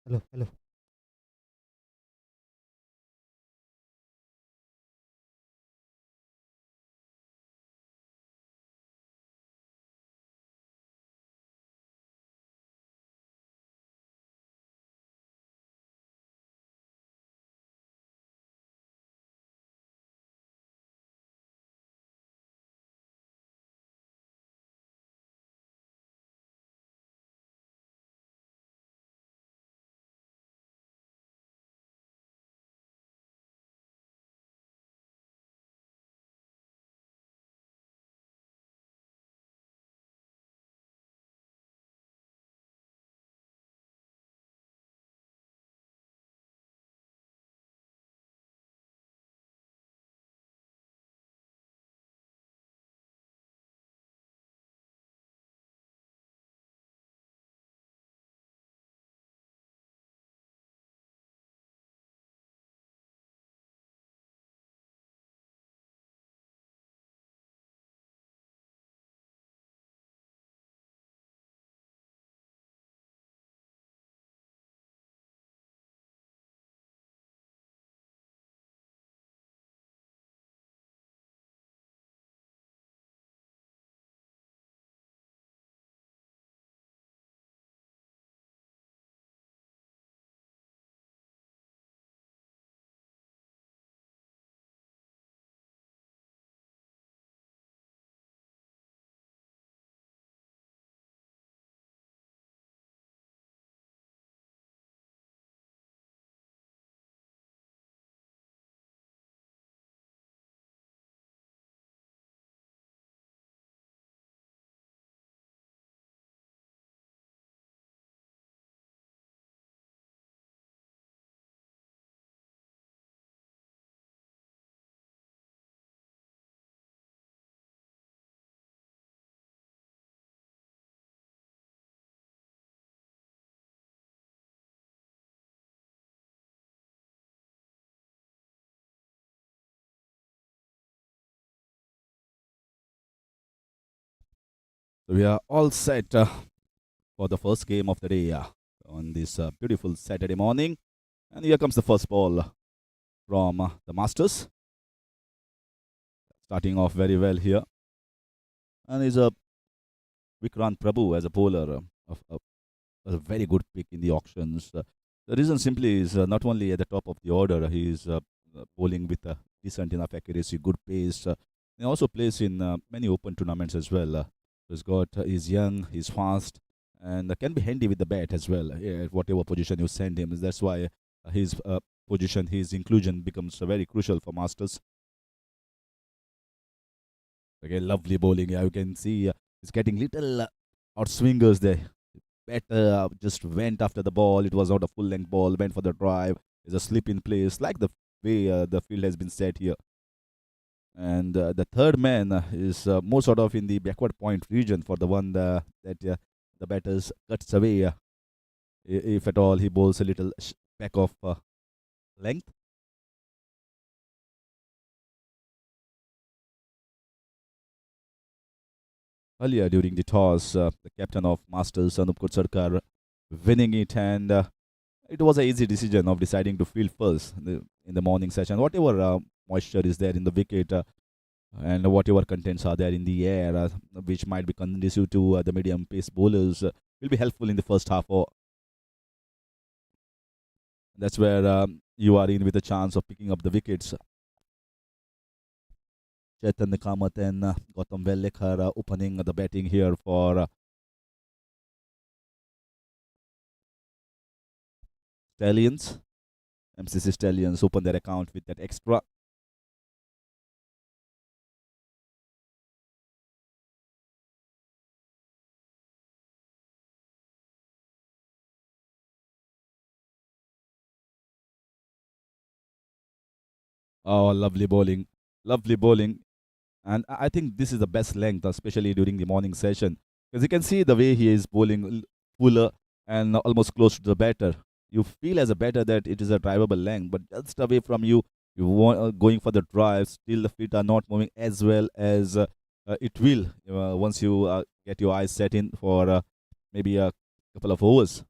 Hello, hello. So we are all set for the first game of the day on this beautiful Saturday morning. And here comes the first ball from the Masters. Starting off very well here. And is a Vikrant Prabhu as a bowler, a very good pick in the auctions. The reason simply is not only at the top of the order, he is bowling with decent enough accuracy, good pace. He also plays in many open tournaments as well. He's young, he's fast, and can be handy with the bat as well. At whatever position you send him, that's why his position, his inclusion becomes very crucial for Masters. Again, lovely bowling. Yeah, you can see he's getting little outswingers there. Bat just went after the ball. It was not a full length ball. Went for the drive. It's a slip in place, like the way the field has been set here. And the third man is more sort of in the backward point region for the one that the batters cuts away. If at all he bowls a little back of length. Earlier during the toss, the captain of Masters, Anup Sarkar, winning it, and it was an easy decision of deciding to field first in the morning session. Whatever moisture is there in the wicket and whatever contents are there in the air, which might be conducive to the medium pace bowlers, will be helpful in the first half. Or that's where you are in with a chance of picking up the wickets. Chetan Kamath and Gautam Vellekhar opening the batting here for Stallions. MCC Stallions open their account with that extra. Oh, lovely bowling. Lovely bowling. And I think this is the best length, especially during the morning session. Because you can see the way he is bowling fuller and almost close to the batter. You feel as a batter that it is a drivable length, but just away from you, you want going for the drive. Still, the feet are not moving as well as it will once you get your eyes set in for maybe a couple of overs.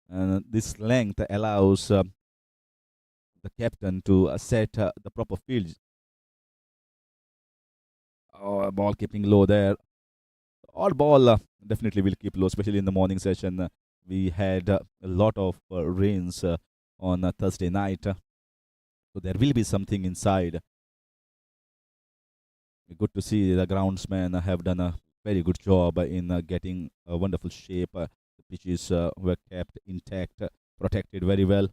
And this length allows the captain to set the proper field. Oh, ball keeping low there. All ball definitely will keep low, especially in the morning session. We had a lot of rains on Thursday night, so there will be something inside. Good to see the groundsmen have done a very good job in getting a wonderful shape. The pitches were kept intact, protected very well.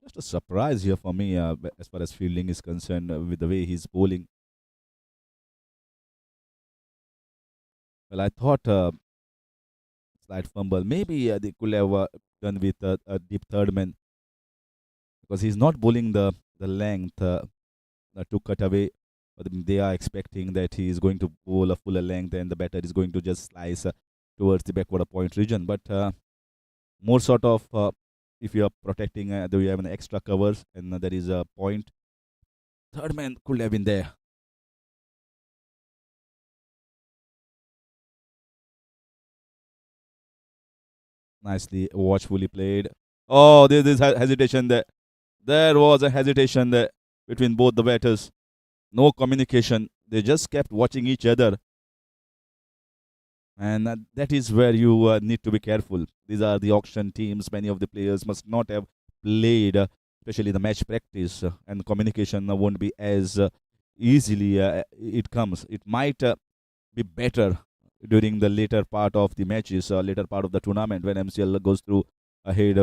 Just a surprise here for me as far as fielding is concerned with the way he's bowling. Well, I thought slight fumble. Maybe they could have done with a deep third man because he's not bowling the length to cut away. But they are expecting that he is going to bowl a fuller length and the batter is going to just slice towards the backward point region. But more sort of if you are protecting, though you have an extra covers and there is a point, third man could have been there. Nicely, watchfully played. Oh, there is hesitation there. There was a hesitation there between both the batters. No communication. They just kept watching each other. And that is where you need to be careful. These are the auction teams. Many of the players must not have played, especially the match practice, and communication won't be as easily it comes. It might be better during the later part of the matches, later part of the tournament when MCL goes through ahead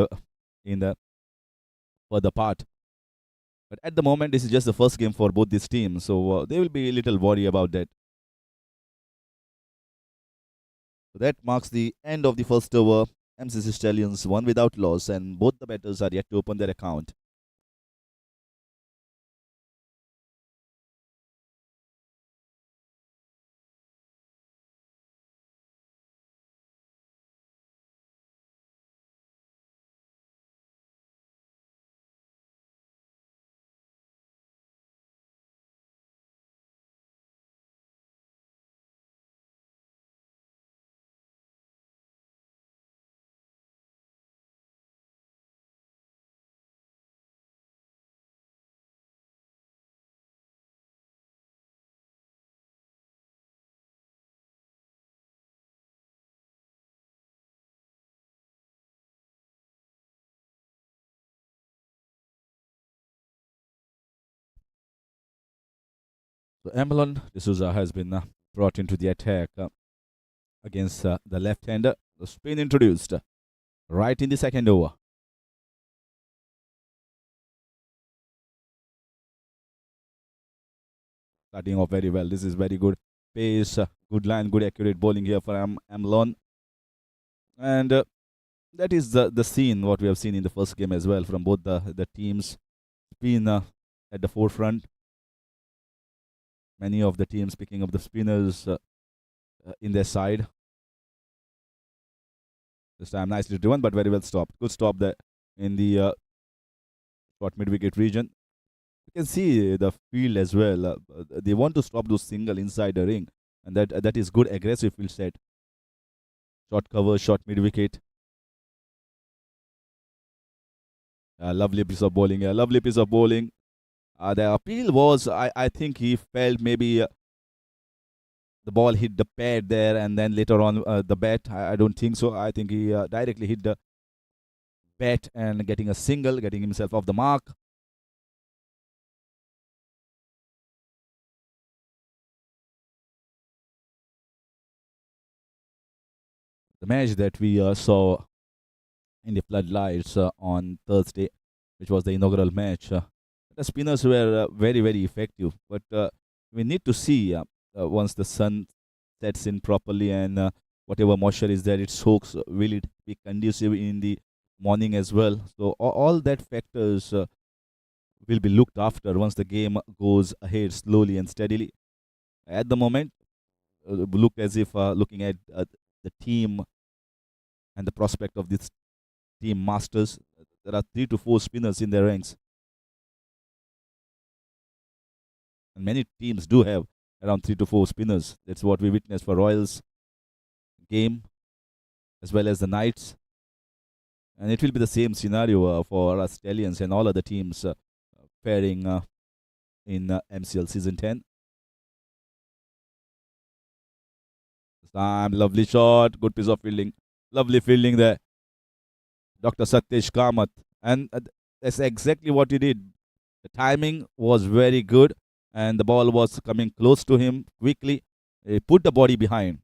in the further part. But at the moment, this is just the first game for both these teams, so they will be a little worried about that. So that marks the end of the first over. MCC Stallions won without loss, and both the batters are yet to open their account. So Emelon D'Souza has been brought into the attack against the left-hander. The spin introduced right in the second over. Starting off very well. This is very good pace, good line, good accurate bowling here for Emelon. And that is the scene what we have seen in the first game as well from both the teams. Spin at the forefront. Many of the teams picking up the spinners in their side. This time nicely driven, but very well stopped. Good stop there in the short mid-wicket region. You can see the field as well. They want to stop those single inside the ring, and that is good aggressive field set. Short cover, short mid-wicket. Lovely piece of bowling. A lovely piece of bowling. The appeal was, I think he felt maybe the ball hit the pad there and then later on the bat. I don't think so. I think he directly hit the bat and getting a single, getting himself off the mark. The match that we saw in the floodlights on Thursday, which was the inaugural match, the spinners were very, very effective. But we need to see once the sun sets in properly and whatever moisture is there, it soaks. Will it be conducive in the morning as well? So all that factors will be looked after once the game goes ahead slowly and steadily. At the moment, look as if looking at the team and the prospect of this team masters, there are 3 to 4 spinners in their ranks, and many teams do have around 3 to 4 spinners. That's what we witnessed for Royals game. as well as the Knights. And it will be the same scenario for us Stallions and all other teams pairing in MCL Season 10. Time, lovely shot, good piece of fielding. Lovely fielding there. Dr. Satyesh Kamath. And that's exactly what he did. The timing was very good, and the ball was coming close to him quickly. He put the body behind.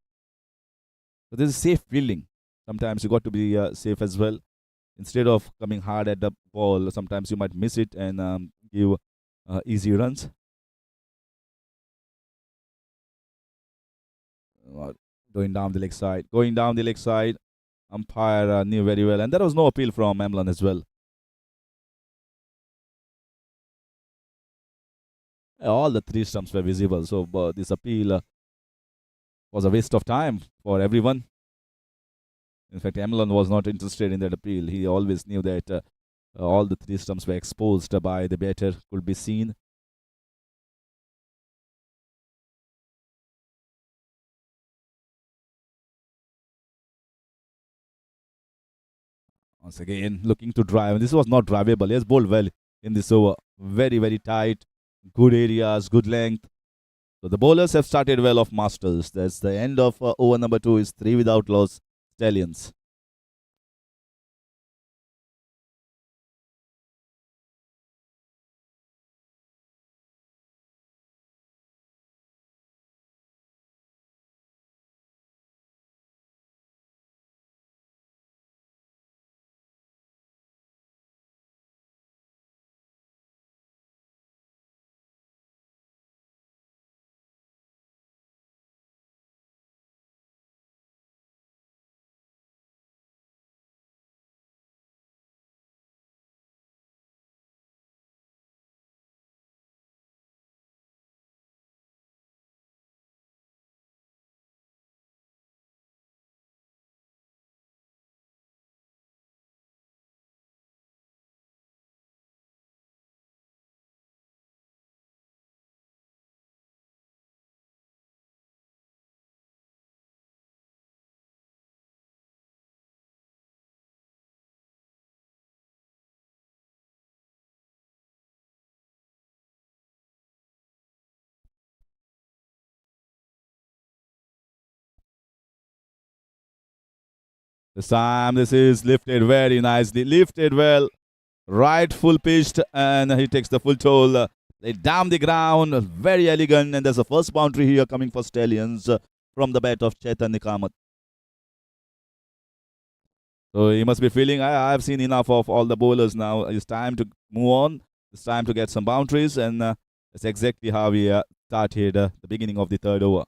So this is safe fielding. Sometimes you got to be safe as well. Instead of coming hard at the ball, sometimes you might miss it and give easy runs. Going down the leg side. Going down the leg side. Umpire knew very well. And there was no appeal from Amlan as well. All the three stumps were visible. So this appeal was a waste of time for everyone. In fact, Amlan was not interested in that appeal. He always knew that all the three stumps were exposed by the batter, could be seen. Once again, looking to drive. This was not drivable. He has bowled well in this over. Very, very tight. Good areas, good length. So the bowlers have started well off Masters. That's the end of over number 2 is 3 without loss. Stallions. This time, this is lifted very nicely. Lifted well. Right full pitched, and he takes the full toll. They down the ground. Very elegant. And there's a first boundary here coming for Stallions from the bat of Chetan Kamath. So he must be feeling, I've seen enough of all the bowlers now. It's time to move on. It's time to get some boundaries. And that's exactly how we started the beginning of the third over.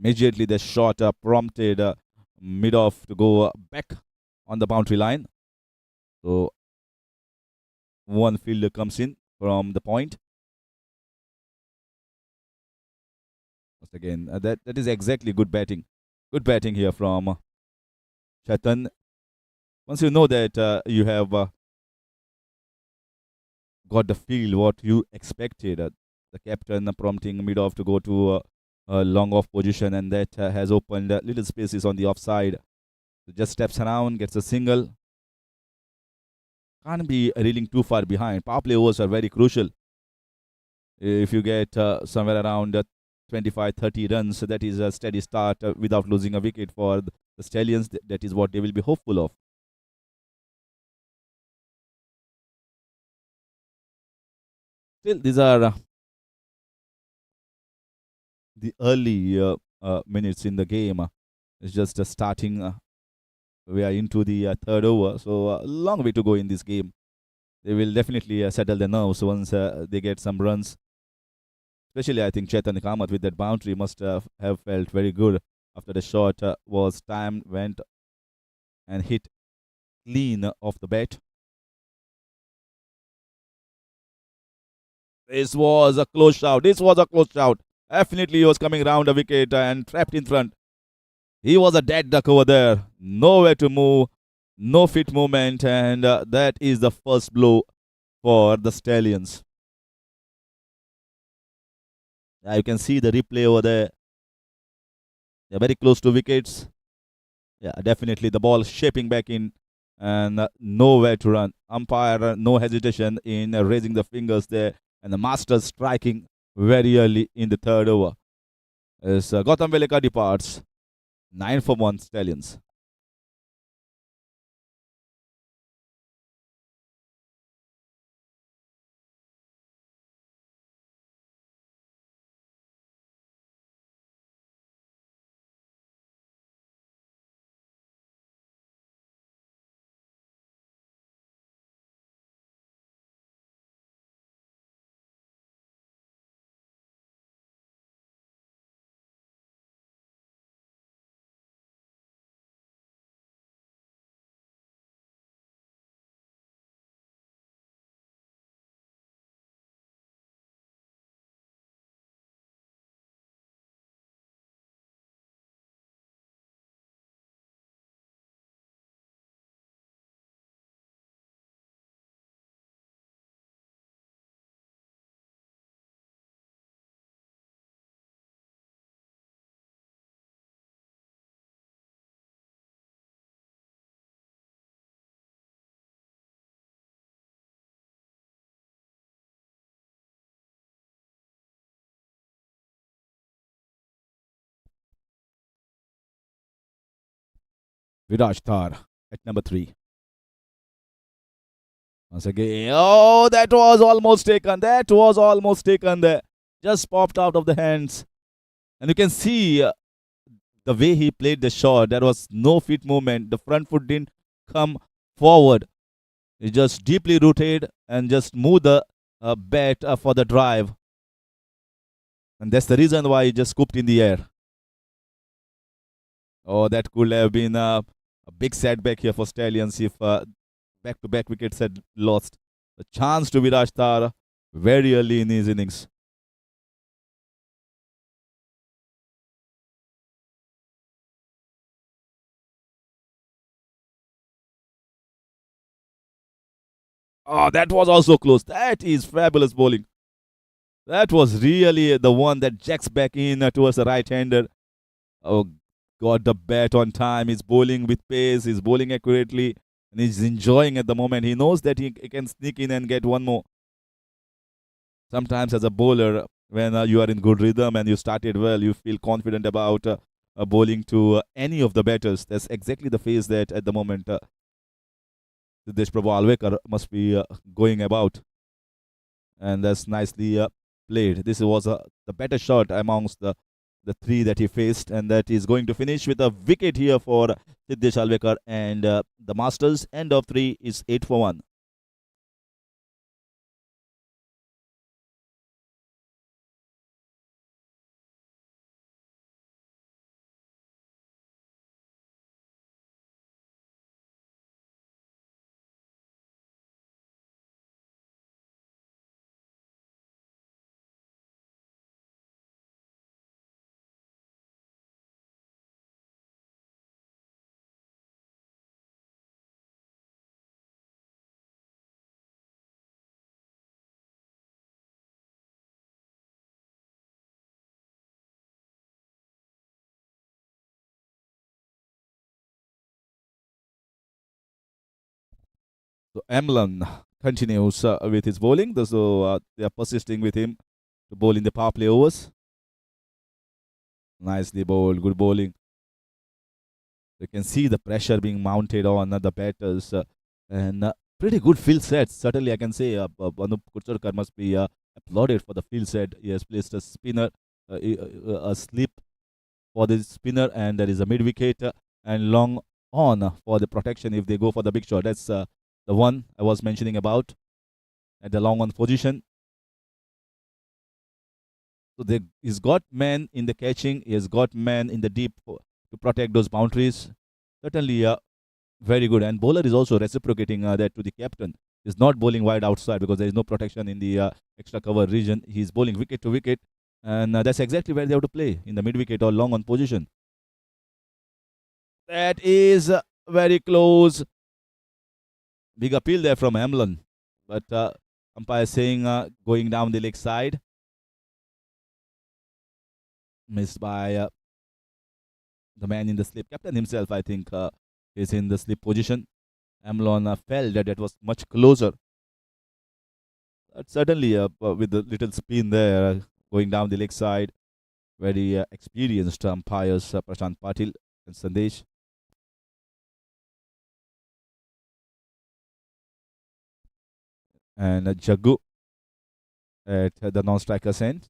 Immediately the shot prompted mid-off to go back on the boundary line. So one fielder comes in from the point. Once again, that is exactly good batting. Good batting here from Chetan. Once you know that you have got the field what you expected, the captain prompting mid-off to go to a long off position, and that has opened little spaces on the offside. So just steps around, gets a single. Can't be reeling too far behind. Power play overs are very crucial. If you get somewhere around 25-30 runs, so that is a steady start without losing a wicket for the Stallions. That is what they will be hopeful of. Still, these are the early minutes in the game. It's just starting. We are into the third over, so a long way to go in this game. They will definitely settle their nerves once they get some runs. Especially, I think Chetan Kamath with that boundary must have felt very good after the shot was timed, went and hit clean off the bat. This was a close shot. This was a close shot. Definitely, he was coming round a wicket and trapped in front. He was a dead duck over there. Nowhere to move. No fit movement. And that is the first blow for the Stallions. Yeah, you can see the replay over there. They're very close to wickets. Yeah, definitely the ball shaping back in and nowhere to run. Umpire, no hesitation in raising the fingers there. And the Masters striking very early in the third over. As Gautam Veleka departs, 9 for 1 Stallions. Viraj Thar at number 3. Once again, oh, that was almost taken. That was almost taken there. Just popped out of the hands. And you can see the way he played the shot. There was no feet movement. The front foot didn't come forward. He just deeply rooted and just moved the bat for the drive. And that's the reason why he just scooped in the air. Oh, that could have been a big setback here for Stallions if back-to-back wickets had lost. The chance to Viraj Thar very early in his innings. Oh, that was also close. That is fabulous bowling. That was really the one that jacks back in towards the right-hander. Oh, got the bat on time. He's bowling with pace. He's bowling accurately. And he's enjoying at the moment. He knows that he can sneak in and get one more. Sometimes as a bowler, when you are in good rhythm and you started well, you feel confident about bowling to any of the batters. That's exactly the phase that at the moment Siddesh Prabhu Alvekar must be going about. And that's nicely played. This was the better shot amongst the three that he faced, and that is going to finish with a wicket here for Siddesh Alvekar. And the Masters end of 3 is 8 for 1. So Emlan continues with his bowling. So they are persisting with him to bowl in the power play overs. Nicely bowled, good bowling. You can see the pressure being mounted on the batters and pretty good field sets. Certainly, I can say Anup Kucharkar must be applauded for the field set. He has placed a spinner, a slip for the spinner, and there is a mid wicket and long on for the protection if they go for the big shot. That's the one I was mentioning about at the long on position. So he's got men in the catching, he has got men in the deep to protect those boundaries. Certainly, very good. And bowler is also reciprocating that to the captain. He's not bowling wide outside because there is no protection in the extra cover region. He's bowling wicket to wicket, and that's exactly where they have to play in the mid wicket or long on position. That is very close. Big appeal there from Hamlin, but umpire saying going down the leg side. missed by the man in the slip. Captain himself, I think, is in the slip position. Amlon felt that it was much closer. But certainly, with the little spin there, going down the leg side, very experienced umpires, Prashant Patil and Sandesh. And Jaggu at the non-striker's end.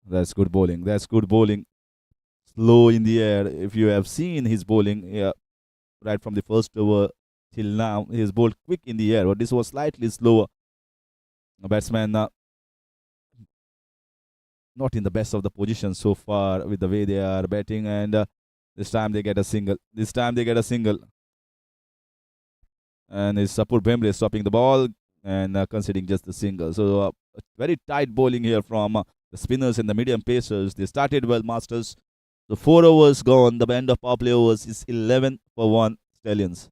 That's good bowling. That's good bowling. Slow in the air. If you have seen his bowling, yeah, right from the first over till now, he's bowled quick in the air. But this was slightly slower. A batsman not in the best of the position so far with the way they are batting, and this time they get a single. This time they get a single. And it's Sapur Bhemre stopping the ball and conceding just the single. So very tight bowling here from the spinners and the medium pacers. They started well, Masters. So 4 overs gone. The end of power play overs is 11 for 1 Stallions.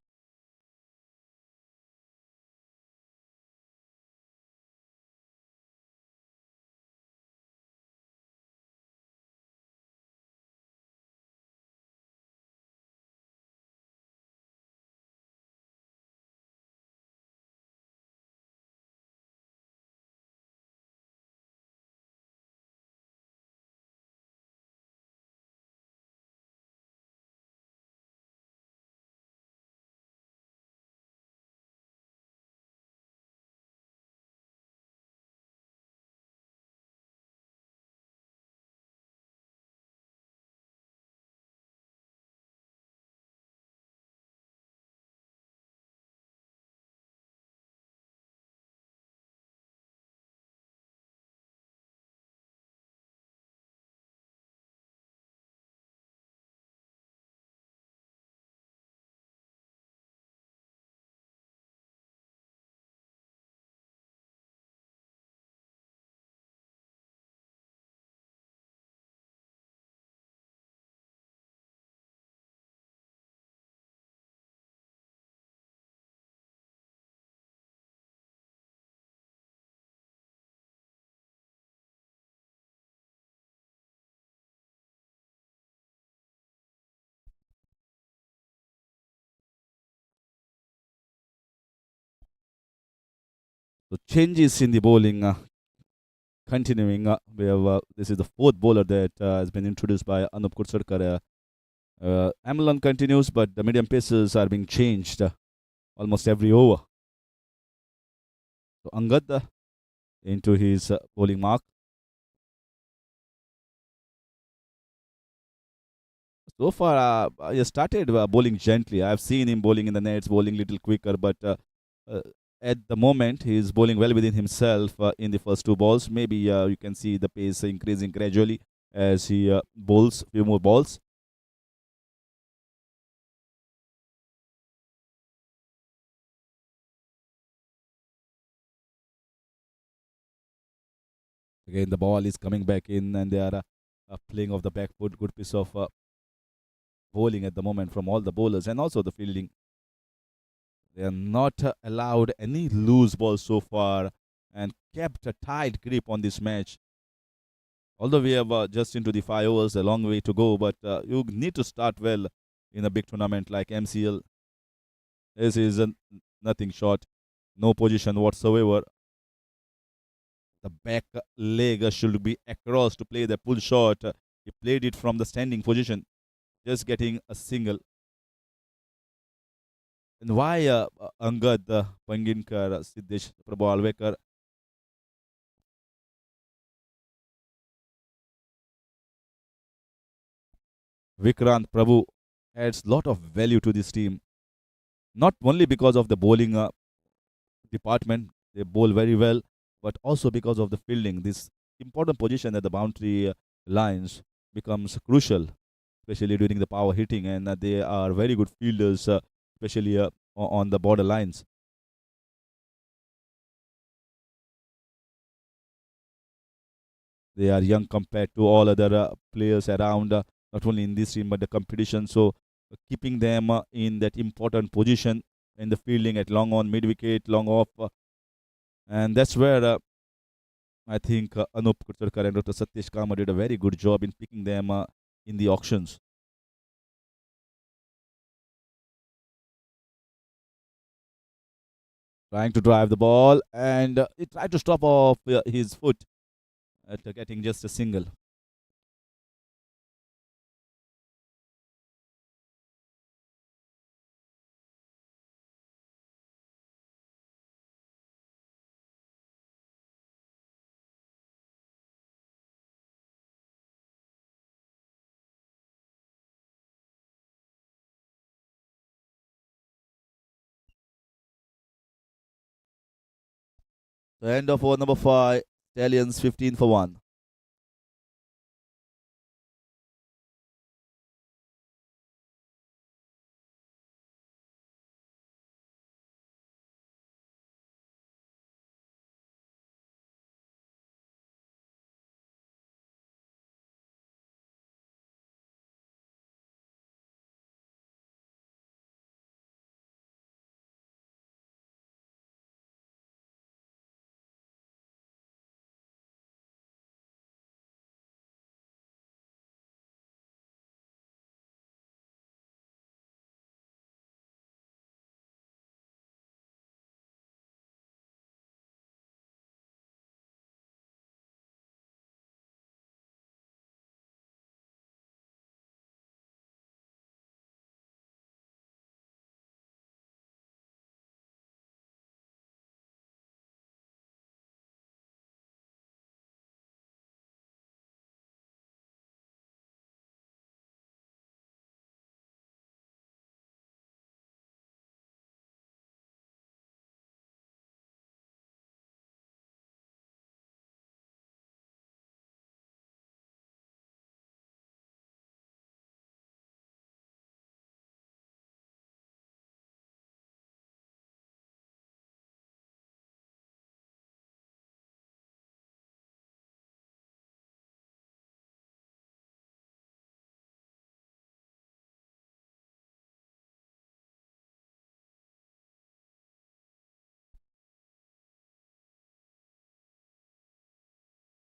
So changes in the bowling continuing. We have this is the fourth bowler that has been introduced by Anup Kursarkar. Amlon continues, but the medium pacers are being changed almost every over. So Angad into his bowling mark. So far, he has started bowling gently. I've seen him bowling in the nets, bowling little quicker, but uh, at the moment, he is bowling well within himself in the first two balls. Maybe you can see the pace increasing gradually as he bowls a few more balls. Again, the ball is coming back in, and they are playing off the back foot. Good piece of bowling at the moment from all the bowlers and also the fielding. They are not allowed any loose balls so far and kept a tight grip on this match. Although we have just into the 5 overs, a long way to go, but you need to start well in a big tournament like MCL. This is nothing short, no position whatsoever. The back leg should be across to play the pull shot. He played it from the standing position, just getting a single. And why Angad Panginkar, Siddesh Prabhu Alvekar? Vikrant Prabhu adds a lot of value to this team. Not only because of the bowling department, they bowl very well, but also because of the fielding. This important position at the boundary lines becomes crucial, especially during the power hitting, and they are very good fielders, especially on the border lines. They are young compared to all other players around, not only in this team but the competition. So keeping them in that important position in the fielding at long on, mid wicket, long off, and that's where I think Anup Kutsarkar and Dr. Satish Kama did a very good job in picking them in the auctions. Trying to drive the ball, and he tried to stop off his foot at getting just a single. The end of over number 5, Stallions 15 for 1.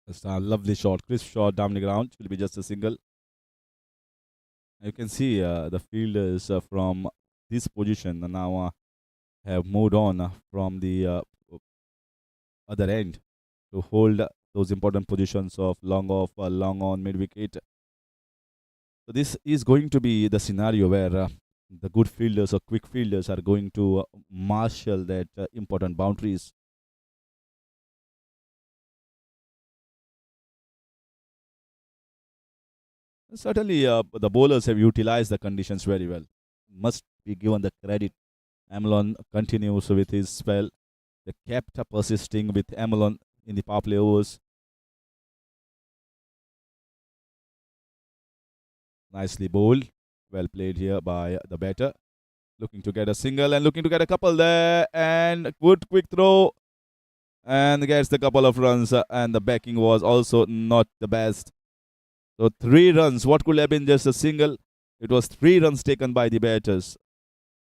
It's a lovely shot, crisp shot down the ground. Will be just a single. You can see the fielders from this position now have moved on from the other end to hold those important positions of long off, long on, mid wicket. So this is going to be the scenario where the good fielders or quick fielders are going to marshal that important boundaries. Certainly, the bowlers have utilized the conditions very well. Must be given the credit. Amelon continues with his spell. They kept persisting with Amelon in the power play overs. Nicely bowled. Well played here by the batter. Looking to get a single and looking to get a couple there. And good quick throw. And gets the couple of runs. And the backing was also not the best. So 3 runs. What could have been just a single? It was 3 runs taken by the batters.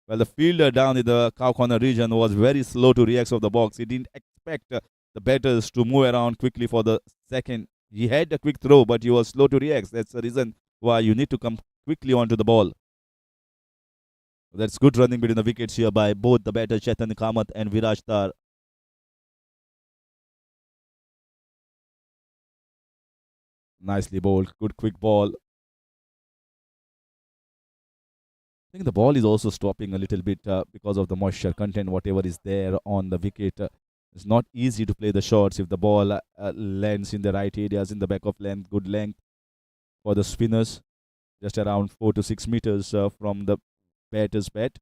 Well, the fielder down in the cow corner region was very slow to react of the box. He didn't expect the batters to move around quickly for the second. He had a quick throw, but he was slow to react. That's the reason why you need to come quickly onto the ball. That's good running between the wickets here by both the batters Chetan Kamath and Viraj Tar. Nicely bowled. Good quick ball. I think the ball is also stopping a little bit because of the moisture content, whatever is there on the wicket. It's not easy to play the shots if the ball lands in the right areas, in the back of length, good length for the spinners, just around 4 to 6 meters from the batter's bat.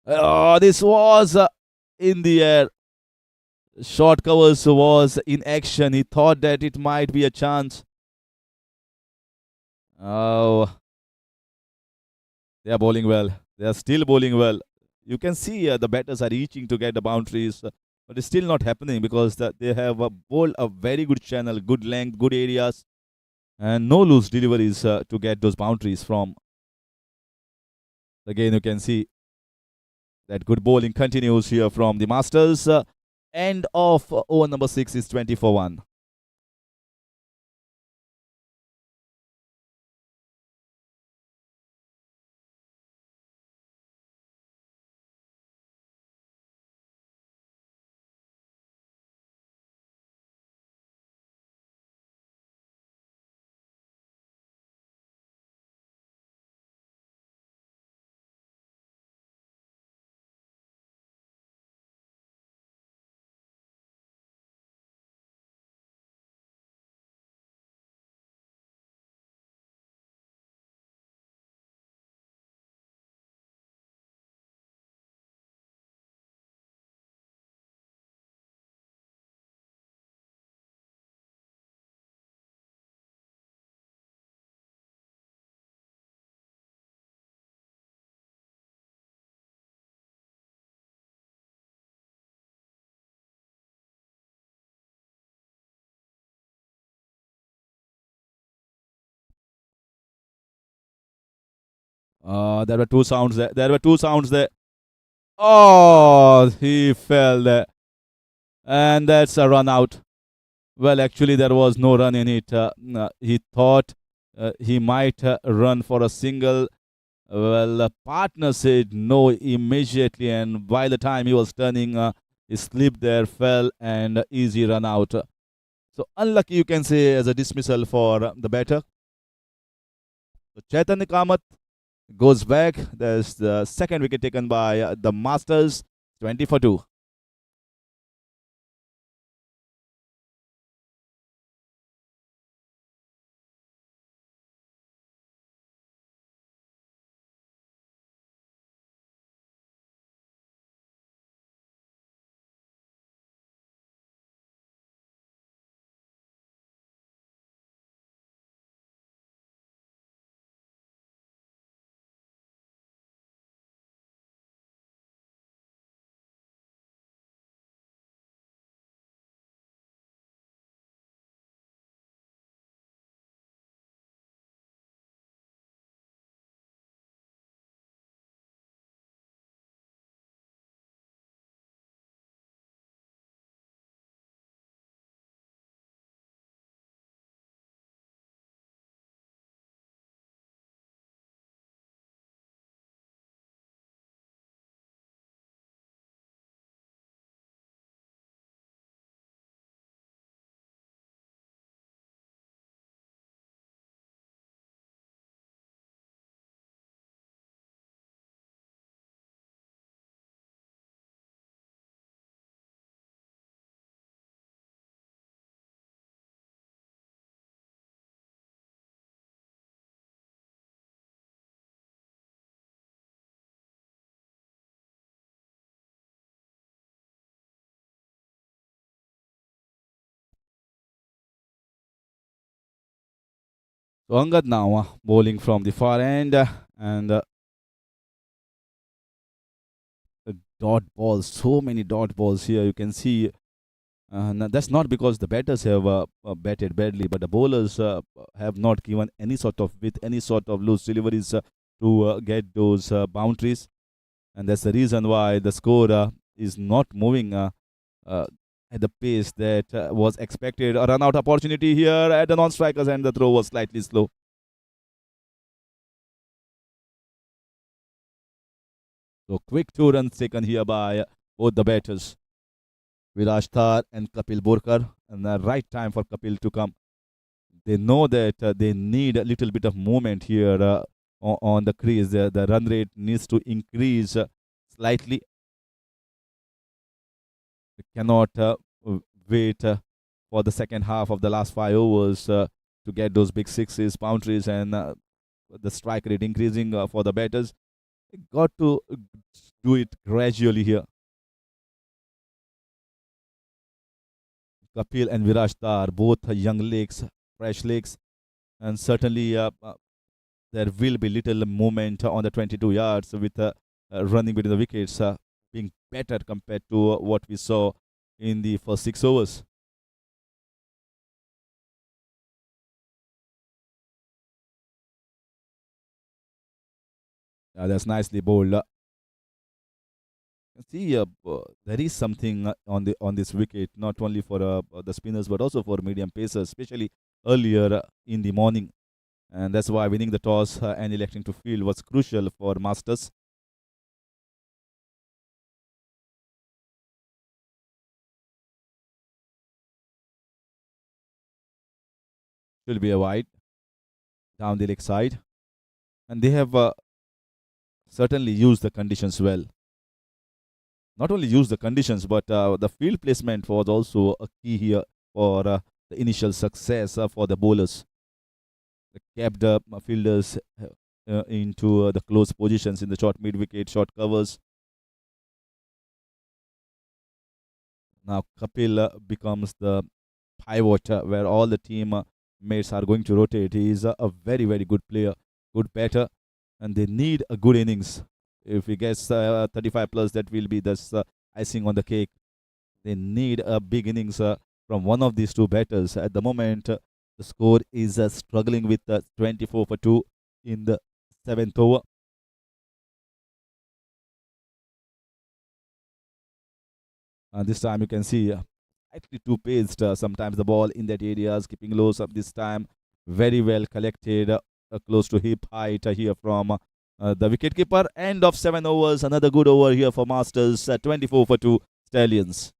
Oh, this was in the air. Short covers was in action. He thought that it might be a chance. Oh, they are bowling well. They are still bowling well. You can see the batters are reaching to get the boundaries. but it's still not happening because they have bowled a very good channel, good length, good areas, and no loose deliveries to get those boundaries from. Again, you can see that good bowling continues here from the Masters. End of over number 6 is 20 for 1. There were two sounds there. There were two sounds there. Oh, he fell there. And that's a run out. Well, actually, there was no run in it. He thought he might run for a single. Well, the partner said no immediately, and by the time he was turning, he slipped there, fell, and easy run out. So unlucky, you can say, as a dismissal for the batter. So Chaitanya Kamath goes back. There's the second wicket taken by the Masters, 20 for 2. So Angad now bowling from the far end, and dot balls, so many dot balls here. You can see that's not because the batters have batted badly, but the bowlers have not given any sort of with any sort of loose deliveries to get those boundaries, and that's the reason why the score is not moving at the pace that was expected. A run out opportunity here at the non-strikers, and the throw was slightly slow. So quick 2 runs taken here by both the batters, Viraj Thar and Kapil Borkar, and the right time for Kapil to come. They know that they need a little bit of movement here on the crease. The run rate needs to increase slightly. They cannot wait for the second half of the last 5 overs to get those big sixes, boundaries, and the strike rate increasing for the batters. They got to do it gradually here. Kapil and Viraj Tar, both young legs, fresh legs, and certainly there will be little movement on the 22 yards with running between the wickets being better compared to what we saw in the first 6 overs. That's nicely bowled. See, there is something on this wicket, not only for the spinners but also for medium pacers, especially earlier in the morning. And that's why winning the toss and electing to field was crucial for Masters. Will be a wide down the leg side, and they have certainly used the conditions well. Not only used the conditions, but the field placement was also a key here for the initial success for the bowlers. They kept the fielders into the close positions in the short mid-wicket, short covers. Now Kapil becomes the pivot where all the team mates are going to rotate. He is a very, very good player, good batter, and they need a good innings. If he gets 35 plus, that will be the icing on the cake. They need a big innings from one of these two batters. At the moment, the score is struggling with 24 for 2 in the seventh over. This time you can see slightly too paced. Sometimes the ball in that area is keeping low. This time very well collected, close to hip height here from the wicketkeeper. End of 7 overs. Another good over here for Masters. 24 for 2 Stallions.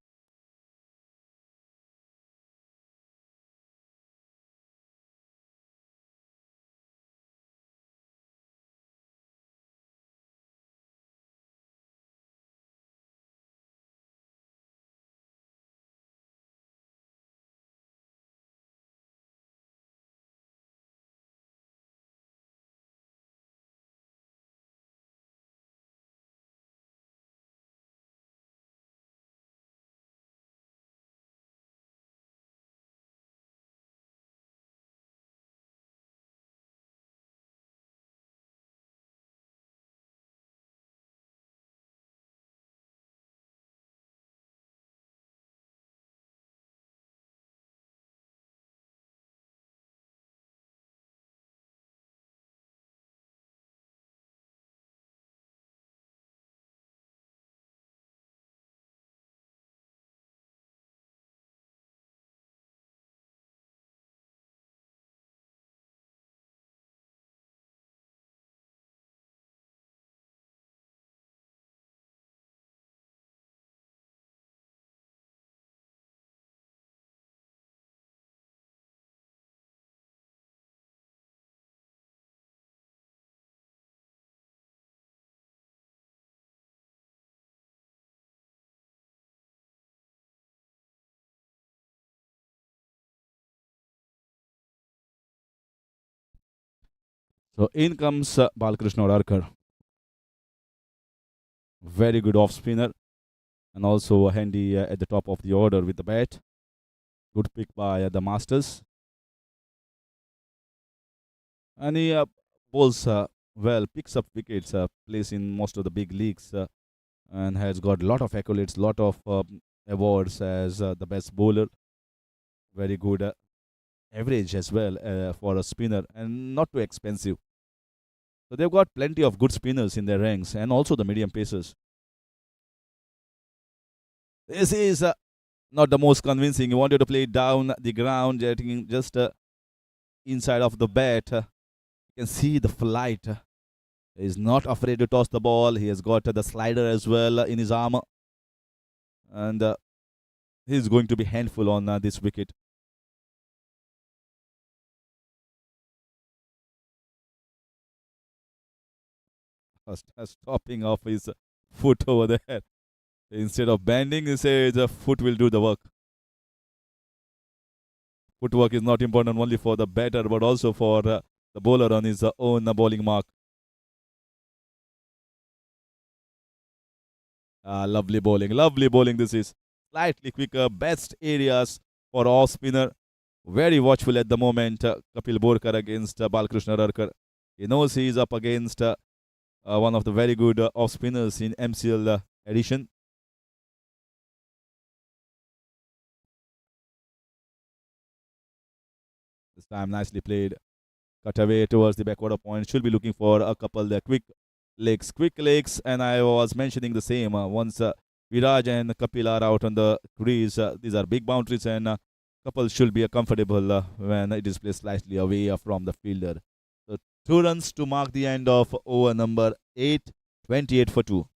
So in comes Balkrishna Orarkar. Very good off spinner and also handy at the top of the order with the bat. Good pick by the Masters. And he bowls well, picks up wickets, plays in most of the big leagues, and has got a lot of accolades, lot of awards as the best bowler. Very good average as well for a spinner, and not too expensive. So they've got plenty of good spinners in their ranks, and also the medium pacers. This is not the most convincing. He wanted to play it down the ground, getting just inside of the bat. You can see the flight. He's not afraid to toss the ball. He has got the slider as well in his arm. And he's going to be handful on this wicket. Stopping off his foot over there. Instead of bending, he says the foot will do the work. Footwork is not important only for the batter but also for the bowler on his own bowling mark. Lovely bowling, lovely bowling. This is slightly quicker, best areas for off spinner. Very watchful at the moment. Kapil Borkar against Balkrishna Rarkar. He knows he is up against one of the very good off spinners in MCL edition. This time nicely played. Cut away towards the backward point. Should be looking for a couple there. Quick legs. And I was mentioning the same. Once Viraj and Kapil are out on the crease, these are big boundaries, and couple should be comfortable when it is placed slightly away from the fielder. So 2 runs to mark the end of over number 8, 28 for 2.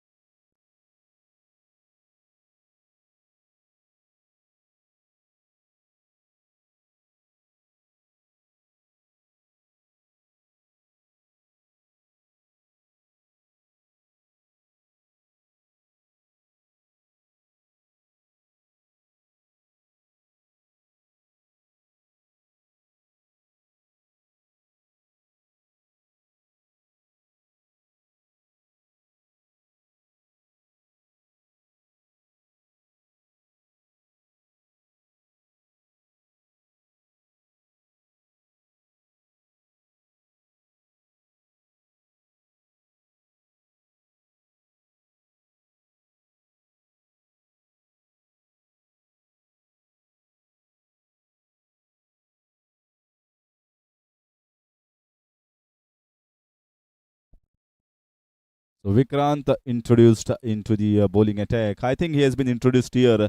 So Vikrant introduced into the bowling attack. I think he has been introduced here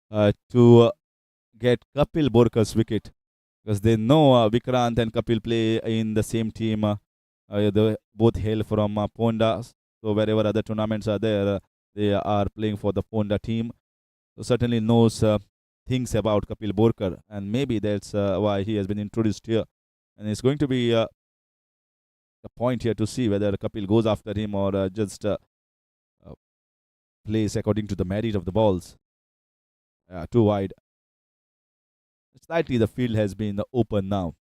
to get Kapil Borkar's wicket, because they know Vikrant and Kapil play in the same team. They both hail from Ponda. So wherever other tournaments are there, they are playing for the Ponda team. So certainly knows things about Kapil Borkar, and maybe that's why he has been introduced here. And it's going to be a point here to see whether Kapil goes after him or just uh, plays according to the merit of the balls. Too wide. Slightly the field has been open now.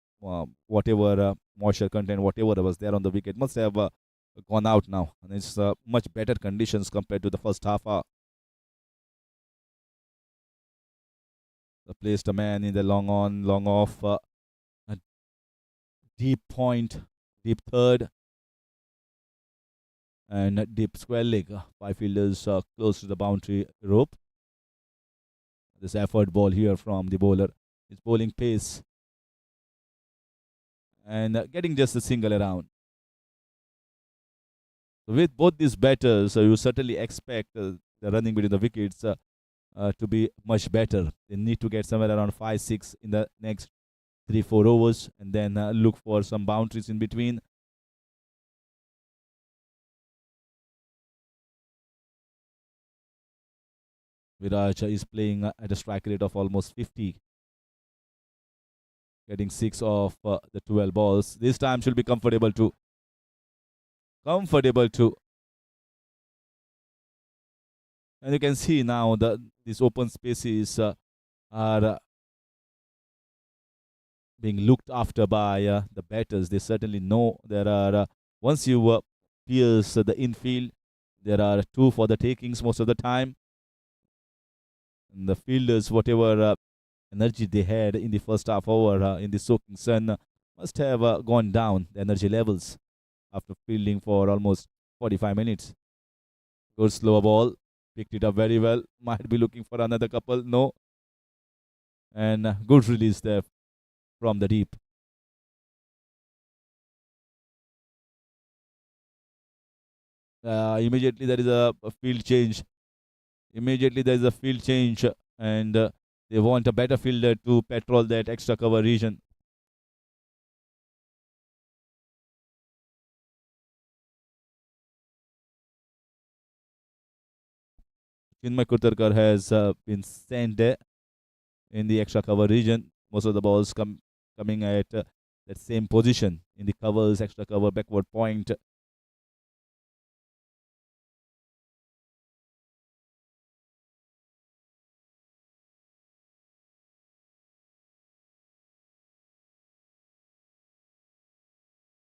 Whatever moisture content, whatever was there on the wicket must have gone out now. And it's much better conditions compared to the first half. Placed a man in the long on, long off, a deep point, deep third, and a deep square leg. Five fielders close to the boundary rope. This effort ball here from the bowler. His bowling pace and getting just a single around. So with both these batters, you certainly expect the running between the wickets to be much better. They need to get somewhere around 5, 6 in the next 3, 4 overs, and then look for some boundaries in between. Viraj is playing at a strike rate of almost 50, getting 6 of the 12 balls. This time should be comfortable too. Comfortable too. And you can see now that these open spaces are being looked after by the batters. They certainly know there are, once you pierce the infield, there are two for the takings most of the time. And the fielders, whatever energy they had in the first half hour in the soaking sun, must have gone down the energy levels after fielding for almost 45 minutes. Good slower ball, picked it up very well. Might be looking for another couple. No. And good release there from the deep. Immediately there is a field change. Immediately there is a field change, and they want a better fielder to patrol that extra cover region. Chinmay Kutarkar has been sent there in the extra cover region. Most of the balls coming at that same position in the covers, extra cover, backward point.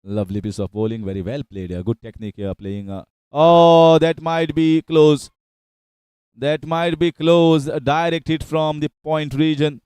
Lovely piece of bowling, very well played. A good technique here, playing. Oh, that might be close. That might be close. A direct hit from the point region.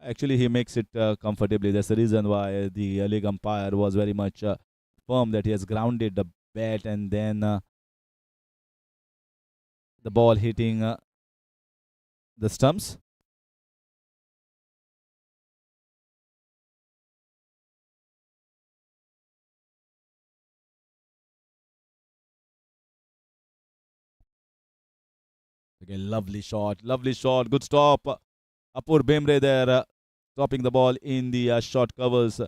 Actually, he makes it comfortably. That's the reason why the league umpire was very much firm that he has grounded the bat, and then the ball hitting the stumps. Again, lovely shot, good stop. Apur Bemre there, stopping the ball in the short covers.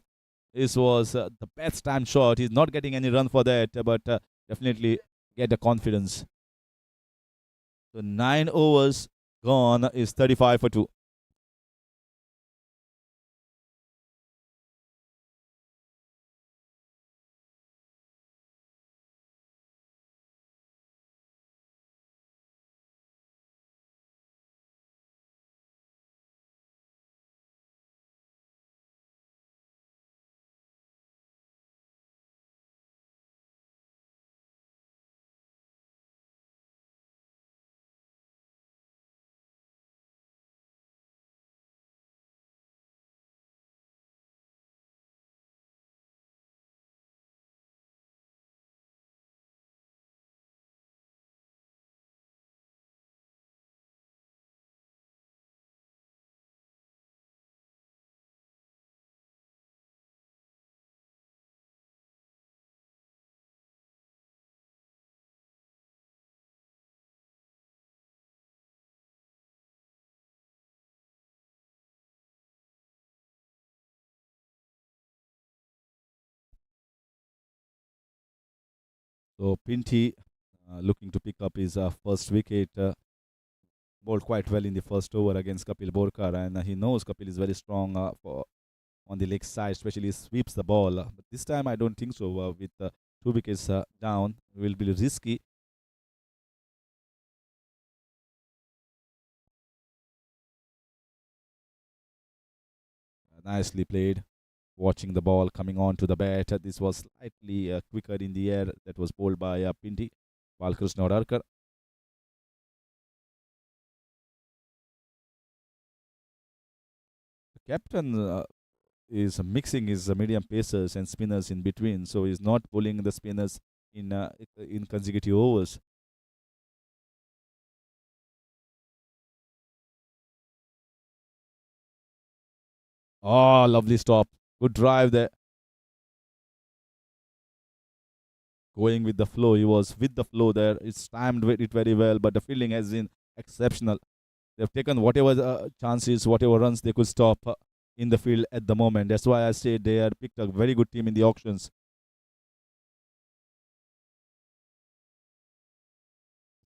This was the best time shot. He's not getting any run for that, but definitely get the confidence. So 9 overs gone is 35 for 2. So Pinty looking to pick up his first wicket. Bowled quite well in the first over against Kapil Borkar, and he knows Kapil is very strong on the leg side, especially sweeps the ball. But this time, I don't think so. With 2 wickets down, will be risky. Nicely played. Watching the ball coming on to the bat. This was slightly quicker in the air. That was bowled by Pinty. Balkrishna Odarkar. The captain is mixing his medium pacers and spinners in between, so he's not pulling the spinners in consecutive overs. Oh, lovely stop. Good drive there. Going with the flow. He was with the flow there. It's timed with it very well, but the fielding has been exceptional. They've taken whatever chances, whatever runs they could stop in the field at the moment. That's why I say they had picked a very good team in the auctions.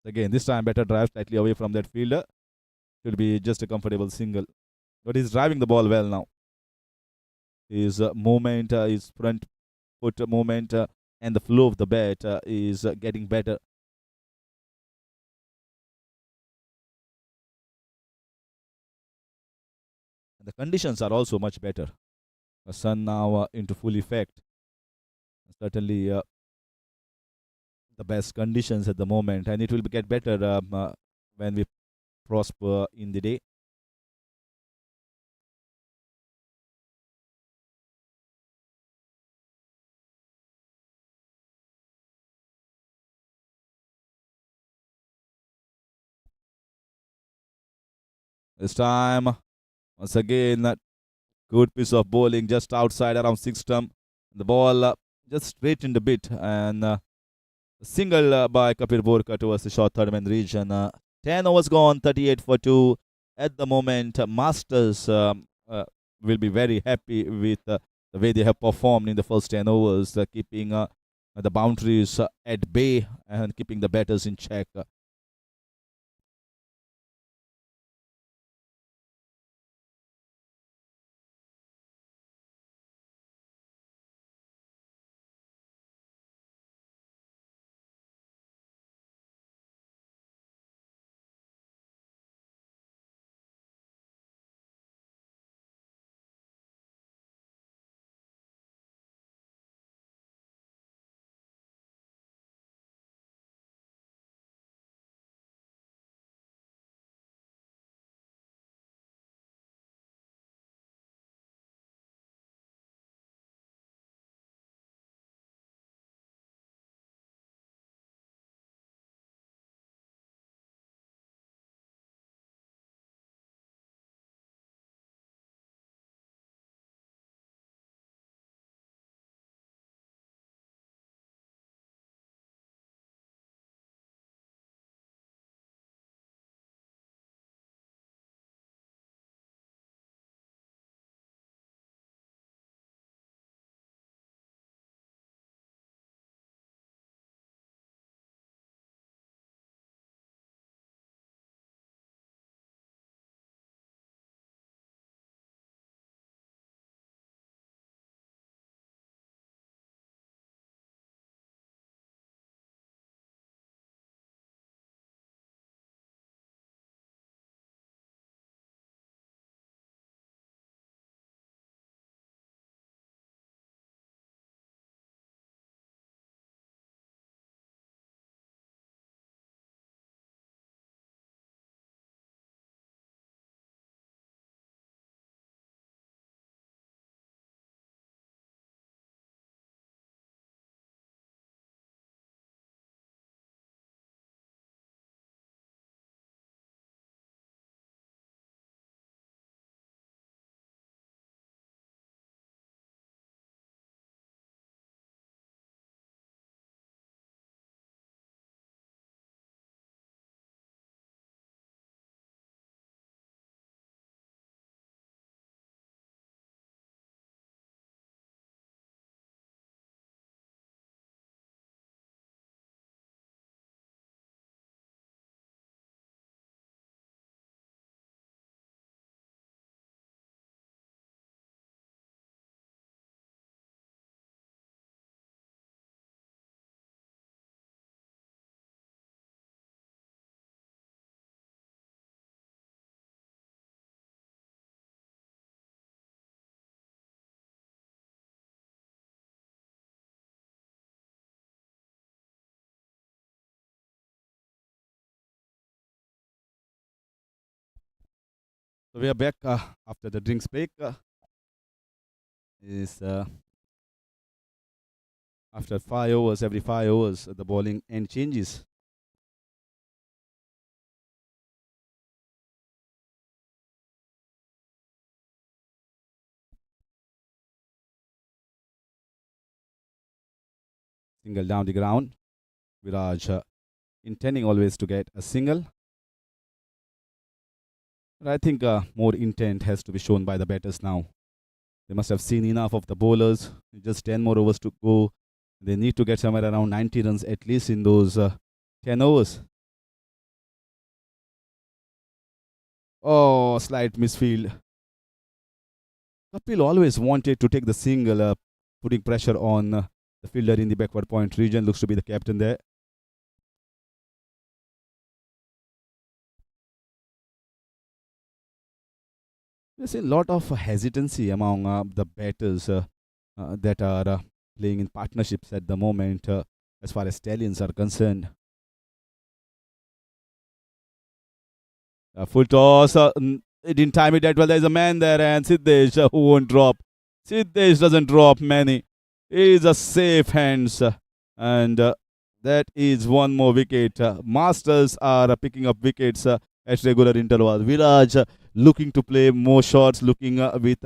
Again, this time better drive slightly away from that fielder. Should be just a comfortable single. But he's driving the ball well now. His movement, his front foot movement, and the flow of the bat is getting better. And the conditions are also much better. The sun now into full effect. Certainly the best conditions at the moment, and it will get better when we prosper in the day. This time, once again, good piece of bowling just outside around six stump. The ball just straightened a bit, and single by Kapil Borkar towards the short third man region. 10 overs gone, 38 for 2. At the moment, Masters will be very happy with the way they have performed in the first 10 overs, keeping the boundaries at bay and keeping the batters in check. So we are back after the drinks break. Is After 5 overs, every 5 overs, the bowling end changes. Single down the ground. Viraj intending always to get a single. But I think more intent has to be shown by the batters now. They must have seen enough of the bowlers. Just 10 more overs to go. They need to get somewhere around 90 runs at least in those 10 overs. Oh, slight misfield. Kapil always wanted to take the single, putting pressure on the fielder in the backward point region. Looks to be the captain there. We've seen a lot of hesitancy among the batters that are playing in partnerships at the moment, as far as Stallions are concerned. Full toss. It didn't time it that well. There's a man there, and Siddesh who won't drop. Siddesh doesn't drop many. He is a safe hands, and that is one more wicket. Masters are picking up wickets at regular intervals. Viraj looking to play more shots, looking with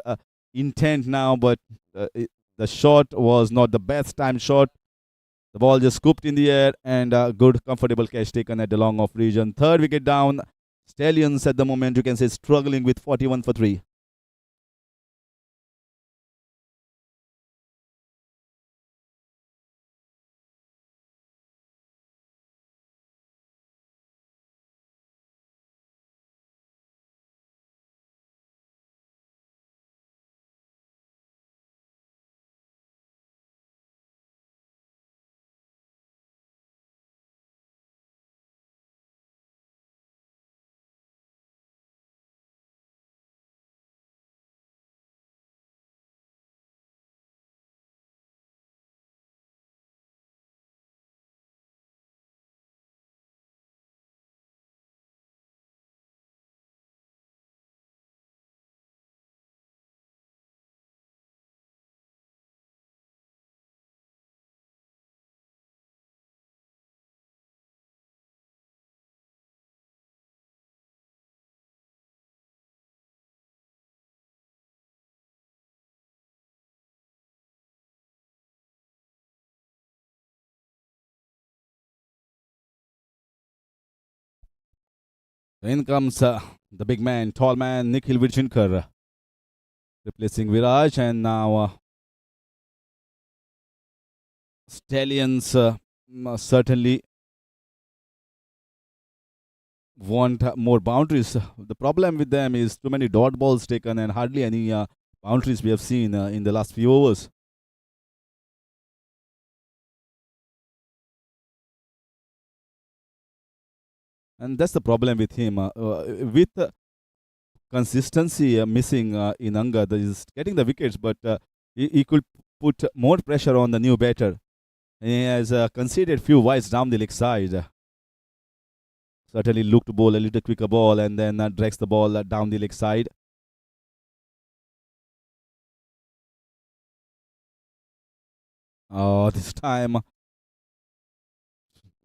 intent now, but the shot was not the best time shot. The ball just scooped in the air, and a good, comfortable catch taken at the long off region. Third wicket down. Stallions at the moment, you can say, struggling with 41 for 3. In comes the big man, tall man, Nikhil Vijinkar, replacing Viraj, and now Stallions certainly want more boundaries. The problem with them is too many dot balls taken and hardly any boundaries we have seen in the last few overs. And that's the problem with him. With consistency missing in Angad, is getting the wickets, but he could put more pressure on the new batter. He has conceded few wides down the leg side. Certainly looked to bowl a little quicker ball and then drags the ball down the leg side. This time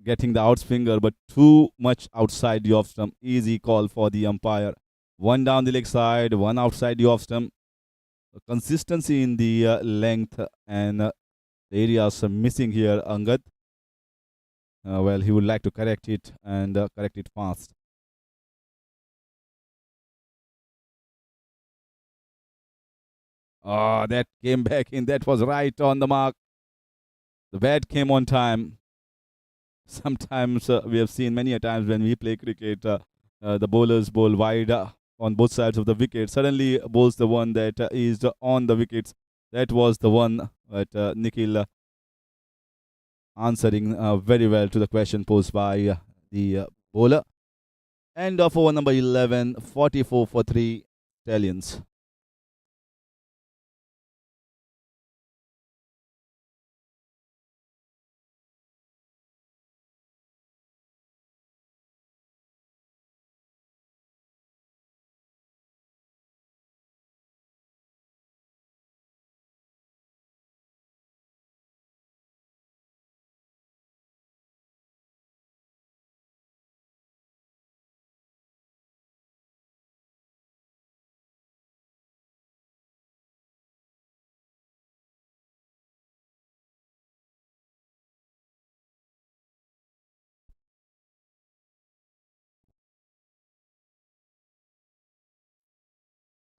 getting the outswinger, but too much outside the off stump. Easy call for the umpire. One down the leg side, one outside the off stump. Consistency in the length and the areas missing here, Angad. Well, he would like to correct it and correct it fast. That came back in. That was right on the mark. The bat came on time. Sometimes we have seen many a times when we play cricket, the bowlers bowl wide on both sides of the wicket. Suddenly bowls the one that is on the wickets. That was the one that Nikhil answering very well to the question posed by the bowler. End of over number 11, 44 for 3 Stallions.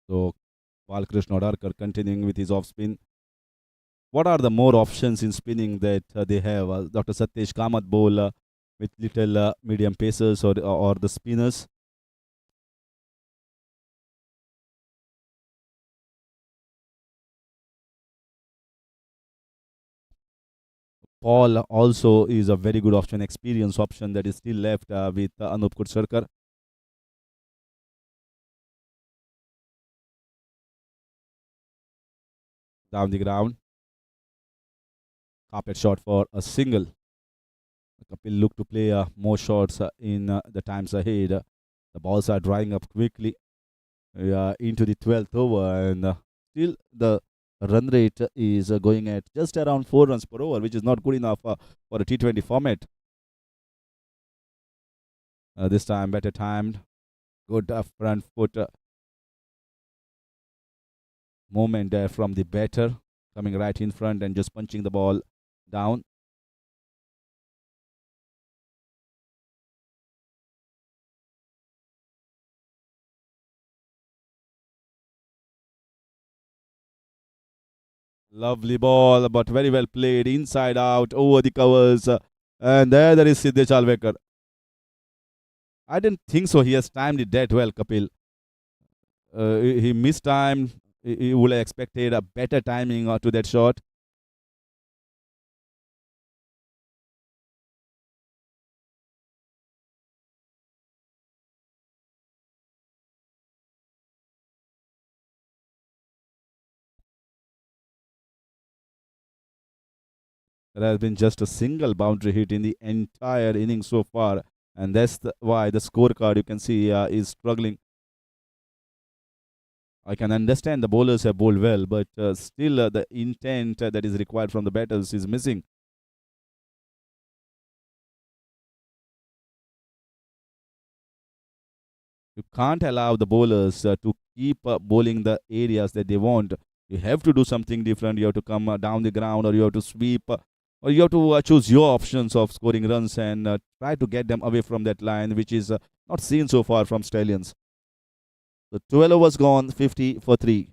So Balkrishna Adarkar continuing with his off spin. What are the more options in spinning that they have? Dr. Satyesh Kamath bowl with little medium pacers or the spinners. Paul also is a very good option, experience option that is still left with Anup Kutsarkar. Down the ground, carpet shot for a single. Kapil look to play more shots in the times ahead. The balls are drying up quickly into the 12th over, and still the run rate is going at just around 4 runs per over, which is not good enough for a T20 format. This time better timed, good front foot movement there from the batter, coming right in front and just punching the ball down. Lovely ball, but very well played, inside out, over the covers. And there is Siddesh Alvekar. I didn't think so. He has timed it that well, Kapil. He missed time. He would have expected a better timing to that shot. There has been just a single boundary hit in the entire inning so far, and that's why the scorecard you can see is struggling. I can understand the bowlers have bowled well, but still the intent that is required from the batters is missing. You can't allow the bowlers to keep bowling the areas that they want. You have to do something different. You have to come down the ground, or you have to sweep, or you have to choose your options of scoring runs and try to get them away from that line, which is not seen so far from Stallions. The 12 overs gone, 50 for 3.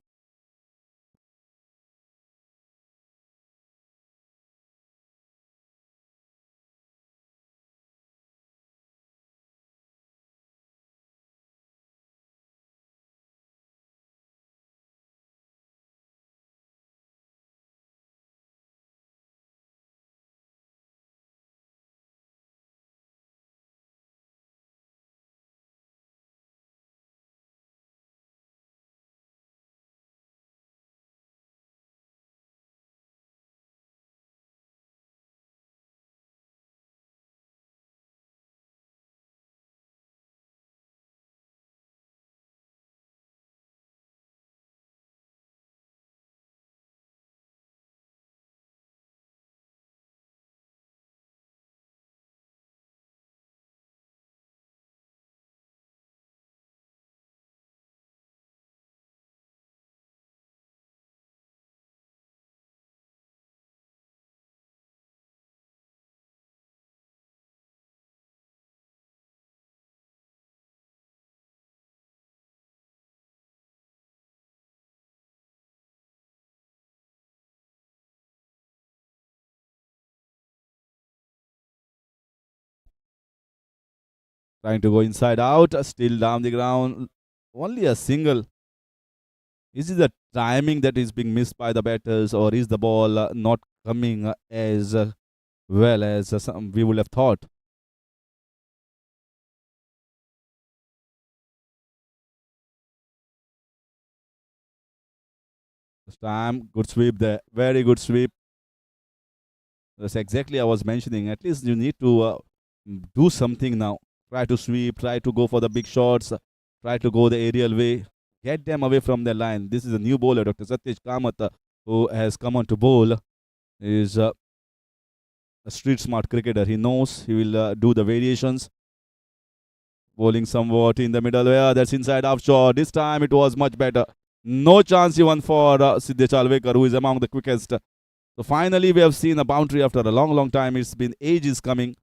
Trying to go inside out, still down the ground. Only a single. Is it the timing that is being missed by the batters, or is the ball not coming as well as we would have thought? This time, good sweep there. Very good sweep. That's exactly I was mentioning. At least you need to do something now. Try to sweep, try to go for the big shots, try to go the aerial way. Get them away from their line. This is a new bowler, Dr. Satyesh Kamath, who has come on to bowl. He is a street smart cricketer. He knows he will do the variations. Bowling somewhat in the middle. Yeah, that's inside off shot. This time it was much better. No chance even for Siddesh Alvekar, who is among the quickest. So finally, we have seen a boundary after a long, long time. It's been ages coming.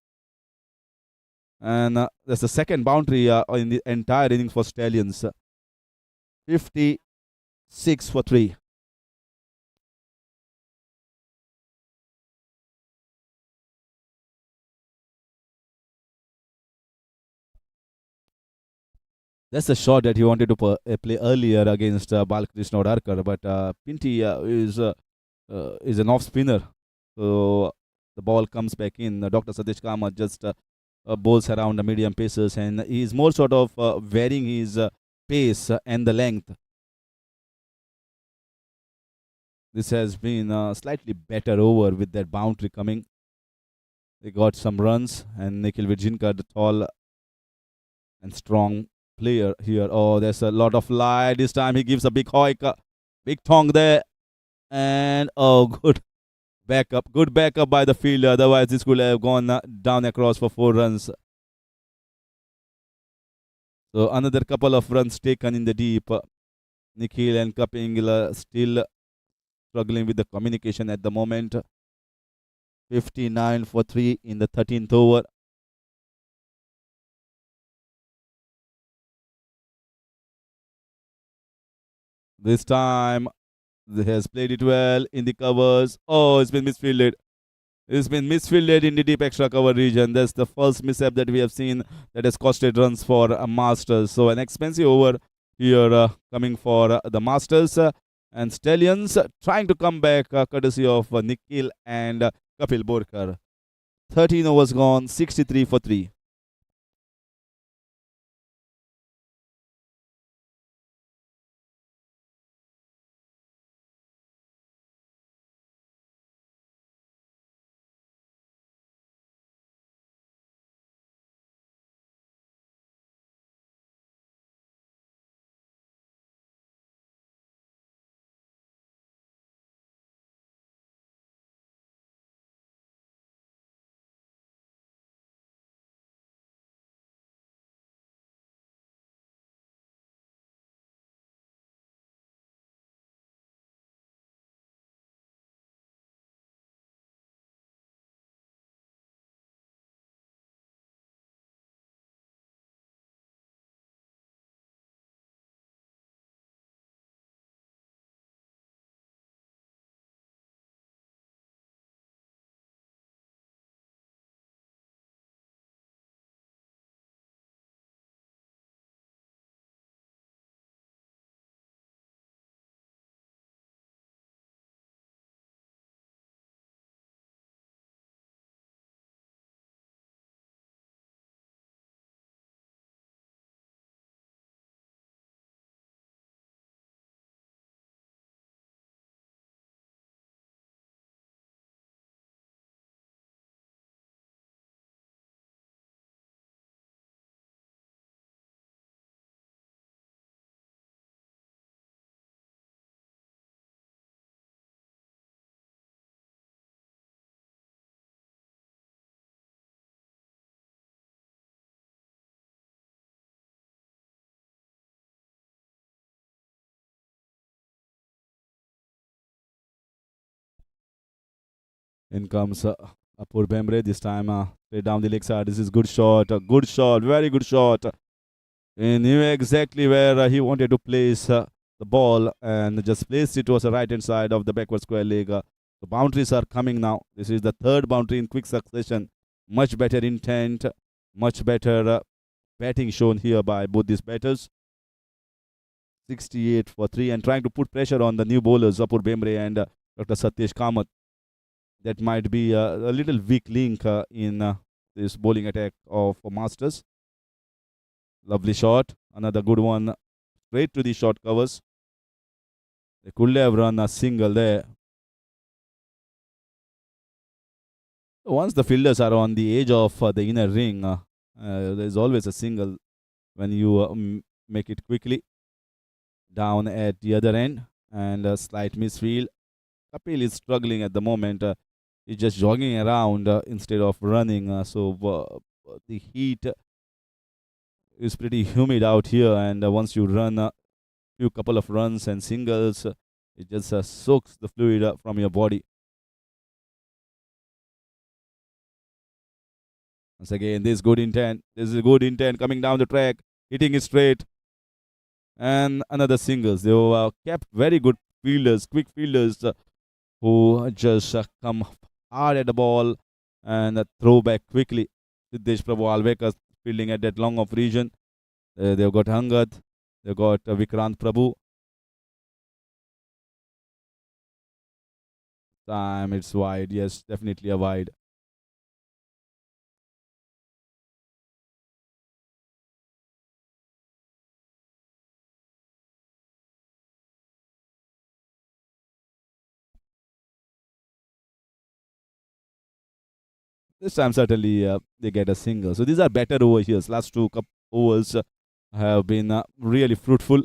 And that's the second boundary in the entire inning for Stallions. 50 6 for 3. That's the shot that he wanted to play earlier against Balkrishna Odarkar, but Pinty is an off spinner, so the ball comes back in. Dr. Satish Kamath just bowls around the medium paces, and he's more sort of varying his pace and the length. This has been slightly better over with that boundary coming. They got some runs, and Nikhil Vijinka, the tall and strong player here. Oh, there's a lot of light. This time he gives a big hoik, big tong there, and oh, good backup by the fielder. Otherwise, this could have gone down across for 4 runs. So another couple of runs taken in the deep. Nikhil and Kapil still struggling with the communication at the moment. 59 for 3 in the 13th over. This time, he has played it well in the covers. Oh, it's been misfielded. It's been misfielded in the deep extra cover region. That's the first mishap that we have seen that has costed runs for Masters. So an expensive over here coming for the Masters. And Stallions trying to come back courtesy of Nikhil and Kapil Borkar. 13 overs gone, 63 for 3. In comes Apur Bemre this time. Straight down the leg side. This is good shot. Good shot. Very good shot. He knew exactly where he wanted to place the ball and just placed it towards the right hand side of the backward square leg. The boundaries are coming now. This is the third boundary in quick succession. Much better intent. Much better batting shown here by both these batters. 68 for 3 and trying to put pressure on the new bowlers, Apur Bemre and Dr. Satyesh Kamath. That might be a little weak link in this bowling attack of Masters. Lovely shot. Another good one. Straight to the short covers. They could have run a single there. Once the fielders are on the edge of the inner ring, there's always a single when you make it quickly. Down at the other end and a slight misfield. Kapil is struggling at the moment. He's just jogging around instead of running. So the heat is pretty humid out here, and once you run a few couple of runs and singles, it just soaks the fluid from your body. Once again, this is good intent. This is a good intent coming down the track, hitting it straight. and another singles. They were kept very good fielders, quick fielders who just come hard at the ball and throw back quickly. Siddesh Prabhu Alvekar fielding at that long off region. They've got Hangad, they've got Vikrant Prabhu. Time it's wide. Yes, definitely a wide. This time certainly they get a single. So these are better over here. Last two cup overs have been really fruitful.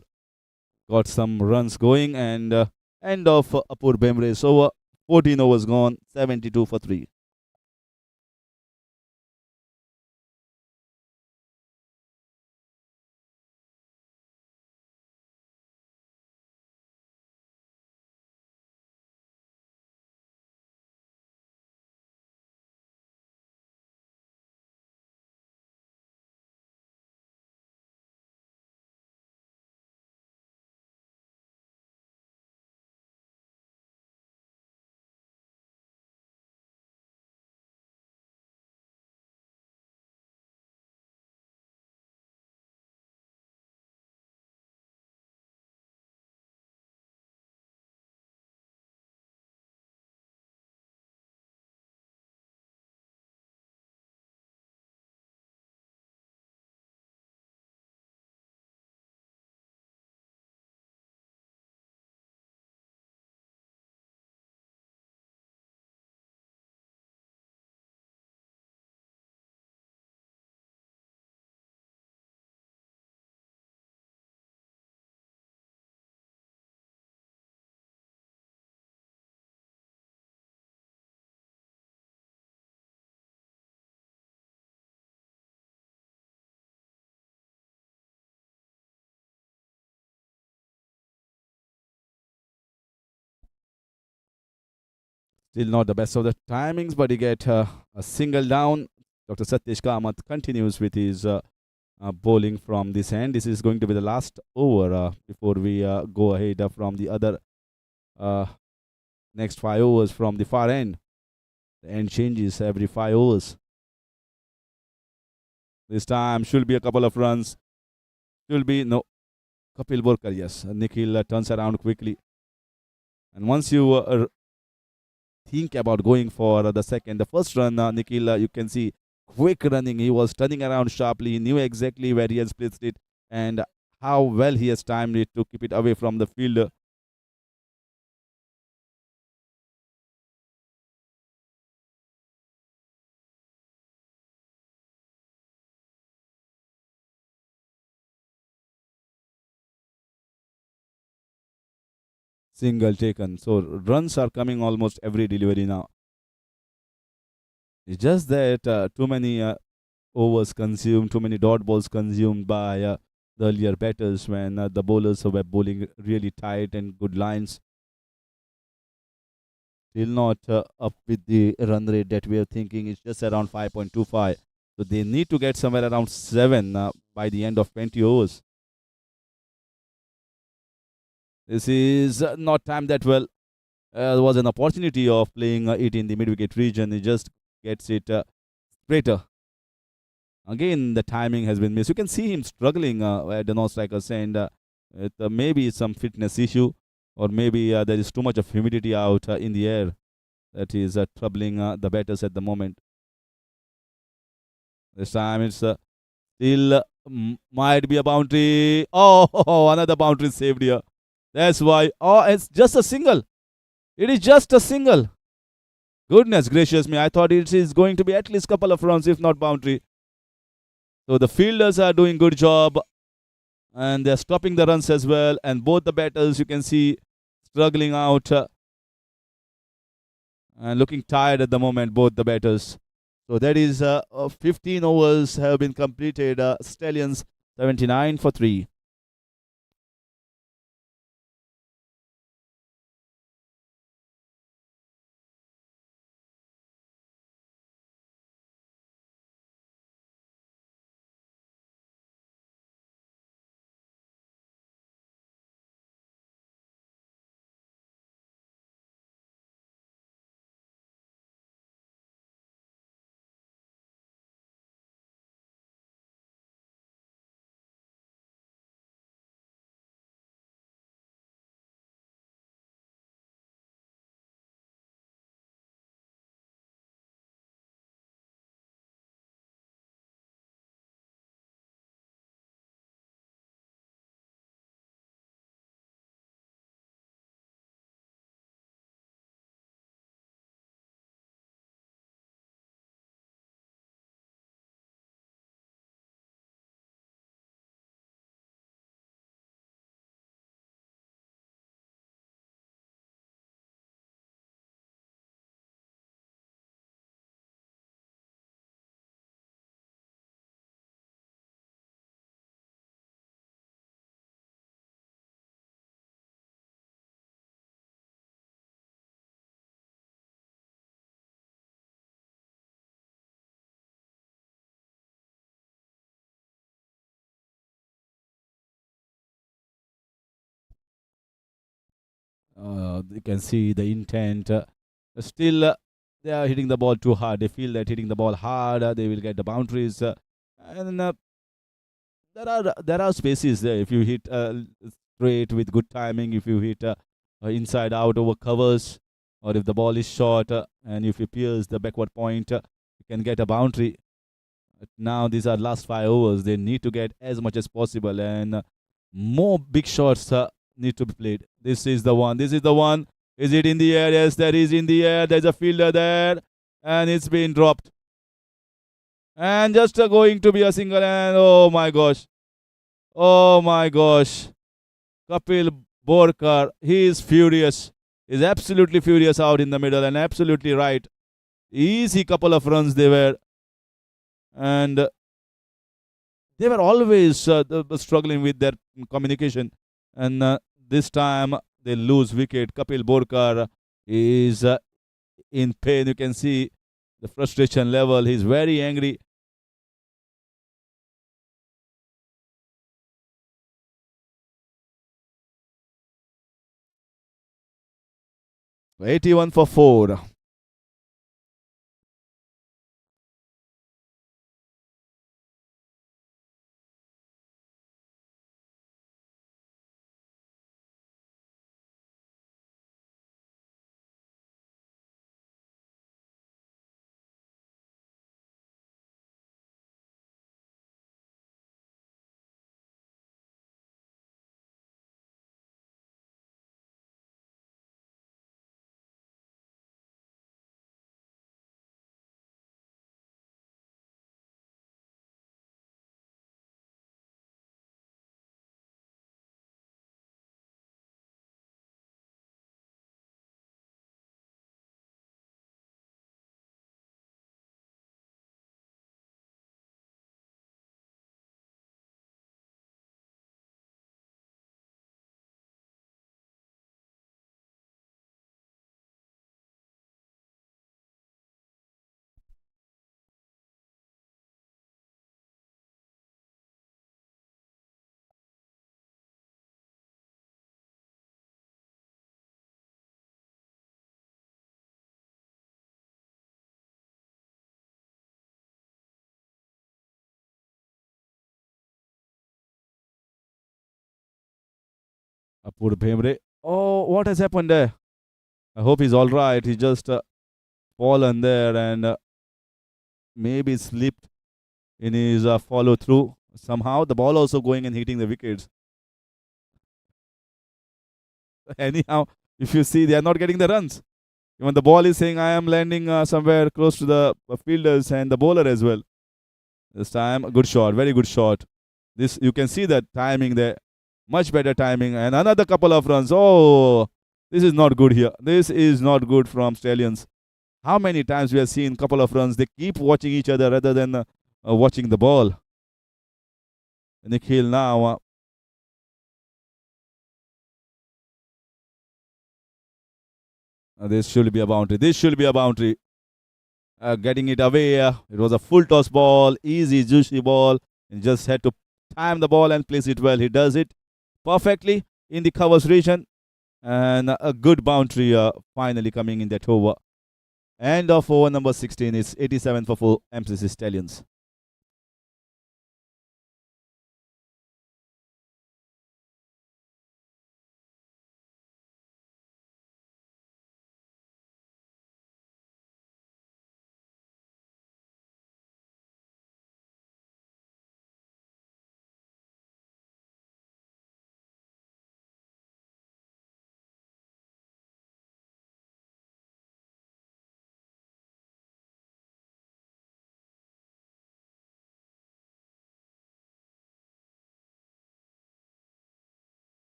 Got some runs going and end of Apur Bemre's over. 14 overs gone, 72 for 3. Still not the best of the timings, but he get a single down. Dr. Satyesh Kamath continues with his bowling from this end. This is going to be the last over before we go ahead from the other uh, next 5 overs from the far end. The end changes every 5 overs. This time should be a couple of runs. Should be no Kapil Borkar. Yes, Nikhil turns around quickly. And once you think about going for the second, the first run, Nikhil, you can see quick running. He was turning around sharply. He knew exactly where he has placed it and how well he has timed it to keep it away from the fielder. Single taken. So runs are coming almost every delivery now. It's just that too many overs consumed, too many dot balls consumed by the earlier batters when the bowlers were bowling really tight and good lines. Still not up with the run rate that we are thinking. It's just around 5.25. So they need to get somewhere around 7 by the end of 20 overs. This is not timed that well. There was an opportunity of playing it in the mid wicket region. He just gets it straighter. Again, the timing has been missed. You can see him struggling at the non strikers end. With maybe some fitness issue, or maybe there is too much of humidity out in the air that is troubling the batters at the moment. This time it's still might be a boundary. Oh, another boundary saved here. That's why. Oh, it's just a single. It is just a single. Goodness gracious me. I thought it is going to be at least a couple of runs, if not boundary. So the fielders are doing good job and they're stopping the runs as well. And both the batters, you can see, struggling out and looking tired at the moment, both the batters. So that is 15 overs have been completed. Stallions 79 for 3. You can see the intent. Still, they are hitting the ball too hard. They feel that hitting the ball hard, they will get the boundaries. And there are spaces there. If you hit straight with good timing, if you hit inside out over covers, or if the ball is short and if you pierce the backward point, you can get a boundary. Now these are last 5 overs. They need to get as much as possible, and more big shots need to be played. This is the one. This is the one. Is it in the air? Yes, there is in the air. There's a fielder there, and it's been dropped. And just going to be a single, and oh my gosh. Oh my gosh. Kapil Borkar, he is furious. He's absolutely furious out in the middle, and absolutely right. Easy couple of runs they were. And they were always struggling with their communication. And this time they lose wicket. Kapil Borkar is in pain. You can see the frustration level. He's very angry. "81 for 4. Apur Bhemre. Oh, what has happened there? I hope he's all right. He just fallen there and maybe slipped in his follow through. Somehow the ball also going and hitting the wickets. Anyhow, if you see, they are not getting the runs. Even the ball is saying, I am landing somewhere close to the fielders and the bowler as well. This time, good shot, very good shot. This you can see that timing there, much better timing, and another couple of runs. Oh, this is not good here. This is not good from Stallions. How many times we have seen couple of runs? They keep watching each other rather than watching the ball. Nikhil now. This should be a boundary. This should be a boundary. Getting it away. It was a full toss ball, easy, juicy ball. He just had to time the ball and place it well. He does it perfectly in the covers region. And a good boundary finally coming in that over. End of over number 16 is 87 for 4 MCC Stallions.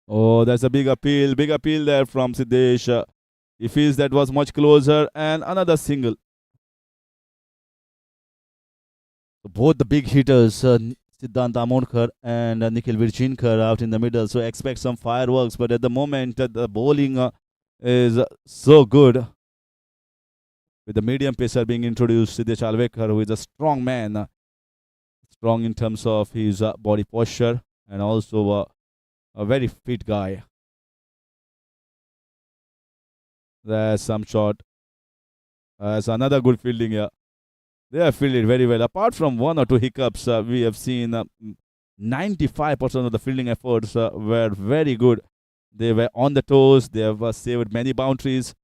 Oh, that's a big appeal there from Siddesh. He feels that was much closer, and another single. So both the big hitters, Siddhant Amonkar and Nikhil Virchinkar, out in the middle. So expect some fireworks, but at the moment, the bowling is so good with the medium pacer being introduced, Siddesh Alvekar, who is a strong man, strong in terms of his body posture, and also a very fit guy. There's some shot. There's another good fielding here. They have fielded very well. Apart from one or two hiccups, we have seen 95% of the fielding efforts were very good. They were on the toes. They have saved many boundaries,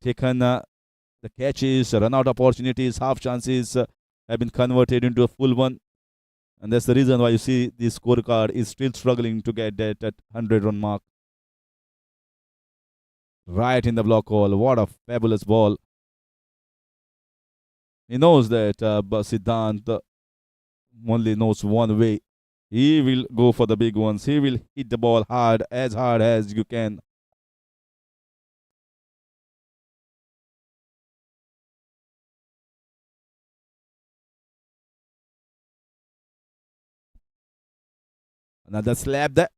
taken the catches, run out opportunities, half chances have been converted into a full one. And that's the reason why you see this scorecard is still struggling to get that at 100-run mark. Right in the block hole. What a fabulous ball. He knows that Siddhant only knows one way. He will go for the big ones. He will hit the ball hard as you can. Another slap there.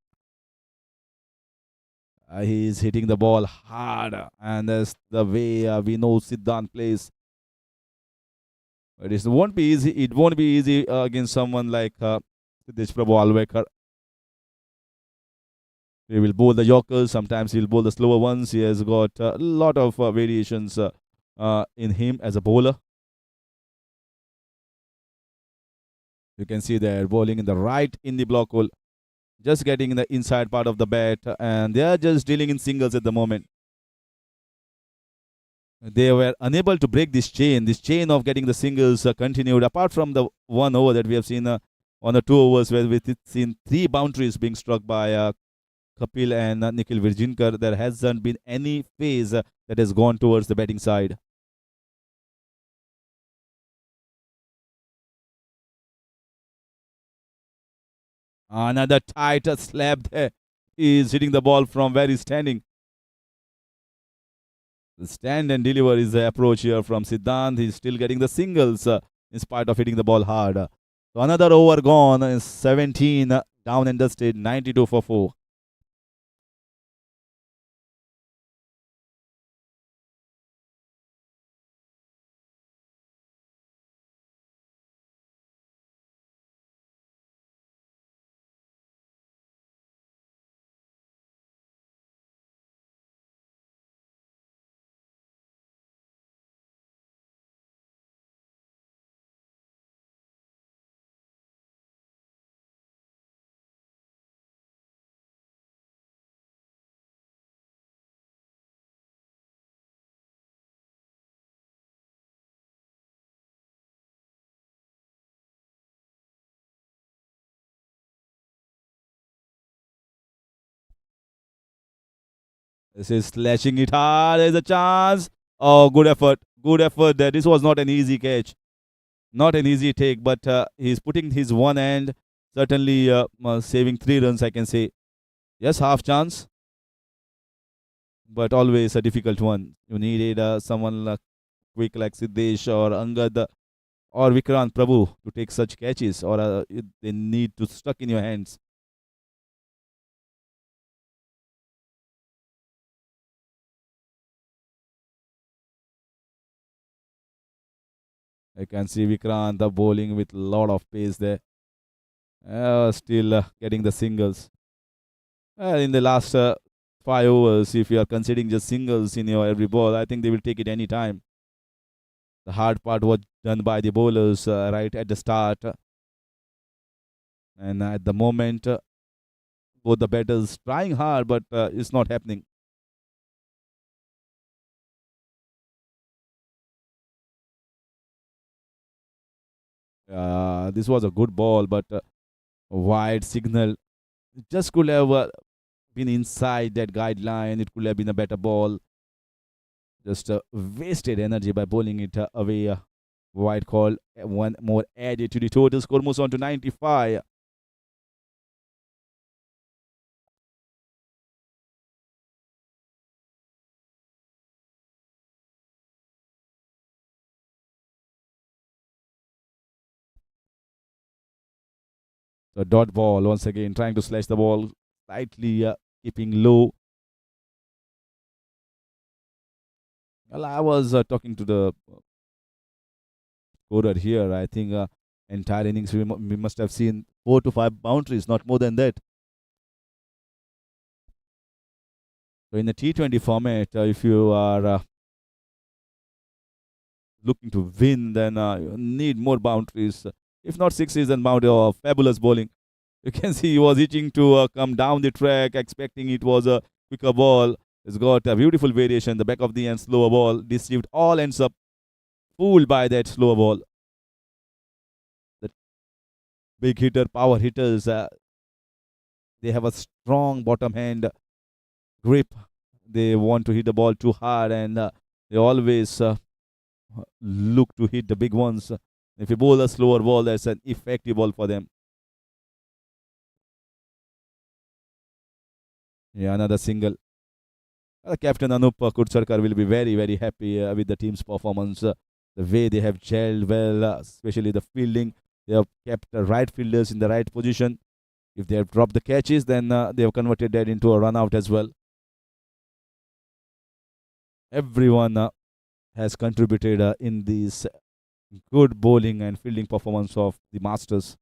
He's hitting the ball hard, and that's the way we know Siddhant plays. But it won't be easy. It won't be easy against someone like Siddesh Prabhu Alvekar. He will bowl the Yorkers. Sometimes he'll bowl the slower ones. He has got a lot of variations in him as a bowler. You can see they're bowling in the right in the block hole, just getting in the inside part of the bat, and they are just dealing in singles at the moment. They were unable to break this chain. This chain of getting the singles continued. Apart from the one over that we have seen on the two overs where we've seen three boundaries being struck by Kapil and Nikhil Virjinkar, there hasn't been any phase that has gone towards the batting side. Another tight slap there. He is hitting the ball from where he's standing. The stand and deliver is the approach here from Siddhant. He's still getting the singles in spite of hitting the ball hard. So another over gone is 17 down and dusted, 92 for 4. This is slashing it hard. There's a chance. Oh, good effort. Good effort there. This was not an easy catch. Not an easy take, but he's putting his one hand, certainly saving 3 runs, I can say. Yes, half chance, but always a difficult one. You needed someone quick like Siddesh or Angad or Vikrant Prabhu to take such catches, or they need to stuck in your hands. I can see Vikrant bowling with a lot of pace there. Still getting the singles. In the last 5 overs, if you are considering just singles in your every ball, I think they will take it any time. The hard part was done by the bowlers right at the start, and at the moment, both the batters trying hard, but it's not happening. This was a good ball, but wide signal. It just could have been inside that guideline. It could have been a better ball. Just wasted energy by bowling it away. Wide call. One more added to the total score. Moves on to 95. So dot ball once again, trying to slash the ball, slightly keeping low. Well, I was talking to the scorer here. I think entire innings we must have seen 4 to 5 boundaries, not more than that. So in the T20 format, if you are looking to win, then you need more boundaries. If not sixes, then fabulous bowling. You can see he was itching to come down the track, expecting it was a quicker ball. It's got a beautiful variation. The back of the end, slower ball, deceived. All ends up fooled by that slower ball. The big hitter, power hitters, they have a strong bottom hand grip. They want to hit the ball too hard, and they always look to hit the big ones. If you bowl a slower ball, that's an effective ball for them. Yeah, another single. Captain Anup Kudsarkar will be very, very happy with the team's performance. The way they have gelled well, especially the fielding. They have kept the right fielders in the right position. If they have dropped the catches, then they have converted that into a run out as well. Everyone has contributed in this good bowling and fielding performance of the Masters.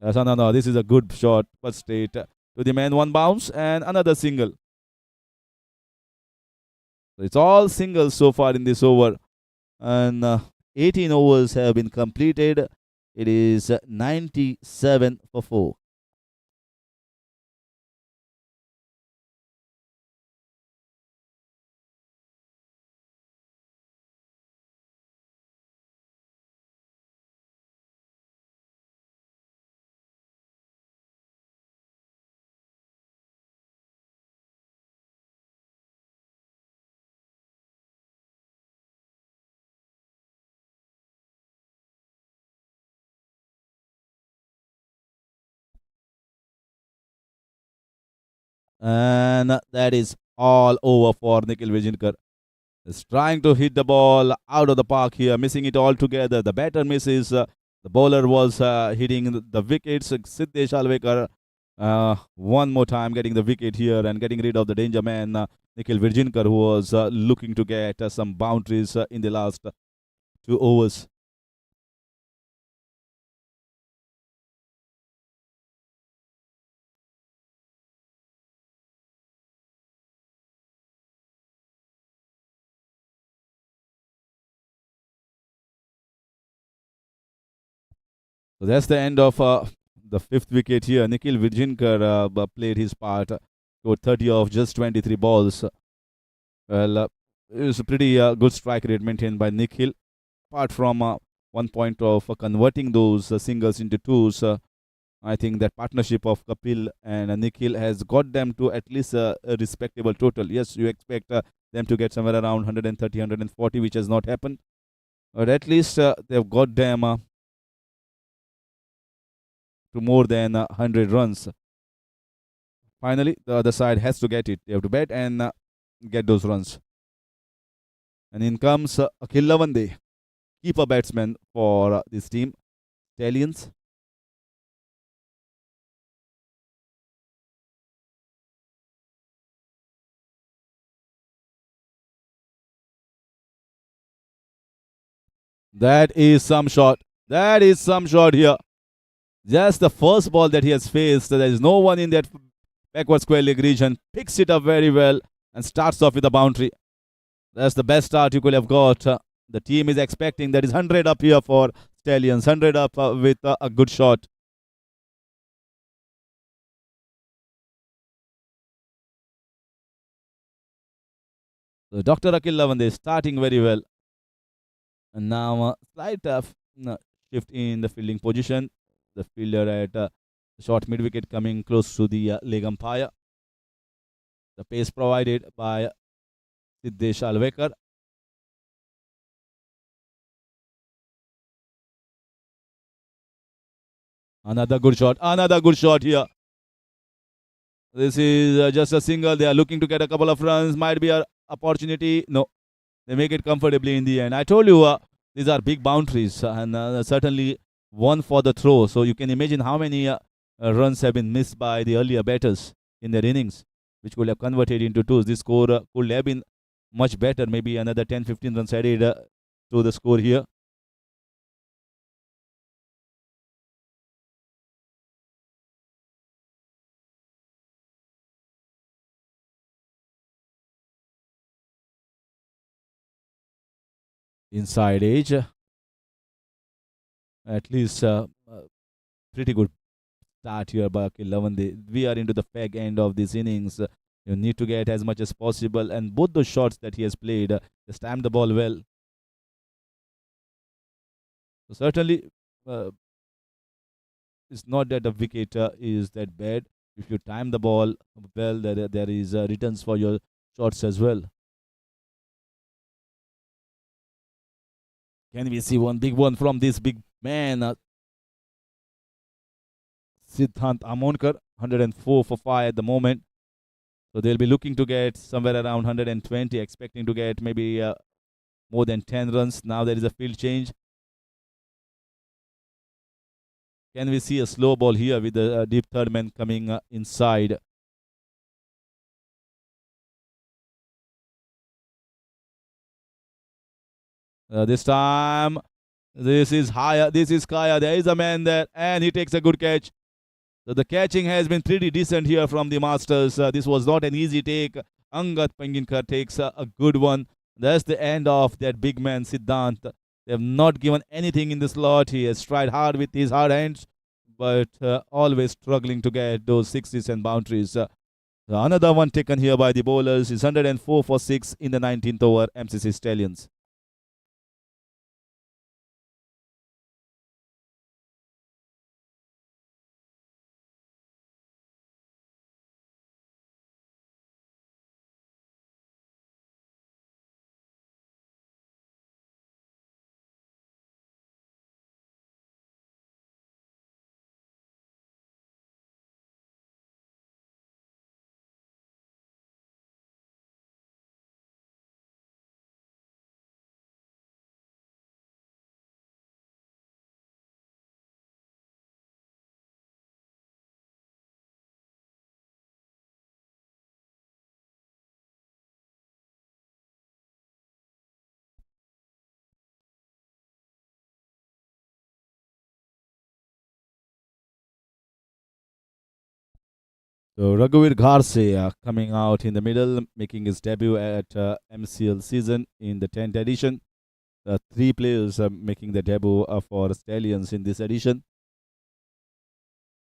No, this is a good shot, but straight to the man, one bounce and another single. So it's all singles so far in this over, and 18 overs have been completed. It is 97 for 4. And that is all over for Nikhil Vijaynkar. Is trying to hit the ball out of the park here, missing it altogether. The batter misses. The bowler was hitting the wickets. Siddesh Alvekar one more time getting the wicket here and getting rid of the danger man, Nikhil Vijaynkar, who was looking to get some boundaries in the last 2 overs. So that's the end of the 5th wicket here. Nikhil Vijaynkar played his part, scored 30 off just 23 balls. Well, it was a pretty good strike rate maintained by Nikhil. Apart from one point of converting those singles into twos, I think that partnership of Kapil and Nikhil has got them to at least a respectable total. Yes, you expect them to get somewhere around 130, 140, which has not happened. But at least they've got them to more than 100 runs. Finally, the other side has to get it. They have to bat and get those runs. And in comes Akhil Lavande, keeper batsman for this team, Stallions. That is some shot. That is some shot here. Just the first ball that he has faced. There is no one in that backward square leg region. Picks it up very well and starts off with a boundary. That's the best start you could have got. The team is expecting that is 100 up here for Stallions. 100 up with a good shot. So Dr. Akhil Lavande is starting very well. And now slight shift in the fielding position. The fielder at short mid wicket coming close to the leg umpire. The pace provided by Siddesh Alvekar. Another good shot. Another good shot here. This is just a single. They are looking to get a couple of runs. Might be an opportunity. No. They make it comfortably in the end. I told you these are big boundaries. And certainly one for the throw. So you can imagine how many runs have been missed by the earlier batters in their innings, which could have converted into twos. This score could have been much better, maybe another 10-15 runs added to the score here. Inside edge, at least pretty good start here by 11. We are into the fag end of this innings. You need to get as much as possible, and both the shots that he has played, just timed the ball well. So certainly, it's not that the wicket is that bad. If you time the ball well, there is returns for your shots as well. Can we see one big one from this big man, Siddhant Amonkar, 104 for 5 at the moment. So they'll be looking to get somewhere around 120, expecting to get maybe more than 10 runs. Now there is a field change. Can we see a slow ball here with the deep third man coming inside? This time, this is higher. This is Kaya. There is a man there, and he takes a good catch. So the catching has been pretty decent here from the Masters. This was not an easy take. Angat Panginkar takes a good one. That's the end of that big man, Siddhant. They have not given anything in the slot. He has tried hard with his hard hands, but always struggling to get those sixes and boundaries. Another one taken here by the bowlers is 104 for 6 in the 19th over, MCC Stallions. So Raghuveer Gharse coming out in the middle, making his debut at MCL season in the 10th edition. Three players making the debut for Stallions in this edition.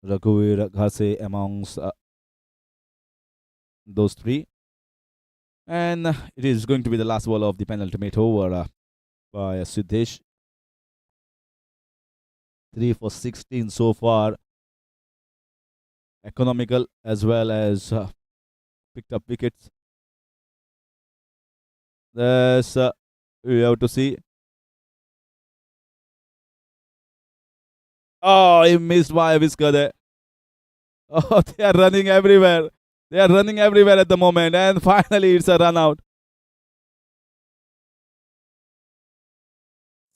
Raghuveer Gharse amongst those three. And it is going to be the last ball of the penultimate over by Siddesh. 3 for 16 so far. Economical as well as picked up wickets. There's we have to see. Oh, he missed by a whisker there. Oh, they are running everywhere. They are running everywhere at the moment, and finally it's a run out.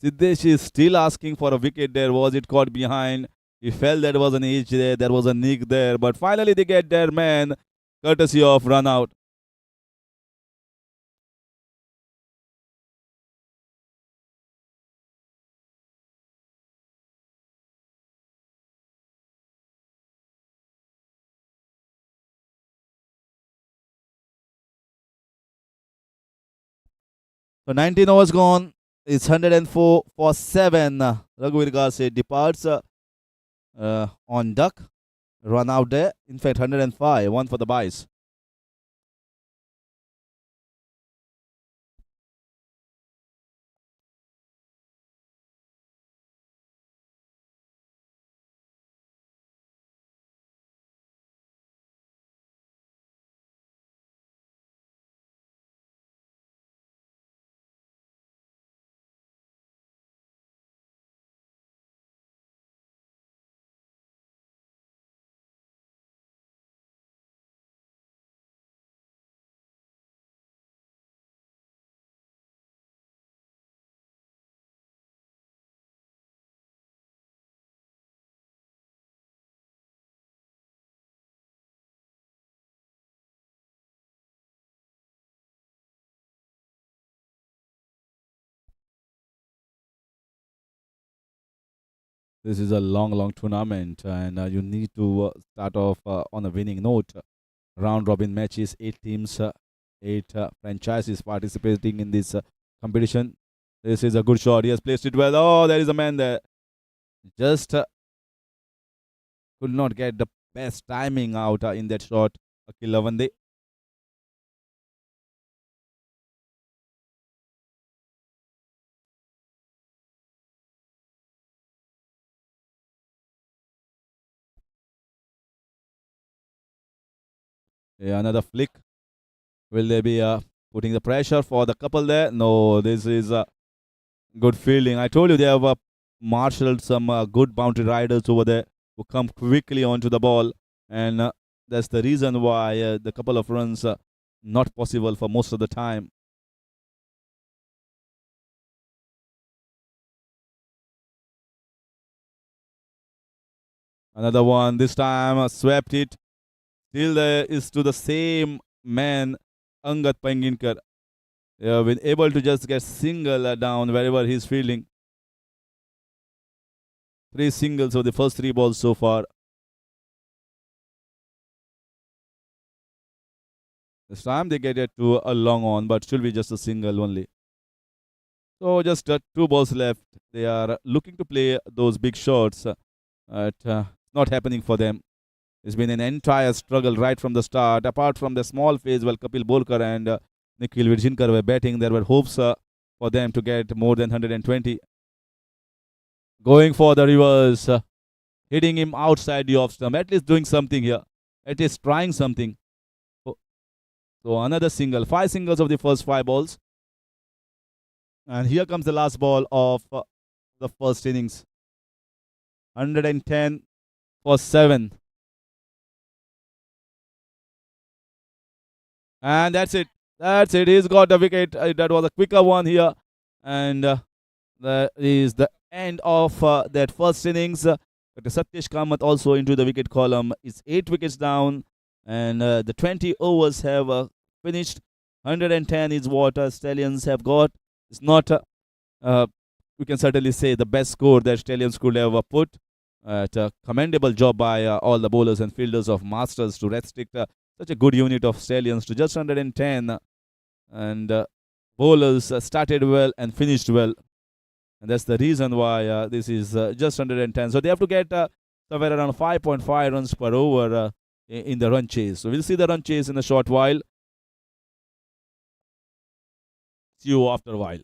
Siddesh is still asking for a wicket there. Was it caught behind? He felt there was an edge there. There was a nick there, but finally they get their man, courtesy of run out. So 19 overs gone. It's 104 for 7. Raghuveer Gharse departs on duck. Run out there. In fact, 105. One for the buys. This is a long, long tournament, and you need to start off on a winning note. Round robin matches, 8 teams, 8 franchises participating in this competition. This is a good shot. He has placed it well. Oh, there is a man there. Just could not get the best timing out in that shot. Akil Lavande. Yeah, another flick. Will they be putting the pressure for the couple there? No, this is a good fielding. I told you they have marshaled some good boundary riders over there who come quickly onto the ball, and that's the reason why the couple of runs not possible for most of the time. Another one. This time swept it. Still there is to the same man, Angat Panginkar. They have been able to just get single down wherever he's fielding. 3 singles of the first 3 balls so far. This time they get it to a long on, but should be just a single only. So just 2 balls left. They are looking to play those big shots. But not happening for them. It's been an entire struggle right from the start. Apart from the small phase while Kapil Bolkar and Nikhil Virjinkar were batting, there were hopes for them to get more than 120. Going for the reverse, hitting him outside the off stump. At least doing something here. At least trying something. So another single. 5 singles of the first 5 balls. And here comes the last ball of the first innings. 110 for 7. And that's it. That's it. He's got a wicket. That was a quicker one here. And that is the end of that first innings. But Satyesh Kamath also into the wicket column. It's 8 wickets down. And the 20 overs have finished. 110 is what Stallions have got. It's not, we can certainly say, the best score that Stallions could ever put. A commendable job by all the bowlers and fielders of Masters to restrict such a good unit of Stallions to just 110. And bowlers started well and finished well. And that's the reason why this is just 110. So they have to get somewhere around 5.5 runs per over in the run chase. So we'll see the run chase in a short while. See you after a while.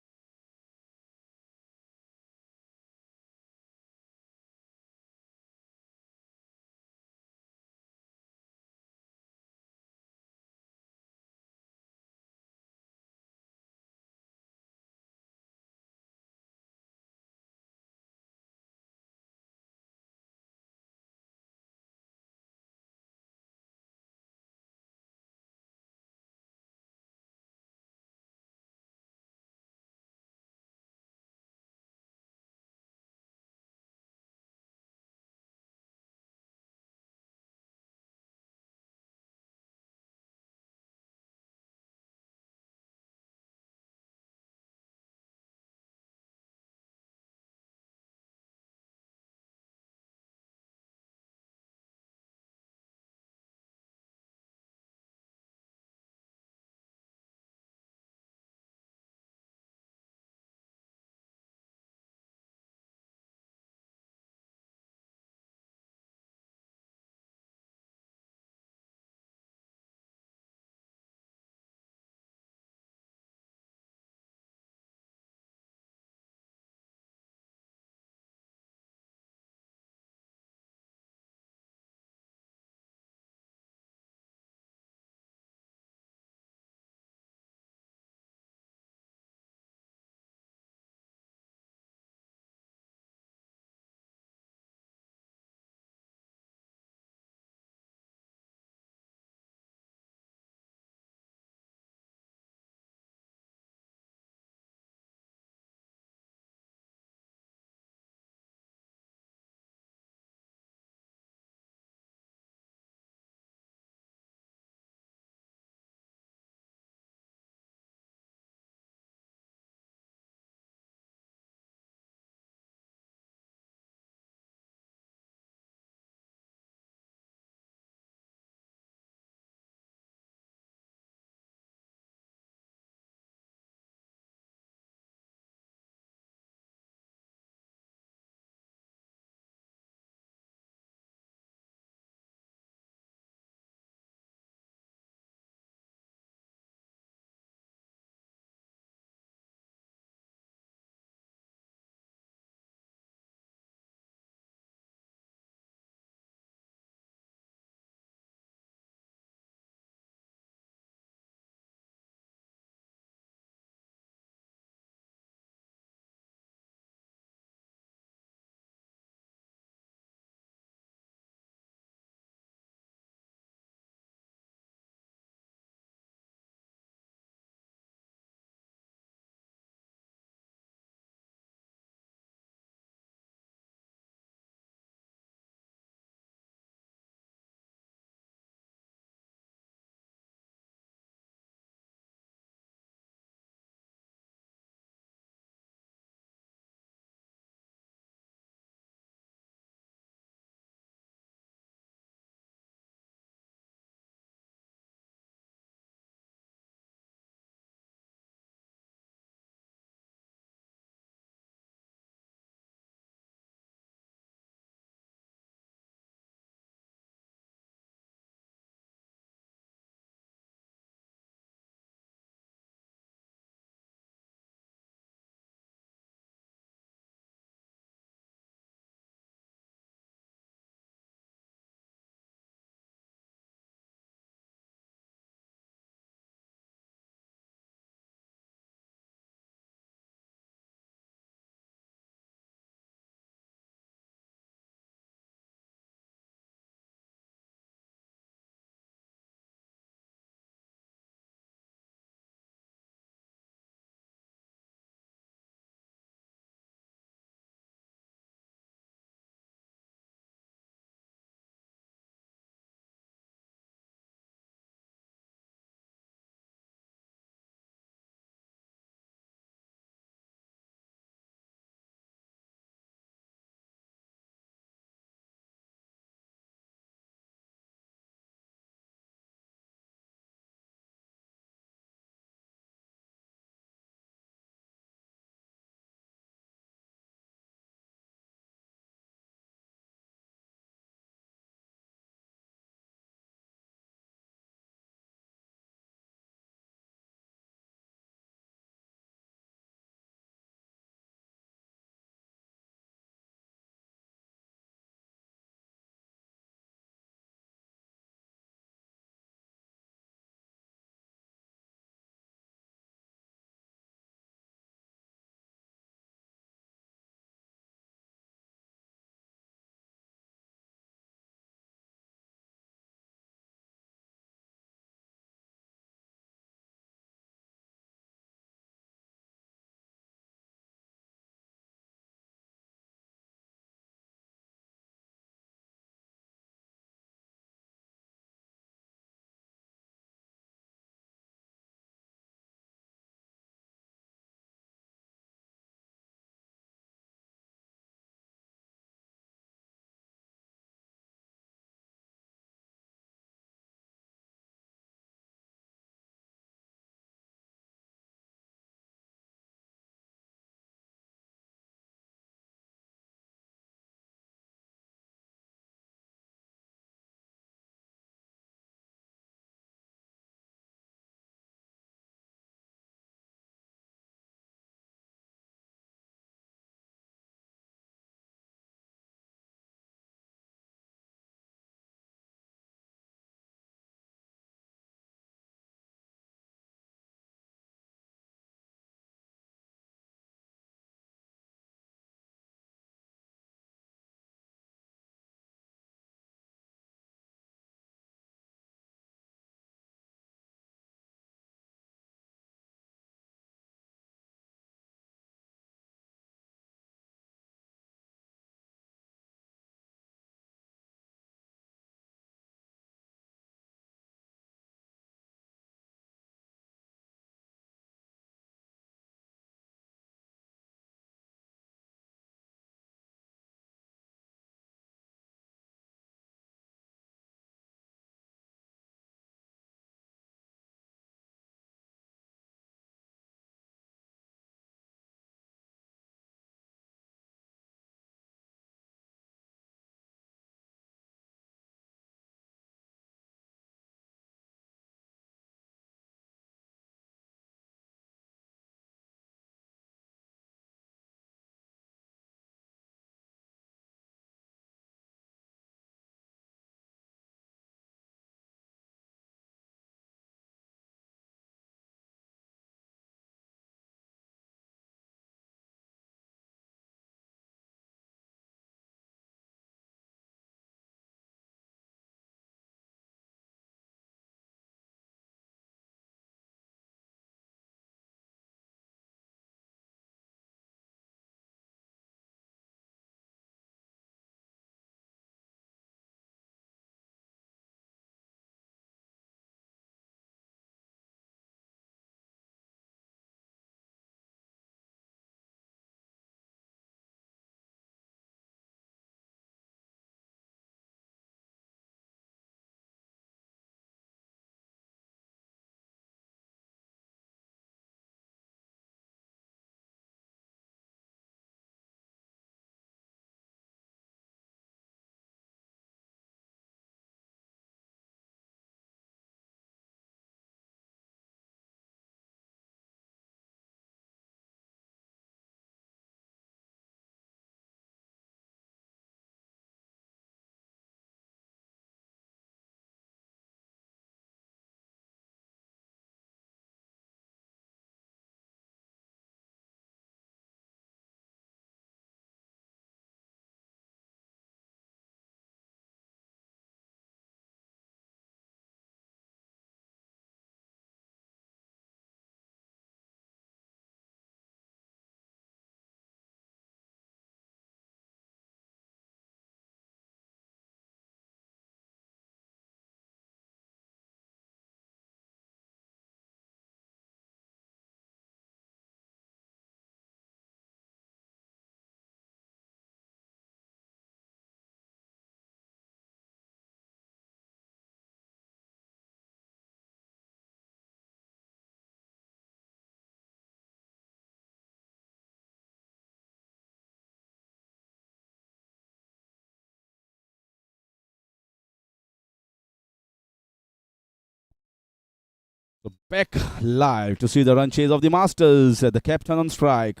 So back live to see the run chase of the Masters. The captain on strike.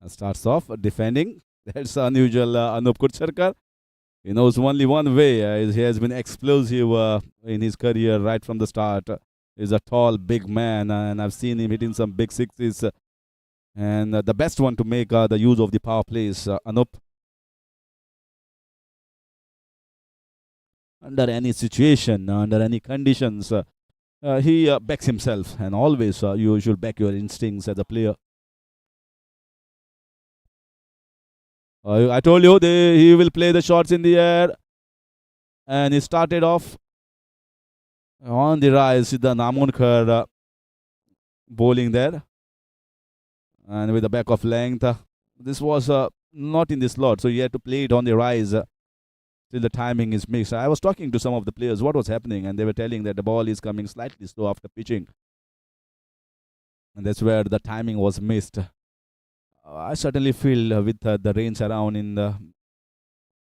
Starts off defending. That's unusual. Anup Kutsarkar. He knows only one way. He has been explosive in his career right from the start. He's a tall, big man, and I've seen him hitting some big sixes. And the best one to make the use of the power plays. Anup, under any situation, under any conditions, he backs himself. And always you should back your instincts as a player. I told you he will play the shots in the air. And he started off on the rise with the Namonkar bowling there. And with the back of length. This was not in the slot, so he had to play it on the rise till the timing is mixed. I was talking to some of the players what was happening, and they were telling that the ball is coming slightly slow after pitching. And that's where the timing was missed. I certainly feel with the rains around in the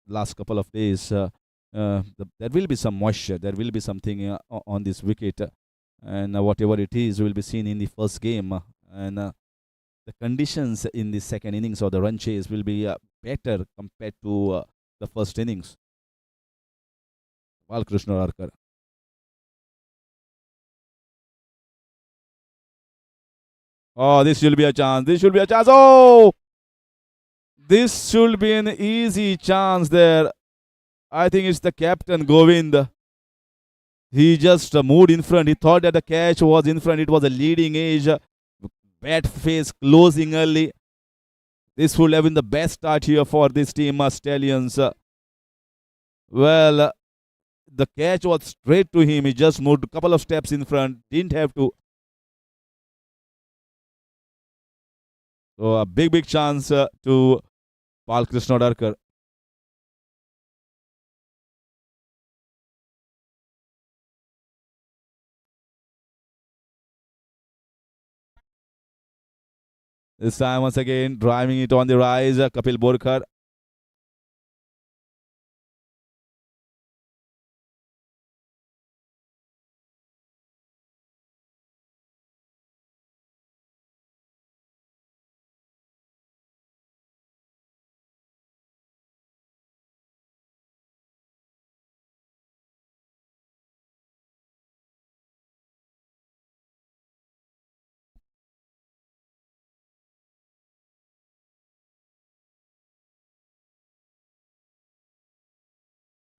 last couple of days, there will be some moisture. There will be something on this wicket. And whatever it is will be seen in the first game. And the conditions in the second innings or the run chase will be better compared to the first innings. Balkrishna Arkar. Oh, this should be a chance. This should be a chance. Oh! This should be an easy chance there. I think it's the captain, Govind. He just moved in front. He thought that the catch was in front. It was a leading edge. Bat face closing early. This would have been the best start here for this team, Stallions. Well, the catch was straight to him. He just moved a couple of steps in front. Didn't have to. So a big chance to Balkrishna Darkar. This time once again driving it on the rise, Kapil Borkar.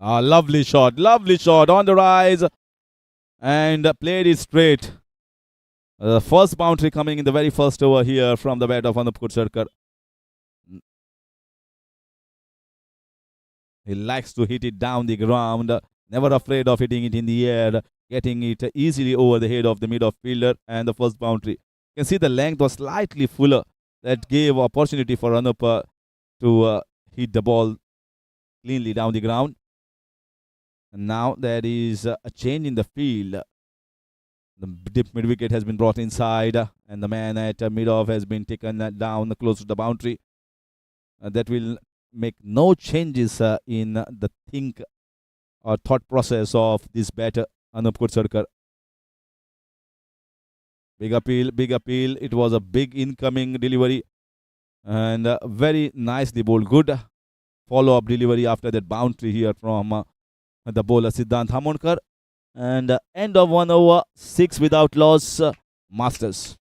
Lovely shot on the rise and played it straight. The first boundary coming in the very first over here from the bat of Anup Kutsarkar. He likes to hit it down the ground, never afraid of hitting it in the air, getting it easily over the head of the mid-off fielder and the first boundary. You can see the length was slightly fuller. That gave opportunity for Anup to hit the ball cleanly down the ground. And now there is a change in the field. The deep mid wicket has been brought inside, and the man at mid-off has been taken down close to the boundary. That will make no changes in the think or thought process of this batter, Anup Kutsarkar. Big appeal. It was a big incoming delivery and very nicely bowled. Good follow-up delivery after that boundary here from the bowler Siddhant Hamonkar. And end of 1 over, 6 without loss, Masters.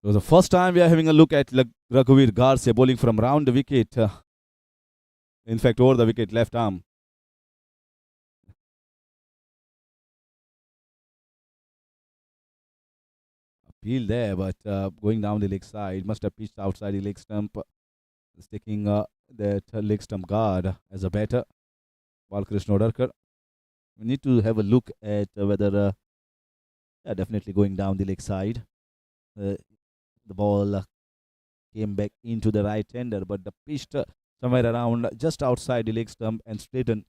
So the first time we are having a look at Raghuveer Garse bowling from round the wicket. In fact, over the wicket, left arm. Appeal there, but going down the leg side, must have pitched outside the leg stump, sticking that leg stump guard as a batter. Balkrishna Odarkar. We need to have a look at whether, yeah, definitely going down the leg side. Uh, the ball came back into the right hander, but the pitched somewhere around just outside the leg stump and straightened.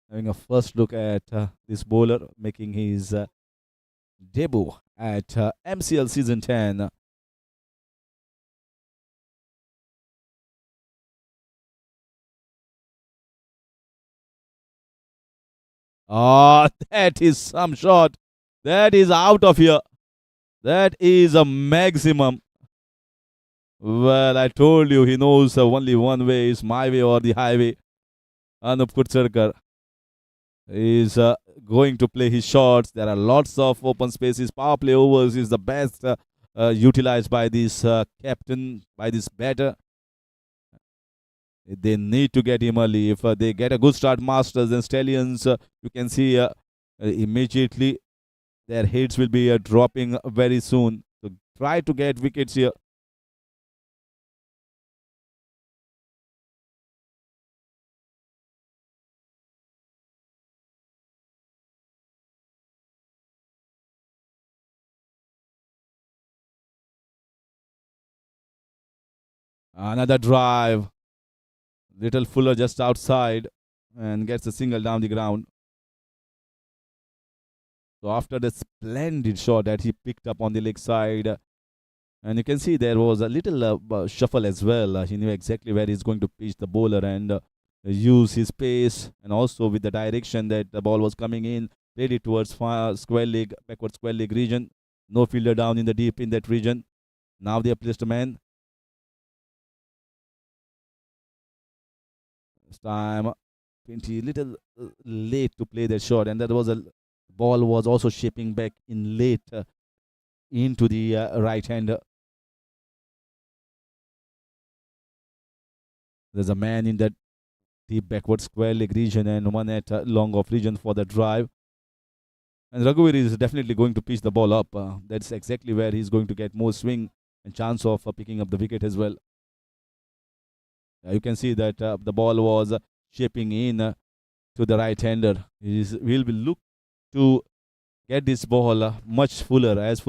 Having a first look at this bowler making his debut at MCL Season 10. Ah, that is some shot. That is out of here. That is a maximum. Well, I told you he knows only one way is my way or the highway. Anup Kutsarkar is going to play his shots. There are lots of open spaces. Power play overs is the best utilized by this captain, by this batter. They need to get him early. If they get a good start, Masters and Stallions, you can see immediately their hits will be dropping very soon. So try to get wickets here. Another drive. Little Fuller just outside and gets a single down the ground. So after the splendid shot that he picked up on the leg side, and you can see there was a little shuffle as well. He knew exactly where he's going to pitch the bowler and use his pace, and also with the direction that the ball was coming in, played it towards far square leg, backward square leg region. No fielder down in the deep in that region. Now they have placed a man. This time 20 little late to play that shot, and that was a ball was also shaping back in late into the right hand. There's a man in that deep backward square leg region and one at long off region for the drive. And Raghuveer is definitely going to pitch the ball up. That's exactly where he's going to get more swing and chance of picking up the wicket as well. You can see that the ball was shaping in to the right hander. He'll be look to get this ball much fuller as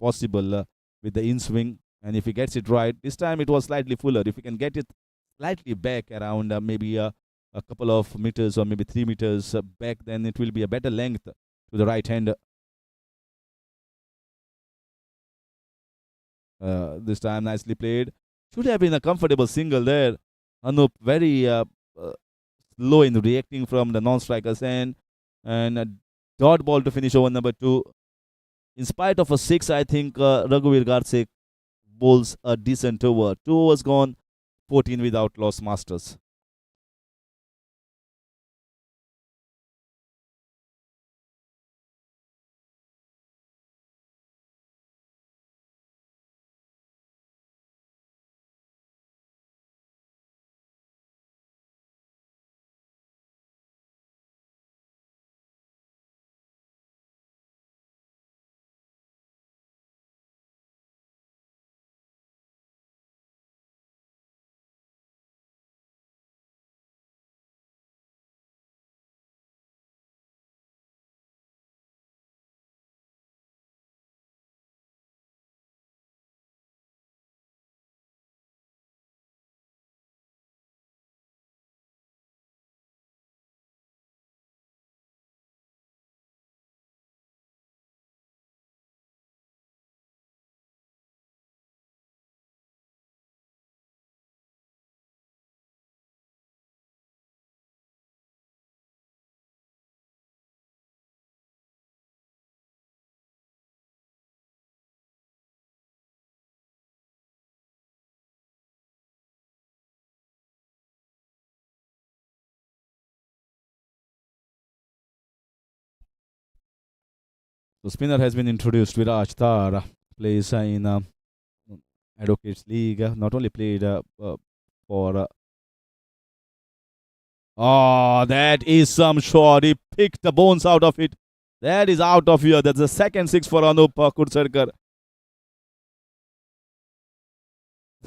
possible with the in swing. And if he gets it right, this time it was slightly fuller. If he can get it slightly back around maybe a couple of meters or maybe 3 meters back, then it will be a better length to the right hand. This time nicely played. Should have been a comfortable single there. Anup very uh, slow in reacting from the non-striker's end, and a dot ball to finish over number 2. In spite of a 6, I think Raghuveer Garse bowls a decent over. 2 overs gone, 14 without loss, Masters. So spinner has been introduced. Viraj Tar plays in Advocates League. Not only played for. Oh, that is some shot. He picked the bones out of it. That is out of here. That's the second six for Anup Kudsarkar.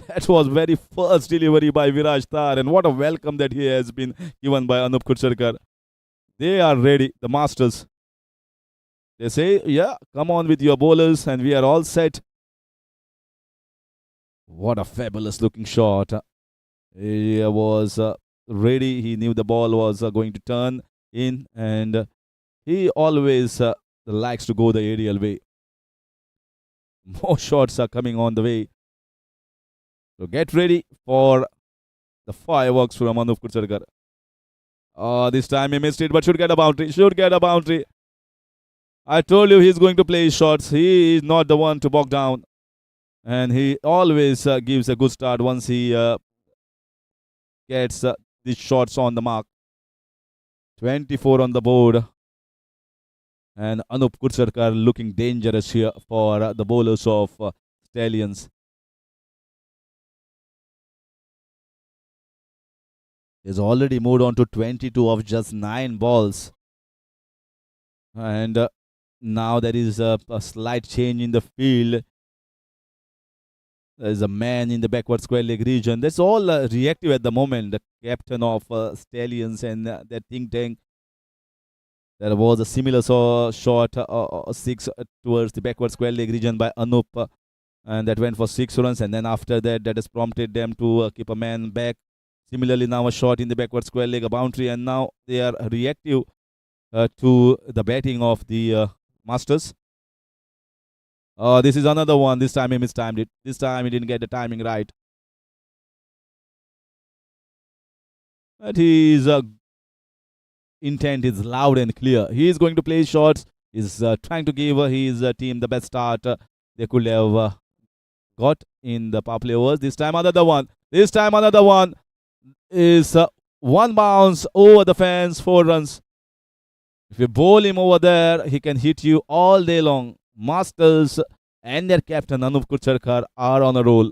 That was very first delivery by Viraj Tar, and what a welcome that he has been given by Anup Kudsarkar. They are ready, the masters. They say, yeah, come on with your bowlers, and we are all set. What a fabulous looking shot. He was ready. He knew the ball was going to turn in, and he always likes to go the aerial way. More shots are coming on the way. So get ready for the fireworks from Anup Kudsarkar. This time he missed it, but should get a boundary. Should get a boundary. I told you he's going to play his shots. He is not the one to bog down. And he always gives a good start once he gets these shots on the mark. 24 on the board. And Anup Kudsarkar looking dangerous here for the bowlers of Stallions. He's already moved on to 22 of just 9 balls. And now there is a slight change in the field. There's a man in the backward square leg region. That's all reactive at the moment. The captain of Stallions and their think tank. There was a similar shot, six towards the backward square leg region by Anup. And that went for 6 runs. And then after that, that has prompted them to keep a man back. Similarly, now a shot in the backward square leg, a boundary. And now they are reactive to the batting of the Masters. This is another one. This time he mistimed it. This time he didn't get the timing right. But his intent is loud and clear. He is going to play shots. He's trying to give his team the best start they could have got in the power play overs. This time another one. This time another one is one bounce over the fence, 4 runs. If you bowl him over there, he can hit you all day long. Masters and their captain Anup Kudsarkar are on a roll.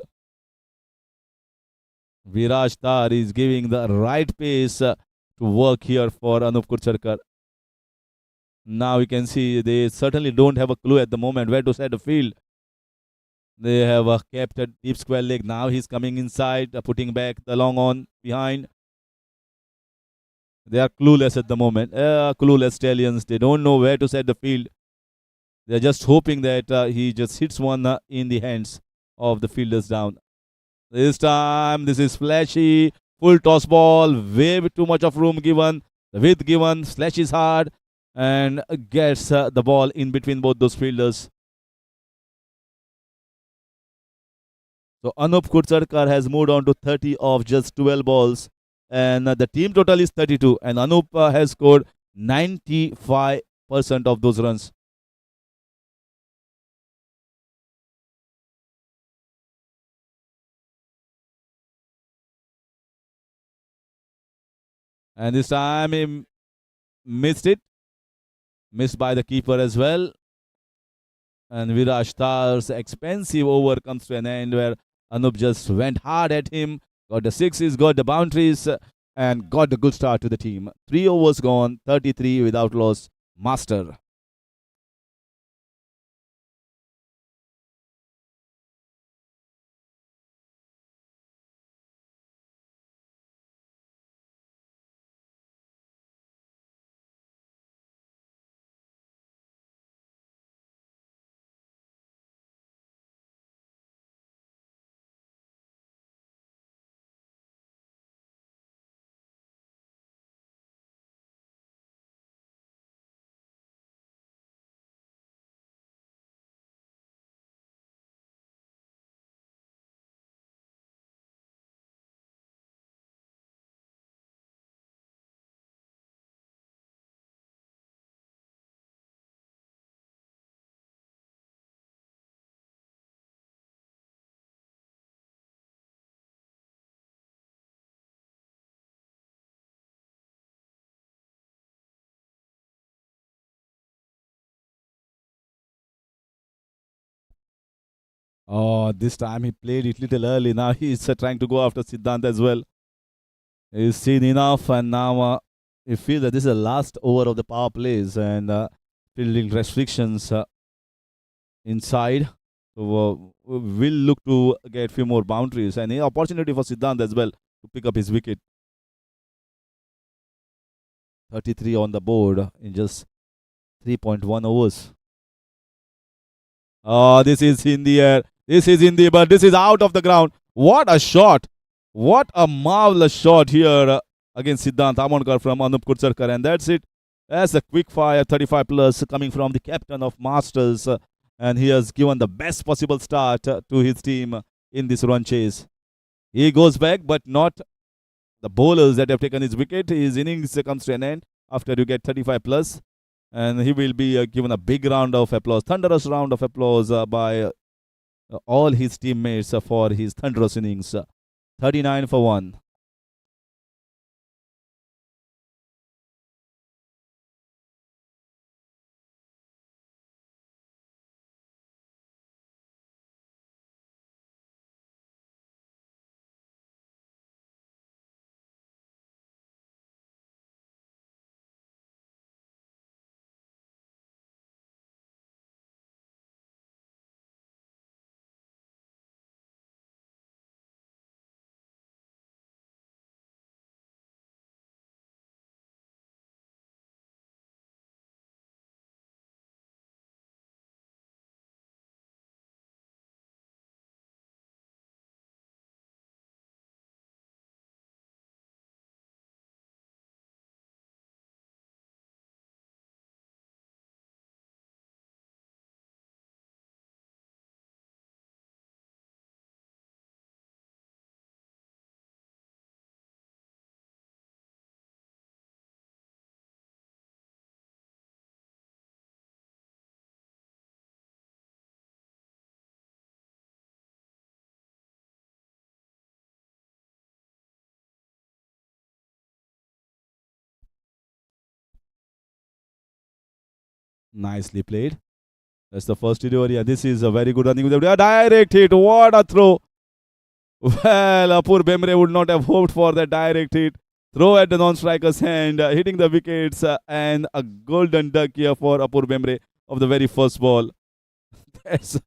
Viraj Tar is giving the right pace to work here for Anup Kudsarkar. Now you can see they certainly don't have a clue at the moment where to set the field. They have kept a deep square leg. Now he's coming inside, putting back the long on behind. They are clueless at the moment. Clueless Stallions. They don't know where to set the field. They're just hoping that he just hits one in the hands of the fielders down. This time, this is flashy. Full toss ball. Way too much of room given. The width given. Slashes hard. And gets the ball in between both those fielders. So Anup Kudsarkar has moved on to 30 of just 12 balls. And the team total is 32. And Anup has scored 95% of those runs. And this time he missed it. Missed by the keeper as well. And Viraj Tar's expensive over comes to an end where Anup just went hard at him. Got the sixes, got the boundaries, and got a good start to the team. 3 overs gone, 33 without loss. Master. Oh, this time he played it little early. Now he's trying to go after Siddhant as well. He's seen enough, and now he feels that this is the last over of the power plays and fielding restrictions inside. So will look to get few more boundaries and an opportunity for Siddhant as well to pick up his wicket. 33 on the board in just 3.1 overs. Oh, this is in the air. This is in the, but this is out of the ground. What a shot! What a marvelous shot here against Siddhant Amonkar from Anup Kutsarkar. And that's it. That's a quick fire 35 plus coming from the captain of Masters. And he has given the best possible start to his team in this run chase. He goes back, but not the bowlers that have taken his wicket. His innings comes to an end after you get 35 plus, and he will be given a big round of applause, thunderous round of applause by all his teammates for his thunderous innings. 39 for 1. Nicely played. That's the first delivery. Yeah, this is a very good running with the direct hit. What a throw! Well, Apur Bemre would not have hoped for that direct hit. Throw at the non-striker's hand, hitting the wickets, and a golden duck here for Apur Bemre of the very first ball. That's,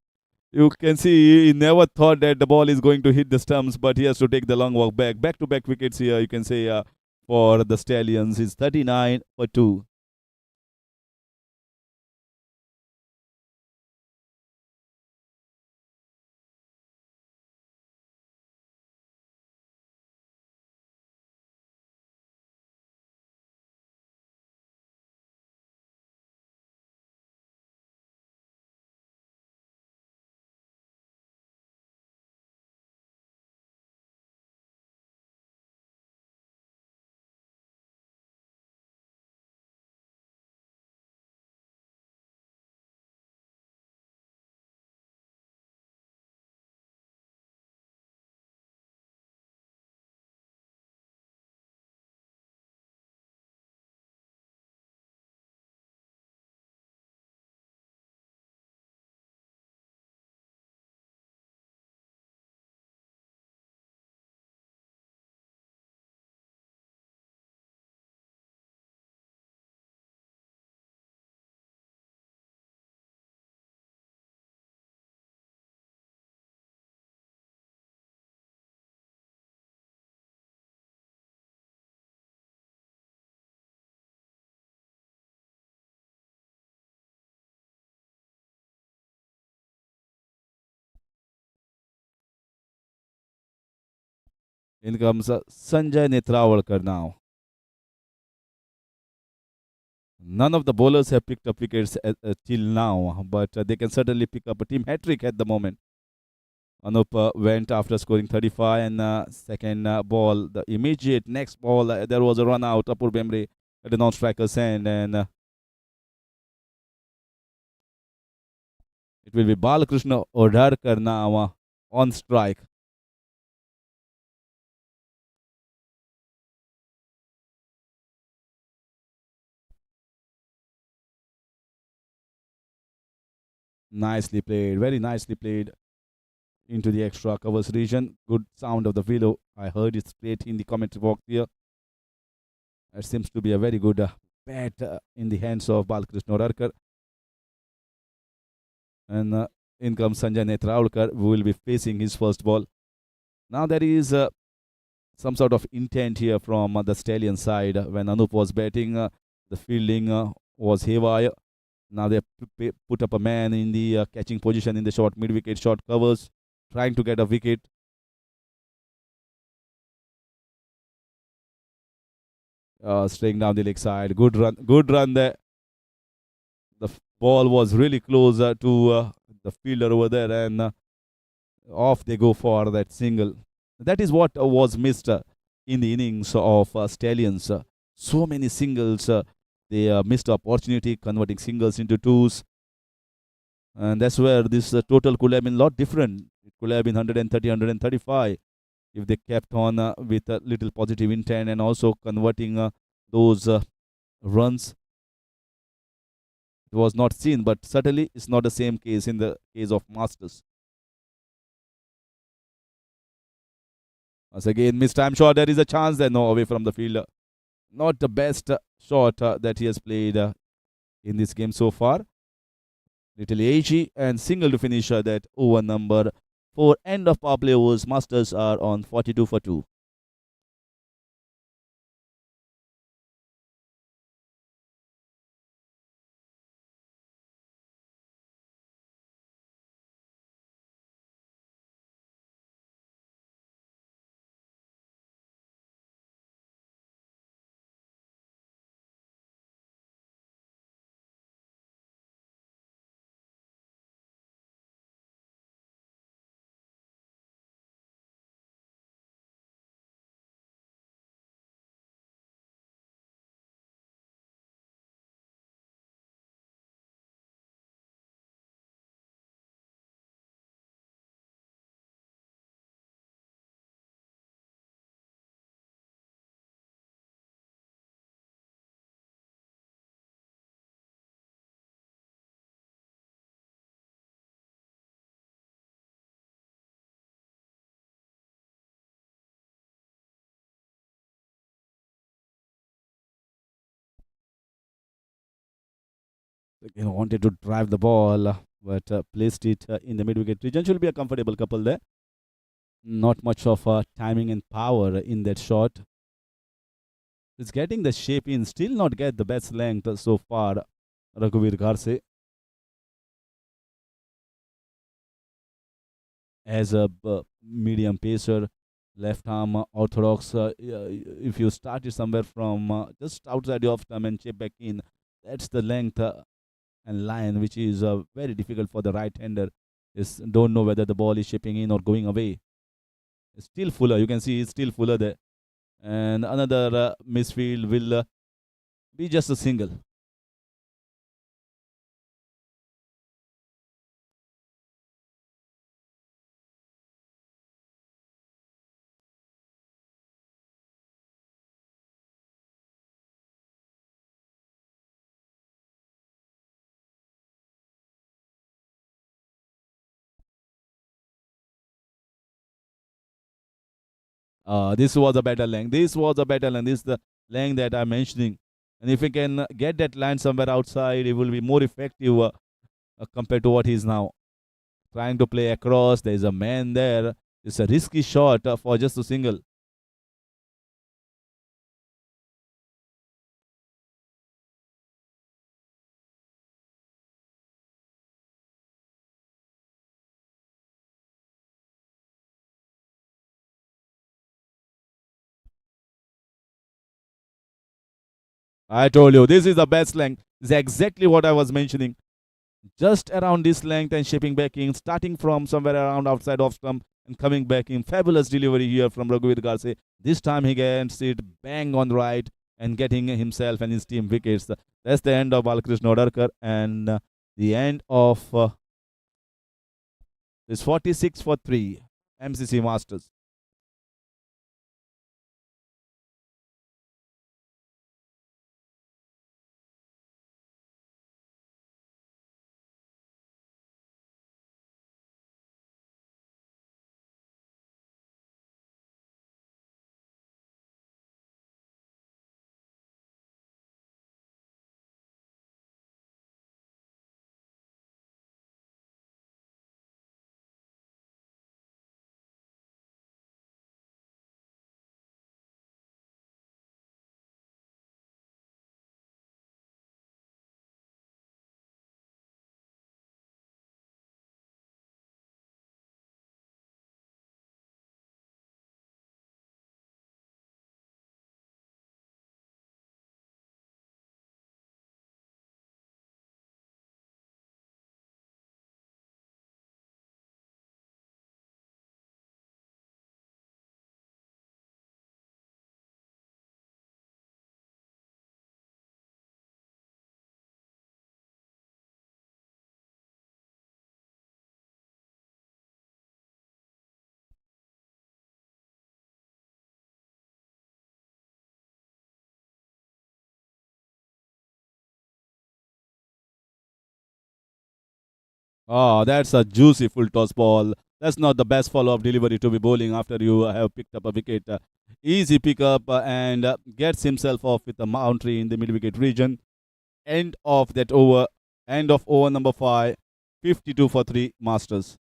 you can see he never thought that the ball is going to hit the stumps, but he has to take the long walk back. Back-to-back wickets here, you can say, for the Stallions. It's 39 for 2. In comes Sanjay Netrawalkar now. None of the bowlers have picked up wickets till now, but they can certainly pick up a team hat trick at the moment. Anup went after scoring 35, and second ball, the immediate next ball, there was a run out. Apur Bemre at the non-striker's end, and it will be Balakrishna Odharkar now on strike. Nicely played, very nicely played. into the extra covers region. Good sound of the willow. I heard it straight in the commentary box here. It seems to be a very good bat in the hands of Balkrishna Orarkar. And in comes Sanjay Netraulkar, who will be facing his first ball. Now there is some sort of intent here from the Stallion side. When Anup was batting, the fielding was haywire. Now they put up a man in the catching position in the short mid-wicket, short covers, trying to get a wicket. Straying down the leg side. Good run there. The ball was really close to the fielder over there, and off they go for that single. That is what was missed in the innings of Stallions. So many singles. They missed opportunity converting singles into twos. And that's where this total could have been a lot different. It could have been 130, 135 if they kept on with a little positive intent and also converting those runs. It was not seen, but certainly it's not the same case in the case of Masters. Once again, missed time shot. There is a chance there, no, away from the fielder. Not the best shot that he has played in this game so far. Little edgy and single to finish that over number 4. End of power play overs. Masters are on 42 for 2. Again, wanted to drive the ball, but placed it in the mid-wicket region. Should be a comfortable couple there. Not much of timing and power in that shot. It's getting the shape in, still not get the best length so far, Raghuvir Gharse. As a medium pacer, left arm orthodox. If you started somewhere from just outside the off stump and chip back in, that's the length and line which is very difficult for the right hander. Is don't know whether the ball is shipping in or going away. It's still Fuller. You can see it's still Fuller there. And another misfield will be just a single. This was a better length. This was a better length. This is the length that I'm mentioning. And if he can get that line somewhere outside, it will be more effective compared to what he is now. Trying to play across. There is a man there. It's a risky shot for just a single. I told you, this is the best length. This is exactly what I was mentioning. Just around this length and shaping back in, starting from somewhere around outside off stump and coming back in. Fabulous delivery here from Raghuvir Garse. This time he gets it bang on right and getting himself and his team wickets. That's the end of Balkrishna Odarkar and the end of this 46 for 3 MCC Masters. Oh, that's a juicy full toss ball. That's not the best follow up delivery to be bowling after you have picked up a wicket. Easy pickup and gets himself off with a boundary in the mid wicket region. End of that over. End of over number 5. 52 for 3 Masters.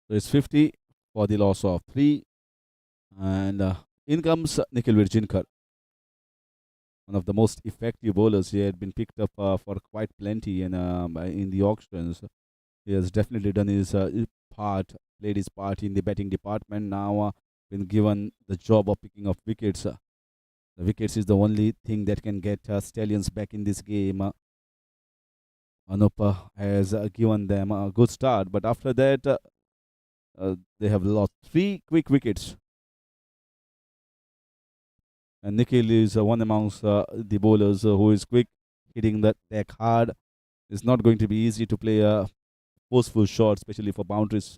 So it's 50 for the loss of 3. And in comes Nikhil Virjinkar, one of the most effective bowlers. He had been picked up for quite plenty in the auctions. He has definitely done his part, played his part in the batting department. Now, been given the job of picking up wickets. The wickets is the only thing that can get Stallions back in this game. Anup has given them a good start, but after that, they have lost 3 quick wickets. And Nikhil is one amongst the bowlers who is quick, hitting the deck hard. It's not going to be easy to play a forceful shot, especially for boundaries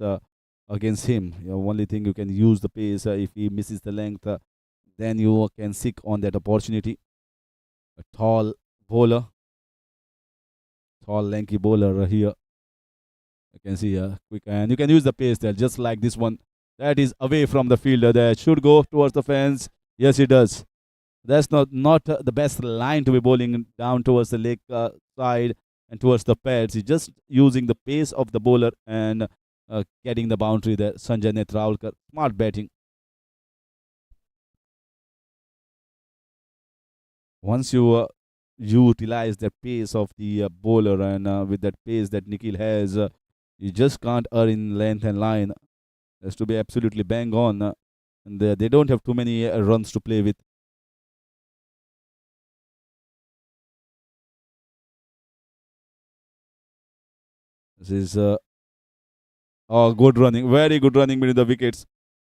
against him. Only thing you can use the pace. If he misses the length, then you can seek on that opportunity. A tall bowler, tall lanky bowler here. You can see quick, and you can use the pace there, just like this one. That is away from the fielder. That should go towards the fence. Yes, it does. That's not the best line to be bowling down towards the leg side and towards the pads. He's just using the pace of the bowler and getting the boundary there. Sanjay Netravalkar, smart batting. Once you utilize the pace of the bowler and with that pace that Nikhil has, you just can't err in length and line. Has to be absolutely bang on. And they don't have too many runs to play with. This is oh, good running, very good running between the wickets.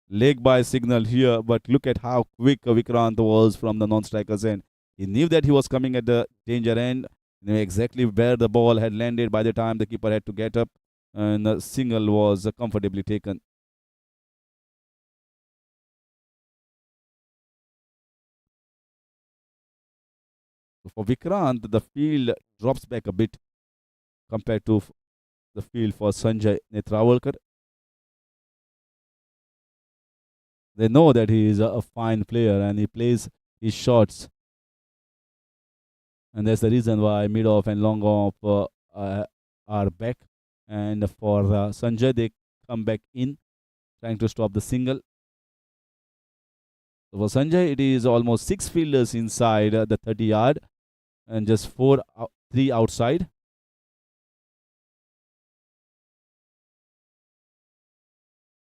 Leg by signal here, but look at how quick Vikrant was from the non-striker's end. He knew that he was coming at the danger end, knew exactly where the ball had landed by the time the keeper had to get up, and the single was comfortably taken. For Vikrant, the field drops back a bit compared to the field for Sanjay Netravalkar. They know that he is a fine player and he plays his shots, and that's the reason why mid off and long off are back. And for Sanjay, they come back in trying to stop the single. So for Sanjay, it is almost 6 fielders inside the 30 yard and just 3 outside.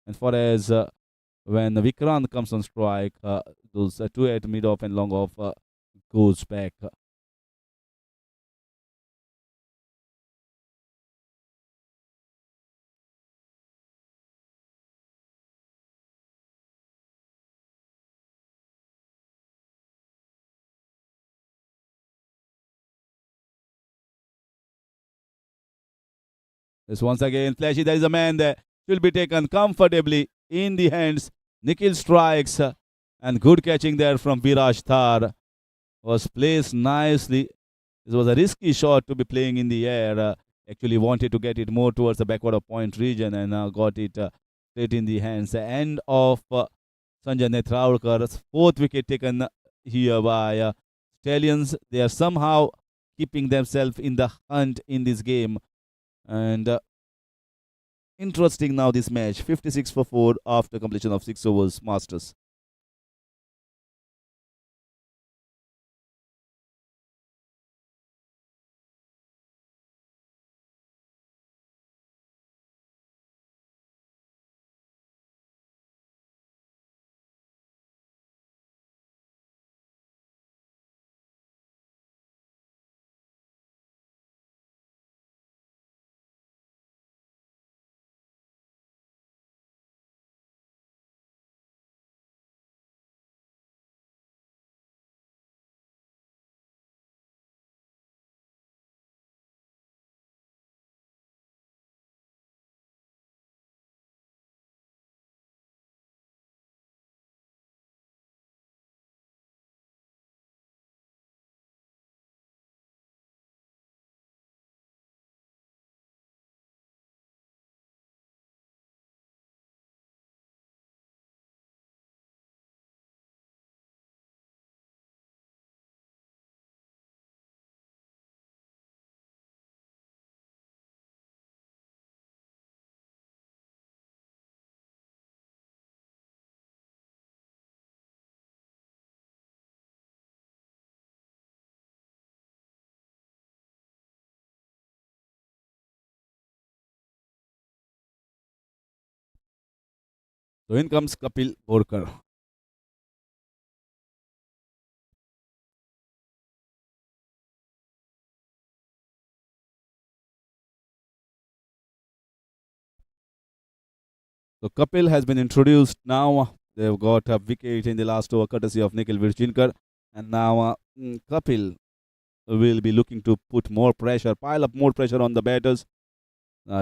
And for as when Vikrant comes on strike, those 2 at mid off and long off goes back. This once again, flashy. There is a man there. Will be taken comfortably in the hands. Nikhil strikes and good catching there from Viraj Thar. Was placed nicely. This was a risky shot to be playing in the air. Actually wanted to get it more towards the backward of point region and got it straight in the hands. The end of Sanjay Netravalkar's fourth wicket taken here by Stallions. They are somehow keeping themselves in the hunt in this game. And interesting now this match. 56 for 4 after completion of 6 overs, Masters. So in comes Kapil Borkar. So Kapil has been introduced now. They've got a wicket in the last over courtesy of Nikhil Virchinkar. And now Kapil will be looking to put more pressure, pile up more pressure on the batters.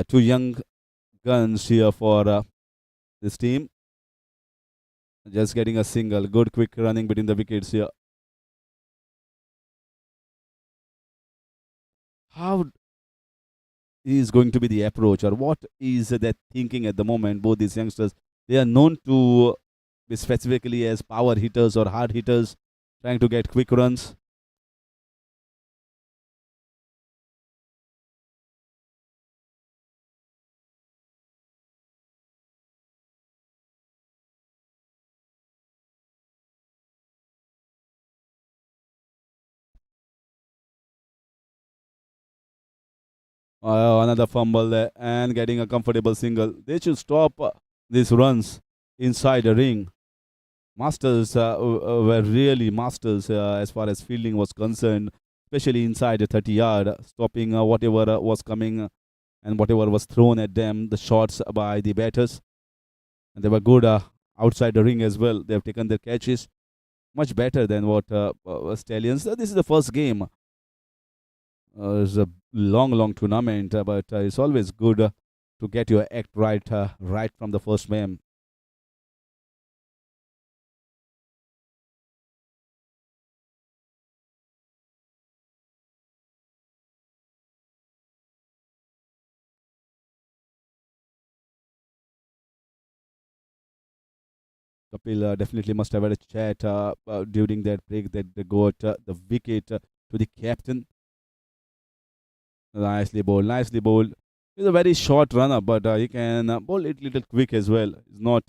Two young guns here for this team. Just getting a single. Good quick running between the wickets here. How is going to be the approach, or what is their thinking at the moment? Both these youngsters, they are known to be specifically as power hitters or hard hitters, trying to get quick runs. Another fumble there and getting a comfortable single. They should stop these runs inside the ring. Masters were really masters as far as fielding was concerned, especially inside the 30 yard, stopping whatever was coming and whatever was thrown at them, the shots by the batters. And they were good outside the ring as well. They have taken their catches much better than what Stallions. This is the first game. It's a long tournament, but it's always good to get your act right from the first game. Kapil definitely must have had a chat during that break that they got the wicket to the captain. Nicely bowled, nicely bowled. He's a very short runner, but he can bowl it little quick as well. It's not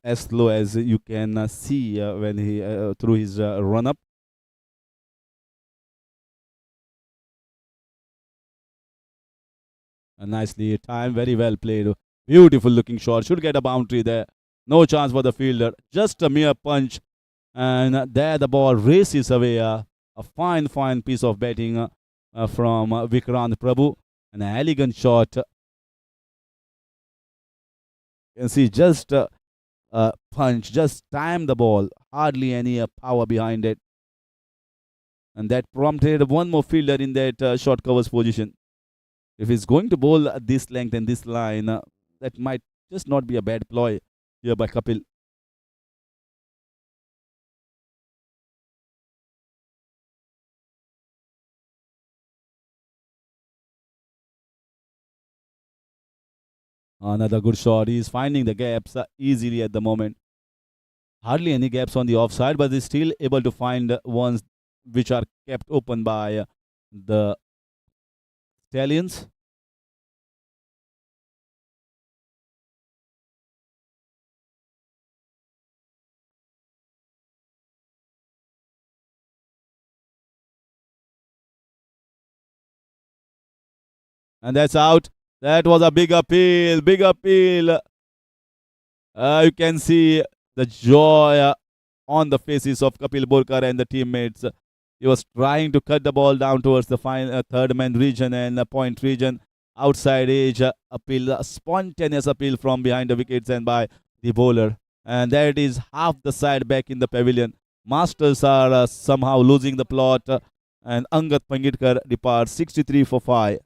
as slow as you can see when he through his run up. Nicely timed, very well played. Beautiful looking shot. Should get a boundary there. No chance for the fielder. Just a mere punch. And there the ball races away. A fine piece of batting from Vikrant Prabhu. An elegant shot. You can see just punch, just time the ball. Hardly any power behind it. And that prompted one more fielder in that short covers position. If he's going to bowl this length and this line, that might just not be a bad ploy here by Kapil. Another good shot. He's finding the gaps easily at the moment. Hardly any gaps on the offside, but he's still able to find ones which are kept open by the Stallions. And that's out. That was a big appeal, big appeal. You can see the joy on the faces of Kapil Borkar and the teammates. He was trying to cut the ball down towards the third man region and point region. Outside edge appeal, a spontaneous appeal from behind the wickets and by the bowler. And there it is, half the side back in the pavilion. Masters are somehow losing the plot. And Angat Pangitkar departs 63 for 5.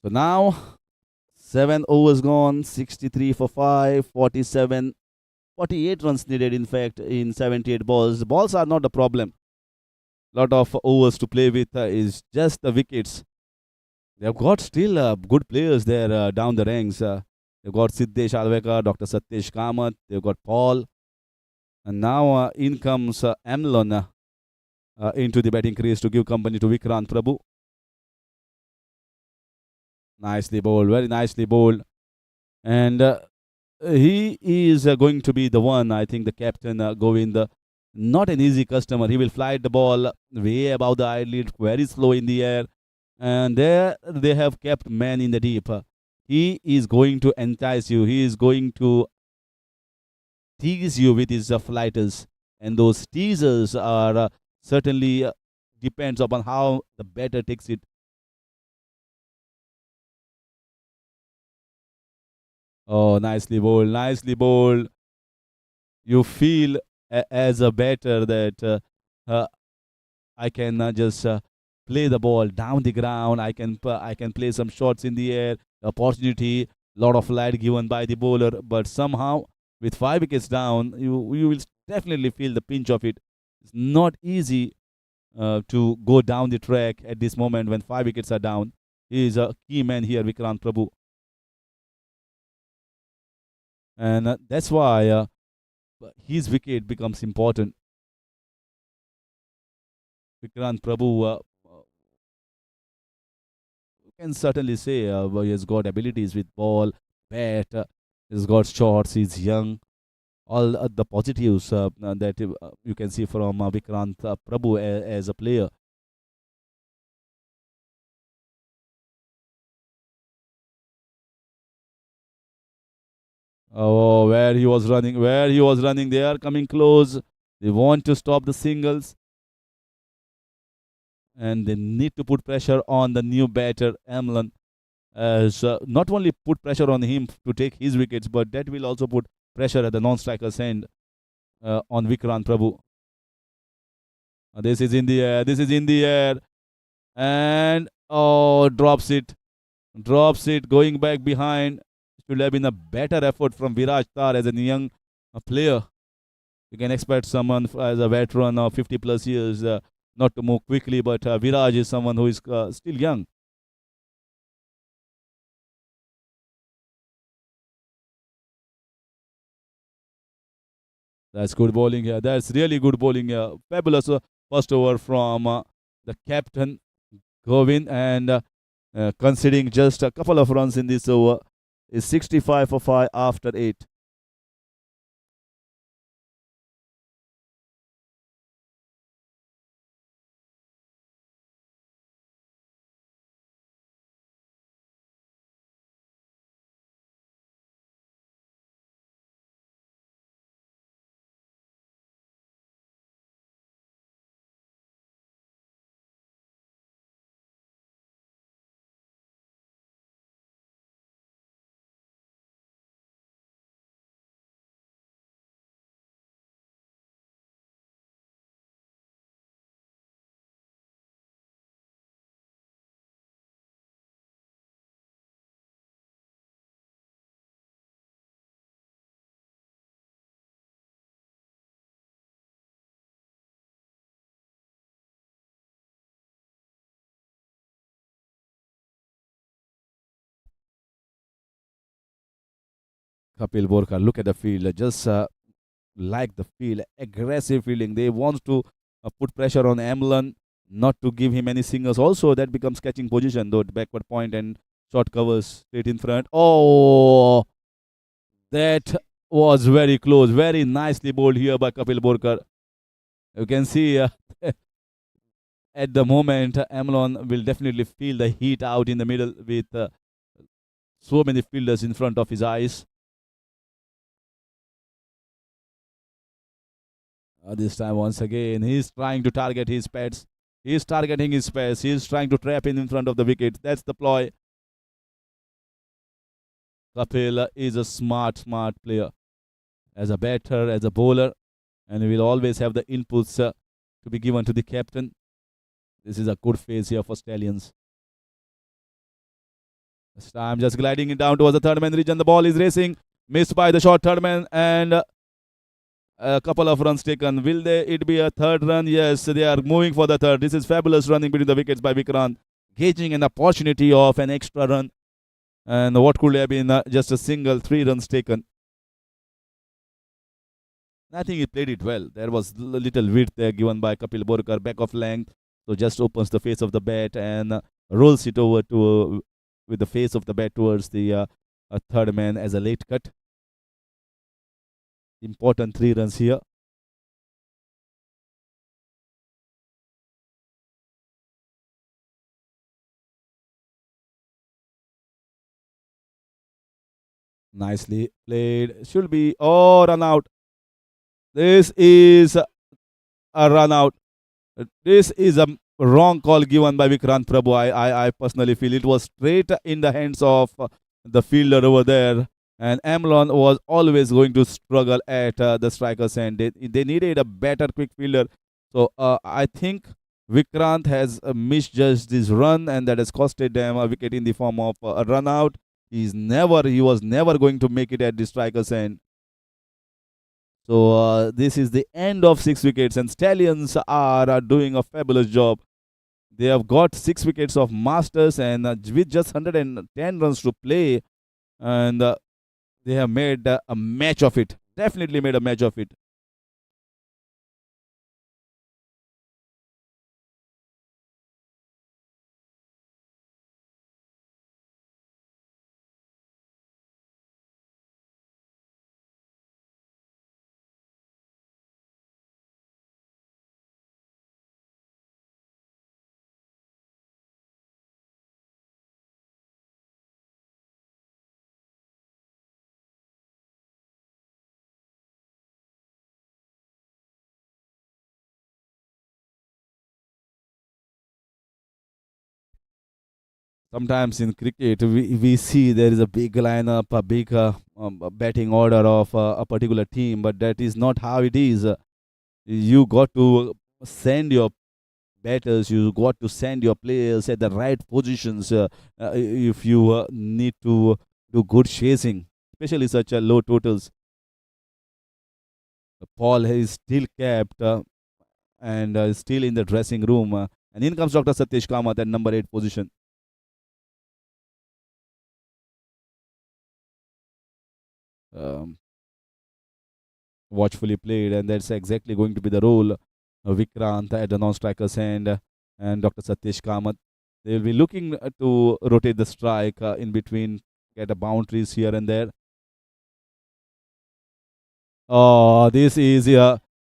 So now 7 overs gone, 63 for 5, 47, 48 runs needed, in fact, in 78 balls. The balls are not the problem. Lot of overs to play with is just the wickets. They've got still good players there down the ranks. They've got Siddesh Alvekar, Dr. Satyesh Kamath, they've got Paul. And now in comes Amlon into the batting crease to give company to Vikrant Prabhu. Nicely bowled, very nicely bowled. And he is going to be the one, I think, the captain, Govind. Not an easy customer. He will fly the ball way above the eyelid, very slow in the air. And there they have kept man in the deep. He is going to entice you. He is going to tease you with his flighters. And those teasers are certainly depends upon how the batter takes it. Oh, nicely bowled, nicely bowled. You feel as a batter that I can just play the ball down the ground. I can play some shots in the air. Opportunity, lot of light given by the bowler, but somehow with 5 wickets down, you will definitely feel the pinch of it. It's not easy to go down the track at this moment when 5 wickets are down. He is a key man here, Vikrant Prabhu, and that's why his wicket becomes important. Vikrant Prabhu can certainly say he has got abilities with ball, bat, he's got shots, he's young. All the positives that you can see from Vikrant Prabhu as a player. Oh, where he was running, they are coming close. They want to stop the singles and they need to put pressure on the new batter, Amlan, as not only put pressure on him to take his wickets, but that will also put pressure at the non-striker's end on Vikrant Prabhu. This is in the air, this is in the air, and oh, drops it, going back behind. Should have been a better effort from Viraj Tar as a young player. You can expect someone as a veteran of 50 plus years not to move quickly, but Viraj is someone who is still young. That's good bowling here. That's really good bowling here. Fabulous first over from the captain Govind, and conceding just a couple of runs in this over is 65 for 5 after 8. Kapil Borkar, look at the field. Just like the field, aggressive fielding. They want to put pressure on Amlan, not to give him any singles. Also, that becomes catching position, though, backward point and short covers straight in front. Oh, that was very close. Very nicely bowled here by Kapil Borkar. You can see at the moment, Amlon will definitely feel the heat out in the middle with so many fielders in front of his eyes. This time, once again, he's trying to target his pets. He's targeting his pets. He's trying to trap in front of the wicket. That's the ploy. Kapil is a smart player as a batter, as a bowler, and he will always have the inputs to be given to the captain. This is a good phase here for Stallions. This time, just gliding it down towards the third man region. The ball is racing, missed by the short third man, and a couple of runs taken. Will it be a third run? Yes, they are moving for the third. This is fabulous running between the wickets by Vikrant, gauging an opportunity of an extra run. And what could have been just a single 3 runs taken. I think he played it well. There was a little width there given by Kapil Borkar, back of length. So just opens the face of the bat and rolls it over to with the face of the bat towards the third man as a late cut. Important 3 runs here. Nicely played. Should be run out. This is a run out. This is a wrong call given by Vikrant Prabhu. I personally feel it was straight in the hands of the fielder over there. And Amlon was always going to struggle at the striker's end. They needed a better quick fielder. So I think Vikrant has misjudged this run, and that has costed them a wicket in the form of a run out. He was never going to make it at the striker's end. So this is the end of 6 wickets, and Stallions are doing a fabulous job. They have got 6 wickets of Masters, and with just 110 runs to play, and they have made a match of it. Definitely made a match of it. Sometimes in cricket, we see there is a big lineup, a big batting order of a particular team, but that is not how it is. You got to send your batters, you got to send your players at the right positions if you need to do good chasing, especially such a low totals. Paul is still kept and still in the dressing room. And in comes Dr. Satish Kamath at number 8 position. Um, watchfully played, and that's exactly going to be the role. Vikrant at the non-striker's end, and Dr. Satish Kamath. They will be looking to rotate the strike in between, get a boundaries here and there. Oh, this is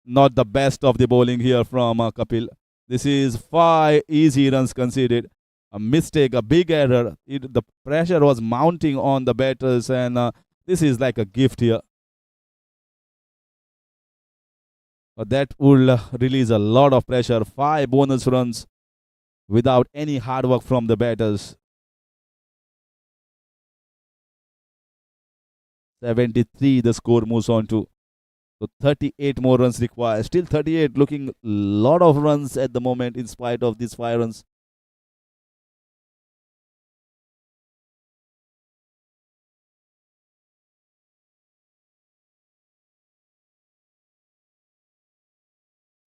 not the best of the bowling here from Kapil. This is 5 easy runs conceded. A mistake, a big error. The pressure was mounting on the batters, and this is like a gift here. That will release a lot of pressure. 5 bonus runs without any hard work from the batters. 73 the score moves on to. So 38 more runs required. Still 38, looking a lot of runs at the moment in spite of these 5 runs.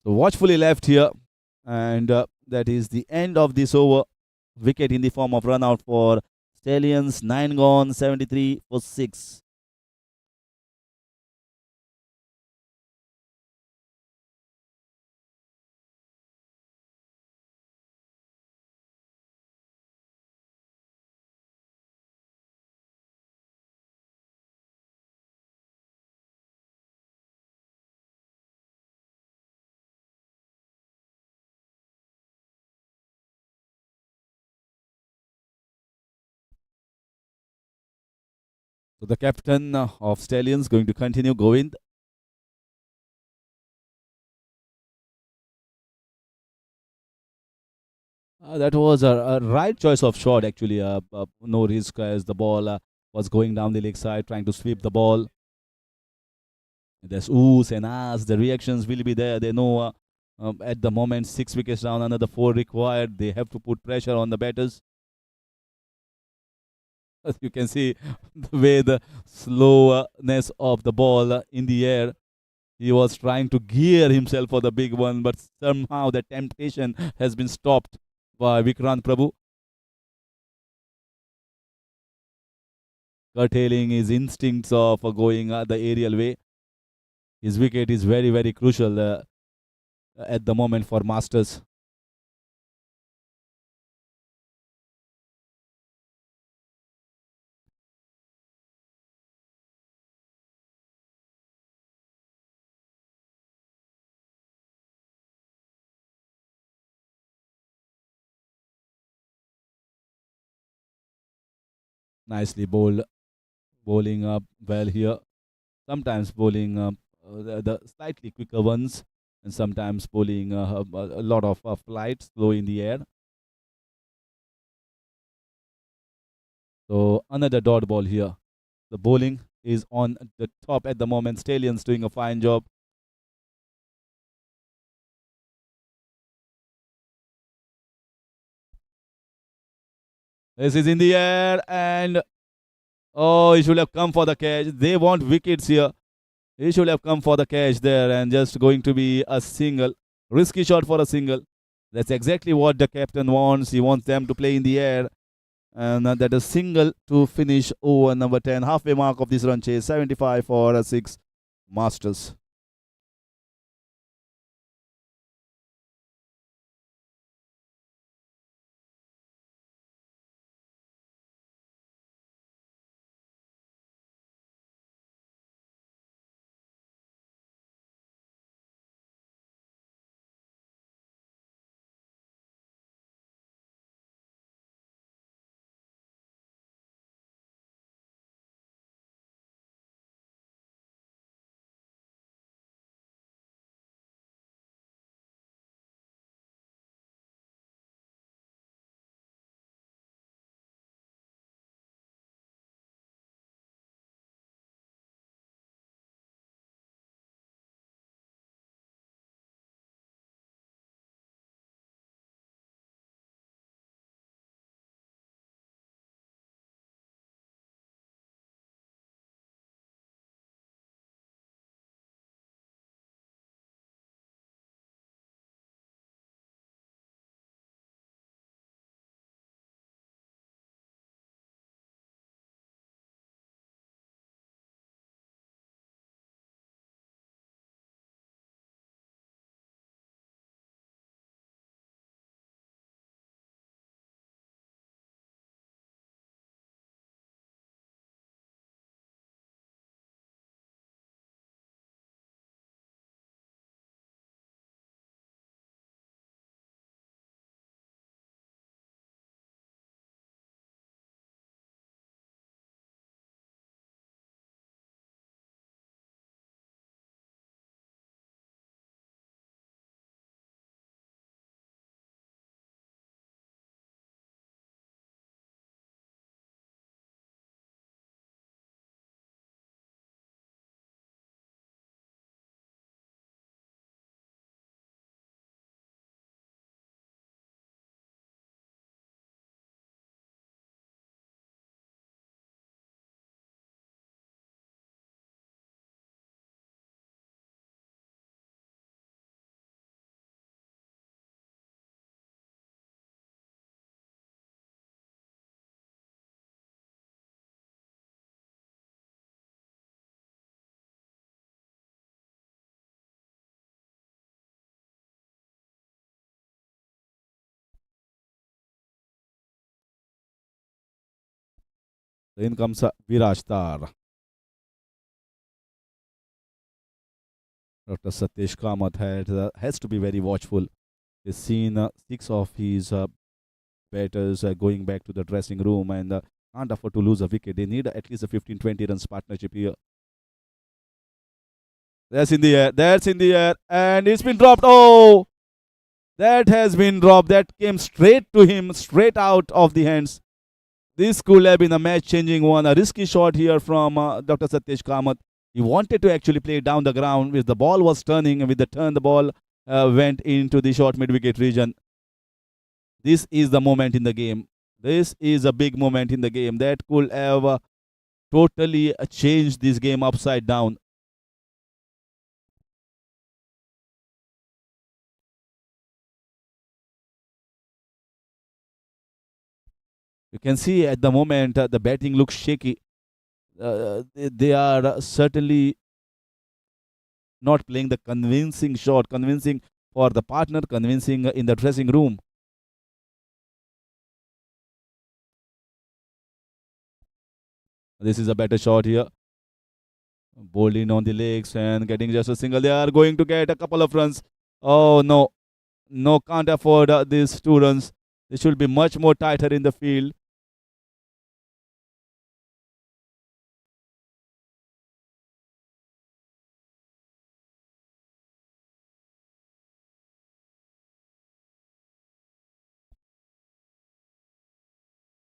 So watchfully left here, and that is the end of this over. Wicket in the form of run out for Stallions. 9 gone, 73 for 6. So the captain of Stallions going to continue. Govind. That was a right choice of shot, actually. No risk as the ball was going down the leg side, trying to sweep the ball. There's oohs and ahs. The reactions will be there. They know at the moment 6 wickets down, another 4 required. They have to put pressure on the batters. As you can see, the way the slowness of the ball in the air. He was trying to gear himself for the big one, but somehow the temptation has been stopped by Vikrant Prabhu, curtailing his instincts of going the aerial way. His wicket is very, very crucial at the moment for Masters. Nicely bowled, bowling up well here. Sometimes bowling the slightly quicker ones, and sometimes bowling a lot of flights low in the air. So another dot ball here. The bowling is on the top at the moment. Stallions doing a fine job. This is in the air, and oh, he should have come for the catch. They want wickets here. He should have come for the catch there, and just going to be a single. Risky shot for a single. That's exactly what the captain wants. He wants them to play in the air. And that is single to finish over number 10. Halfway mark of this run chase. 75 for a 6. Masters. In comes Viraj Tar. Dr. Satish Kamath has to be very watchful. He's seen six of his batters going back to the dressing room and can't afford to lose a wicket. They need at least a 15-20 runs partnership here. That's in the air. That's in the air. And it's been dropped. Oh, that has been dropped. That came straight to him, straight out of the hands. This could have been a match changing one. A risky shot here from Dr. Satish Kamath. He wanted to actually play down the ground with the ball was turning, and with the turn, the ball went into the short mid wicket region. This is the moment in the game. This is a big moment in the game that could have totally changed this game upside down. You can see at the moment the batting looks shaky. They are certainly not playing the convincing shot, convincing for the partner, convincing in the dressing room. This is a better shot here. Bowled in on the legs and getting just a single. They are going to get a couple of runs. Oh no, no, can't afford these 2 runs. They should be much more tighter in the field.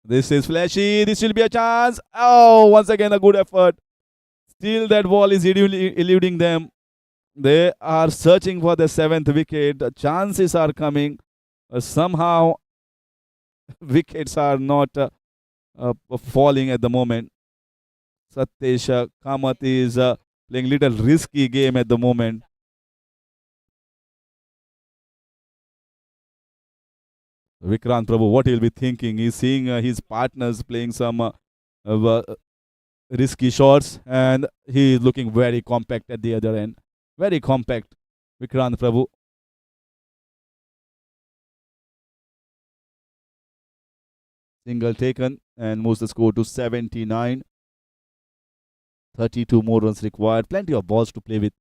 This is flashy. This will be a chance. Oh, once again, a good effort. Still, that ball is eluding them. They are searching for the seventh wicket. The chances are coming. Somehow, wickets are not falling at the moment. Satish Kamath is playing little risky game at the moment. Vikrant Prabhu, what he'll be thinking? He's seeing his partners playing some uh, risky shots, and he is looking very compact at the other end. Very compact, Vikrant Prabhu. Single taken and moves the score to 79. 32 more runs required. Plenty of balls to play with.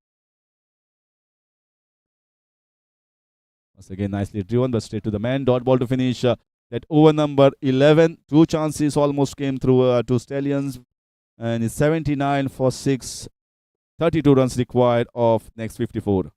Once again, nicely driven, but straight to the man. Dot ball to finish that over number 11. 2 chances almost came through to Stallions. And it's 79 for 6. 32 runs required of next 54.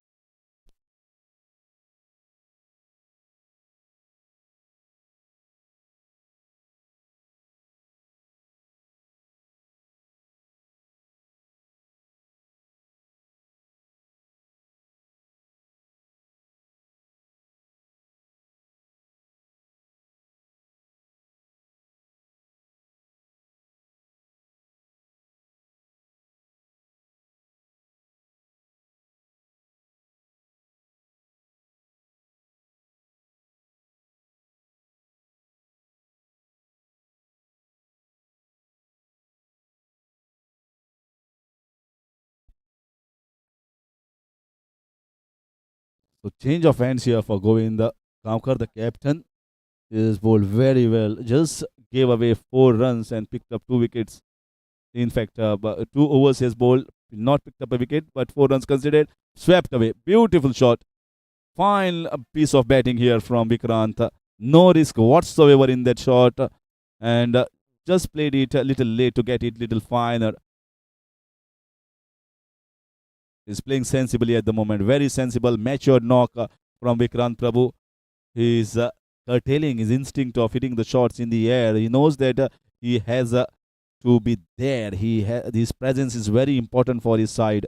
So change of hands here for Govinda. Kamkar, the captain, is bowled very well. Just gave away 4 runs and picked up 2 wickets. In fact, 2 overs he has bowled, not picked up a wicket, but 4 runs considered, swept away. Beautiful shot. Fine piece of batting here from Vikrant. No risk whatsoever in that shot, and just played it a little late to get it little finer. He's playing sensibly at the moment. Very sensible, matured knock from Vikrant Prabhu. He's curtailing his instinct of hitting the shots in the air. He knows that he has to be there. His presence is very important for his side.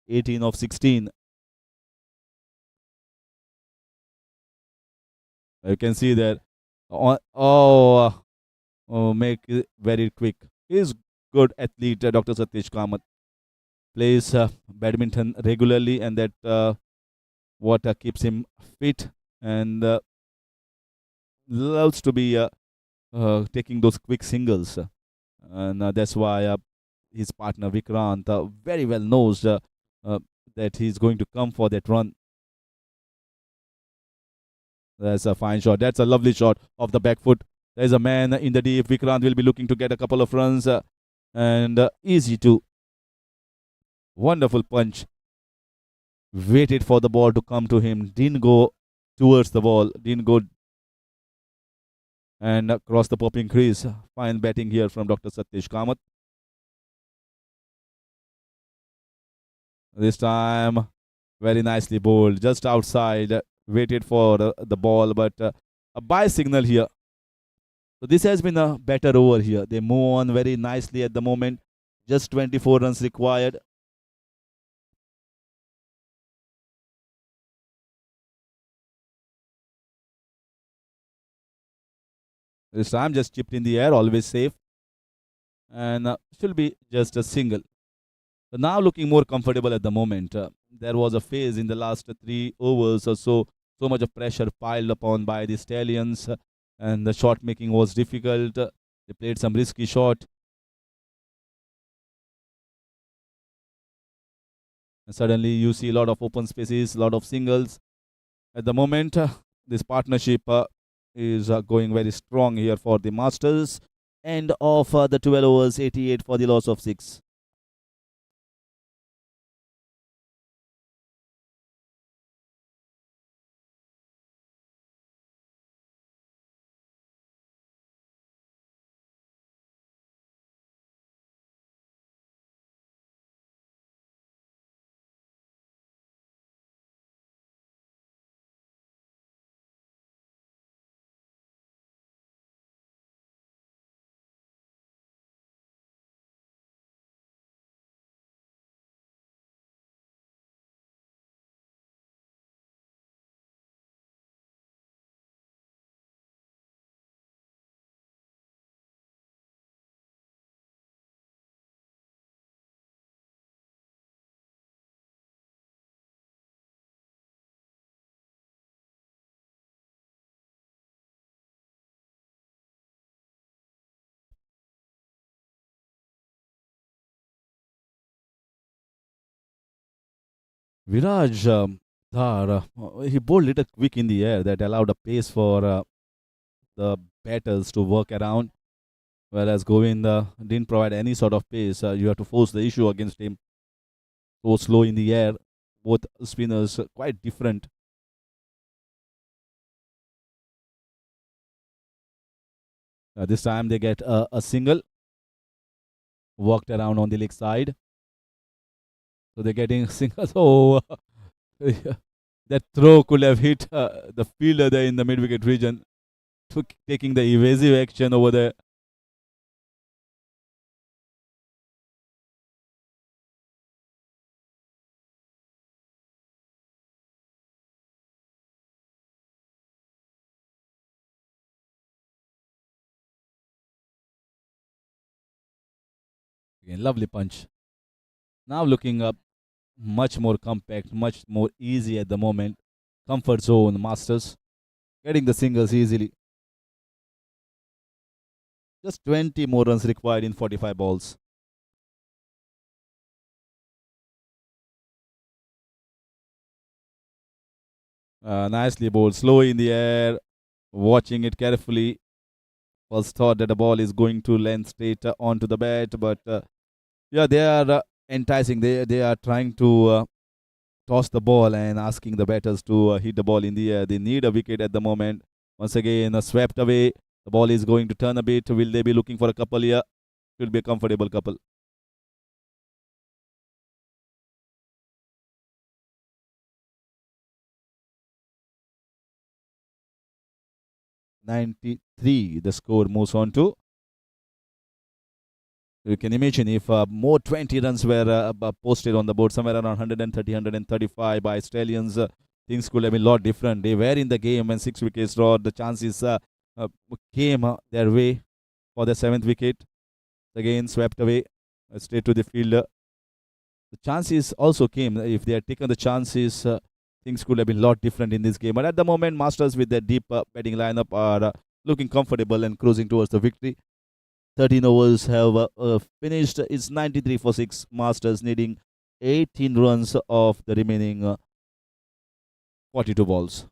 18 of 16. You can see that. Make it very quick. He's good athlete, Dr. Satish Kamath. Plays badminton regularly, and that what keeps him fit, and loves to be taking those quick singles. And that's why his partner Vikrant very well knows that he's going to come for that run. That's a fine shot. That's a lovely shot of the back foot. There's a man in the deep. Vikrant will be looking to get a couple of runs and easy to. Wonderful punch. Waited for the ball to come to him. Didn't go towards the ball. Didn't go and cross the popping crease. Fine batting here from Dr. Satish Kamath. This time, very nicely bowled. Just outside. Waited for the ball, but a buy signal here. So this has been a better over here. They move on very nicely at the moment. Just 24 runs required. This time just chipped in the air, always safe. And should be just a single. So now looking more comfortable at the moment. There was a phase in the last 3 overs or so. So much of pressure piled upon by the Stallions. And the shot making was difficult. They played some risky shot. And suddenly you see a lot of open spaces, a lot of singles. At the moment, this partnership is going very strong here for the Masters. End of the 12 overs, 88 for the loss of 6. Viraj Dhar, he bowled little quick in the air that allowed a pace for the batters to work around. Whereas Govind didn't provide any sort of pace. You have to force the issue against him. So slow in the air. Both spinners quite different. This time they get a single. Worked around on the leg side. So they're getting singles. Oh, that throw could have hit the fielder there in the mid wicket region. Taking the evasive action over there. Again, lovely punch. Now looking up, much more compact, much more easy at the moment. Comfort zone, Masters. Getting the singles easily. Just 20 more runs required in 45 balls. Nicely bowled, slow in the air, watching it carefully. First thought that the ball is going to land straight onto the bat, but yeah, they are enticing. They are trying to toss the ball and asking the batters to hit the ball in the air. They need a wicket at the moment. Once again, swept away. The ball is going to turn a bit. Will they be looking for a couple here? Should be a comfortable couple. 93. The score moves on to. You can imagine if more 20 runs were posted on the board, somewhere around 130, 135 by Stallions, things could have been a lot different. They were in the game when 6 wickets drawn. The chances uh, came their way for the 7th wicket. Again, swept away straight to the fielder. The chances also came. If they had taken the chances, things could have been a lot different in this game. But at the moment, Masters with their deep batting lineup are looking comfortable and cruising towards the victory. 13 overs have finished. It's 93 for 6. Masters needing 18 runs of the remaining 42 balls.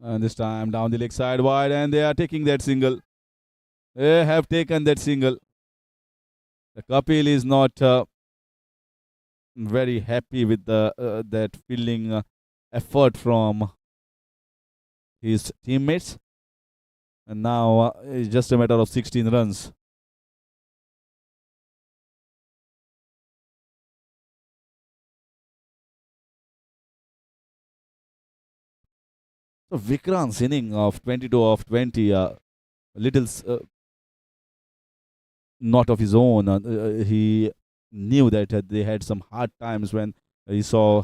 And this time down the leg side wide, and they are taking that single. They have taken that single. The Kapil is not very happy with the that fielding effort from his teammates. And now it's just a matter of 16 runs. So Vikrant's inning of 22 of 20, little not of his own. He knew that they had some hard times when he saw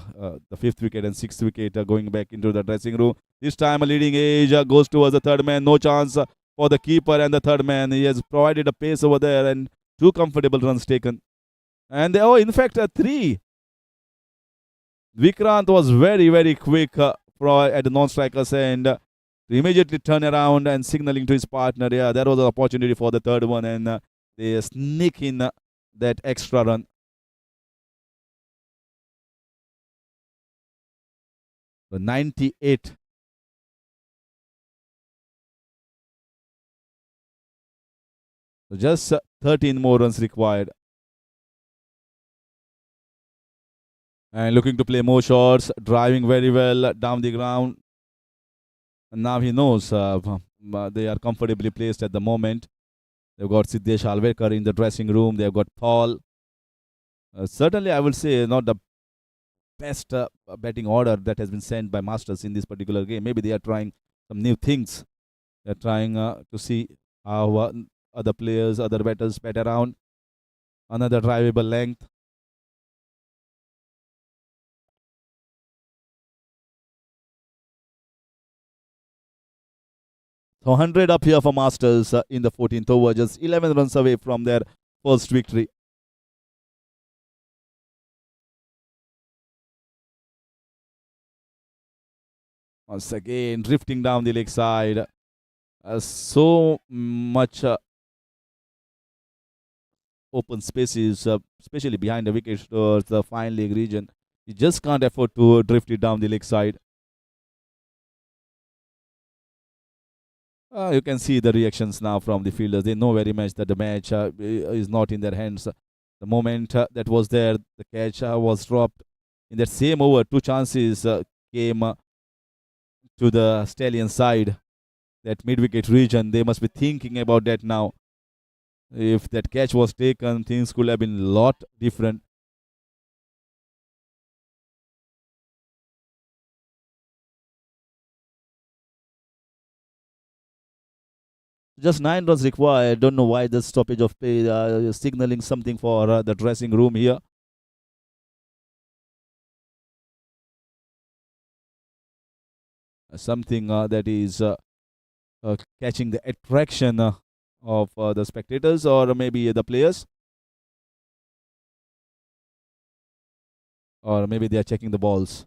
the fifth wicket and sixth wicket going back into the dressing room. This time a leading edge goes towards the third man. No chance for the keeper and the third man. He has provided a pace over there and two comfortable runs taken. And in fact, three. Vikrant was very, very quick at the non-strikers end. To immediately turn around and signaling to his partner. Yeah, that was an opportunity for the third one, and they sneak in that extra run. The 98. So just 13 more runs required. And looking to play more shots, driving very well down the ground. And now he knows they are comfortably placed at the moment. They've got Siddesh Alvekar in the dressing room. They've got Paul. Certainly, I would say not the best batting order that has been sent by Masters in this particular game. Maybe they are trying some new things. They're trying to see how other players, other batters bat around. Another drivable length. So 100 up here for Masters in the 14th over, just 11 runs away from their first victory. Once again, drifting down the leg side. So much open spaces, especially behind the wicket towards the fine leg region. You just can't afford to drift it down the leg side. You can see the reactions now from the fielders. They know very much that the match is not in their hands. The moment that was there, the catch was dropped. In that same over, two chances came to the Stallion side, that mid-wicket region. They must be thinking about that now. If that catch was taken, things could have been a lot different. Just 9 runs required. Don't know why the stoppage of play signaling something for the dressing room here. Something that is catching the attraction of the spectators or maybe the players, or maybe they are checking the balls.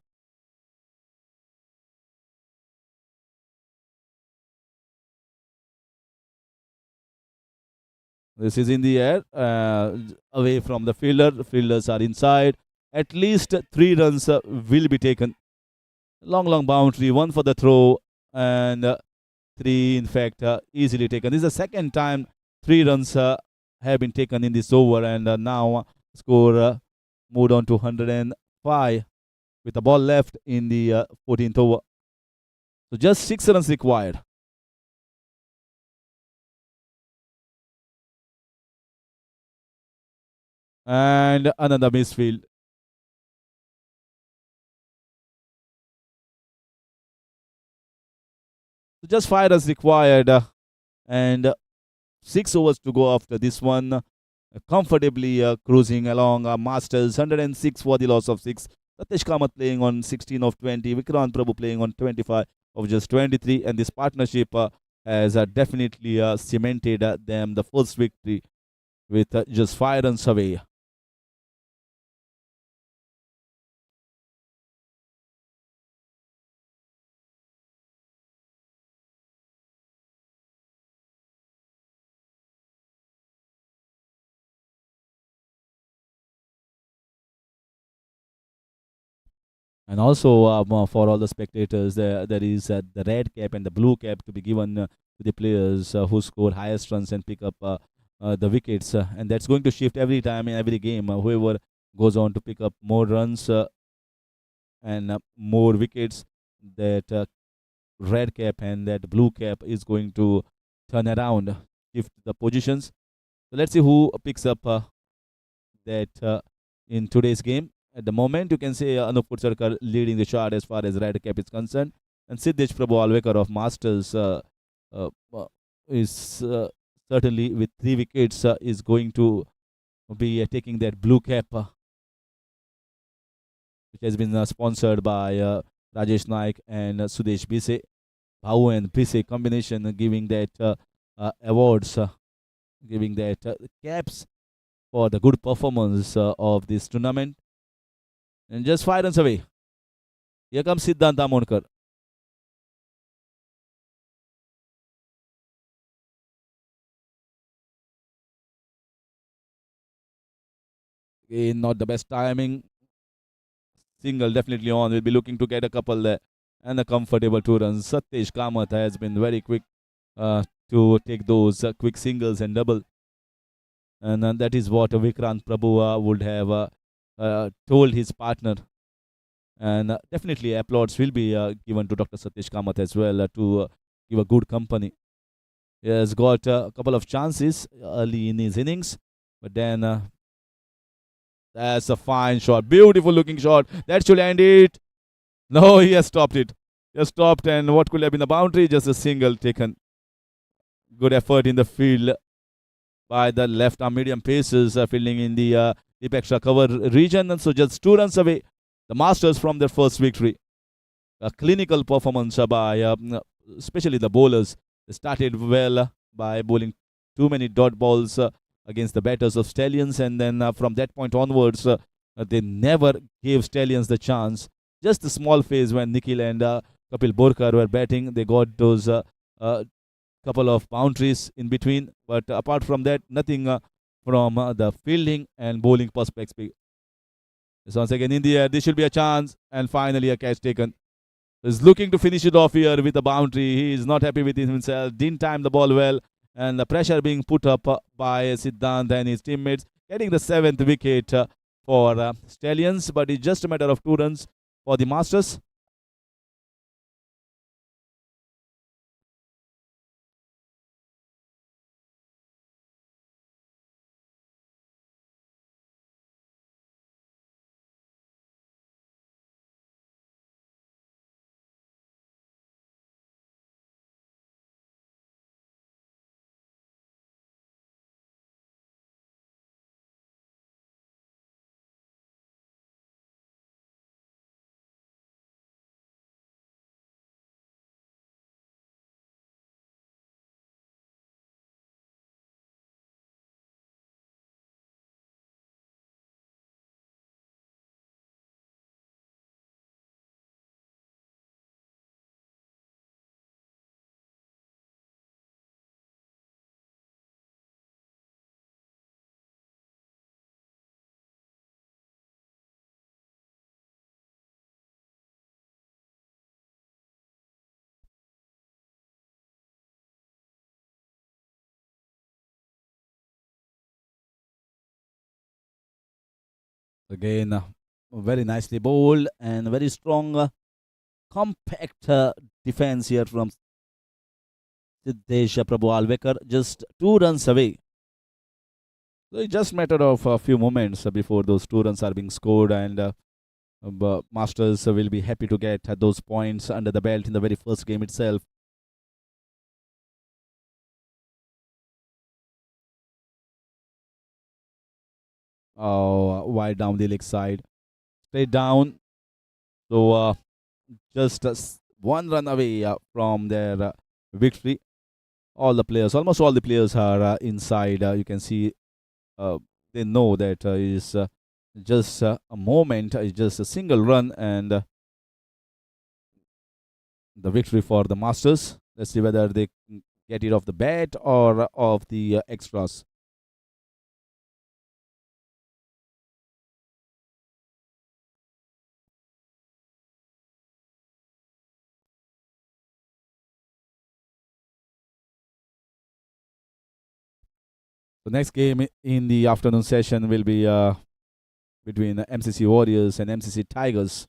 This is in the air, away from the fielder. The fielders are inside. At least 3 runs will be taken. Long, long boundary, one for the throw, and three, in fact, easily taken. This is the second time 3 runs have been taken in this over, and now score moved on to 105 with the ball left in the 14th over. So just 6 runs required. And another misfield. So just 5 runs required, and 6 overs to go after this one. Comfortably cruising along. Masters 106 for the loss of 6. Satish Kamath playing on 16 of 20. Vikrant Prabhu playing on 25 of just 23. And this partnership has definitely cemented them the first victory with just 5 runs away. And also for all the spectators, there is the red cap and the blue cap to be given to the players who score highest runs and pick up the wickets, and that's going to shift every time in every game. Whoever goes on to pick up more runs and more wickets, that red cap and that blue cap is going to turn around, shift the positions. So let's see who picks up that in today's game. At the moment, you can say Anup Sarkar leading the chart as far as red cap is concerned, and Siddesh Prabhu Alvekar of Masters is certainly with 3 wickets is going to be taking that blue cap, which has been sponsored by Rajesh Naik and Sudesh Bise. Bhau and Bise combination giving that awards, giving that caps for the good performance of this tournament. And just 5 runs away. Here comes Siddhant Amonkar. Again, not the best timing. Single definitely on. We'll be looking to get a couple there. And a comfortable 2 runs. Satyesh Kamath has been very quick uh, to take those quick singles and double. And that is what Vikrant Prabhu would have told his partner. And definitely applauds will be given to Dr. Satish Kamath as well to give a good company. He has got a couple of chances early in his innings, but then that's a fine shot. Beautiful looking shot. That should end it. No, he has stopped it. He has stopped, and what could have been the boundary? Just a single taken. Good effort in the field by the left arm medium paces fielding in the deep extra cover region. And so just 2 runs away. The Masters from their first victory. A clinical performance by especially the bowlers. They started well by bowling too many dot balls against the batters of Stallions, and then from that point onwards, they never gave Stallions the chance. Just a small phase when Nikhil and Kapil Borkar were batting, they got those couple of boundaries in between, but apart from that, nothing from the fielding and bowling perspective. So once again in the air, this should be a chance, and finally a catch taken. Is looking to finish it off here with a boundary. He is not happy with himself. Didn't time the ball well, and the pressure being put up by Siddhant and his teammates, getting the 7th wicket for Stallions. But it's just a matter of 2 runs for the Masters. Again, very nicely bowled and very strong, compact defense here from Siddesh Prabhu Alvekar. Just 2 runs away. So it's just a matter of a few moments before those 2 runs are being scored, and Masters will be happy to get those points under the belt in the very first game itself. Wide down the leg side, straight down. So just 1 run away from their victory. Almost all the players are inside. You can see they know that it's just a moment, it's just a single run, and the victory for the Masters. Let's see whether they get it off the bat or off the extras. The next game in the afternoon session will be between MCC Warriors and MCC Tigers.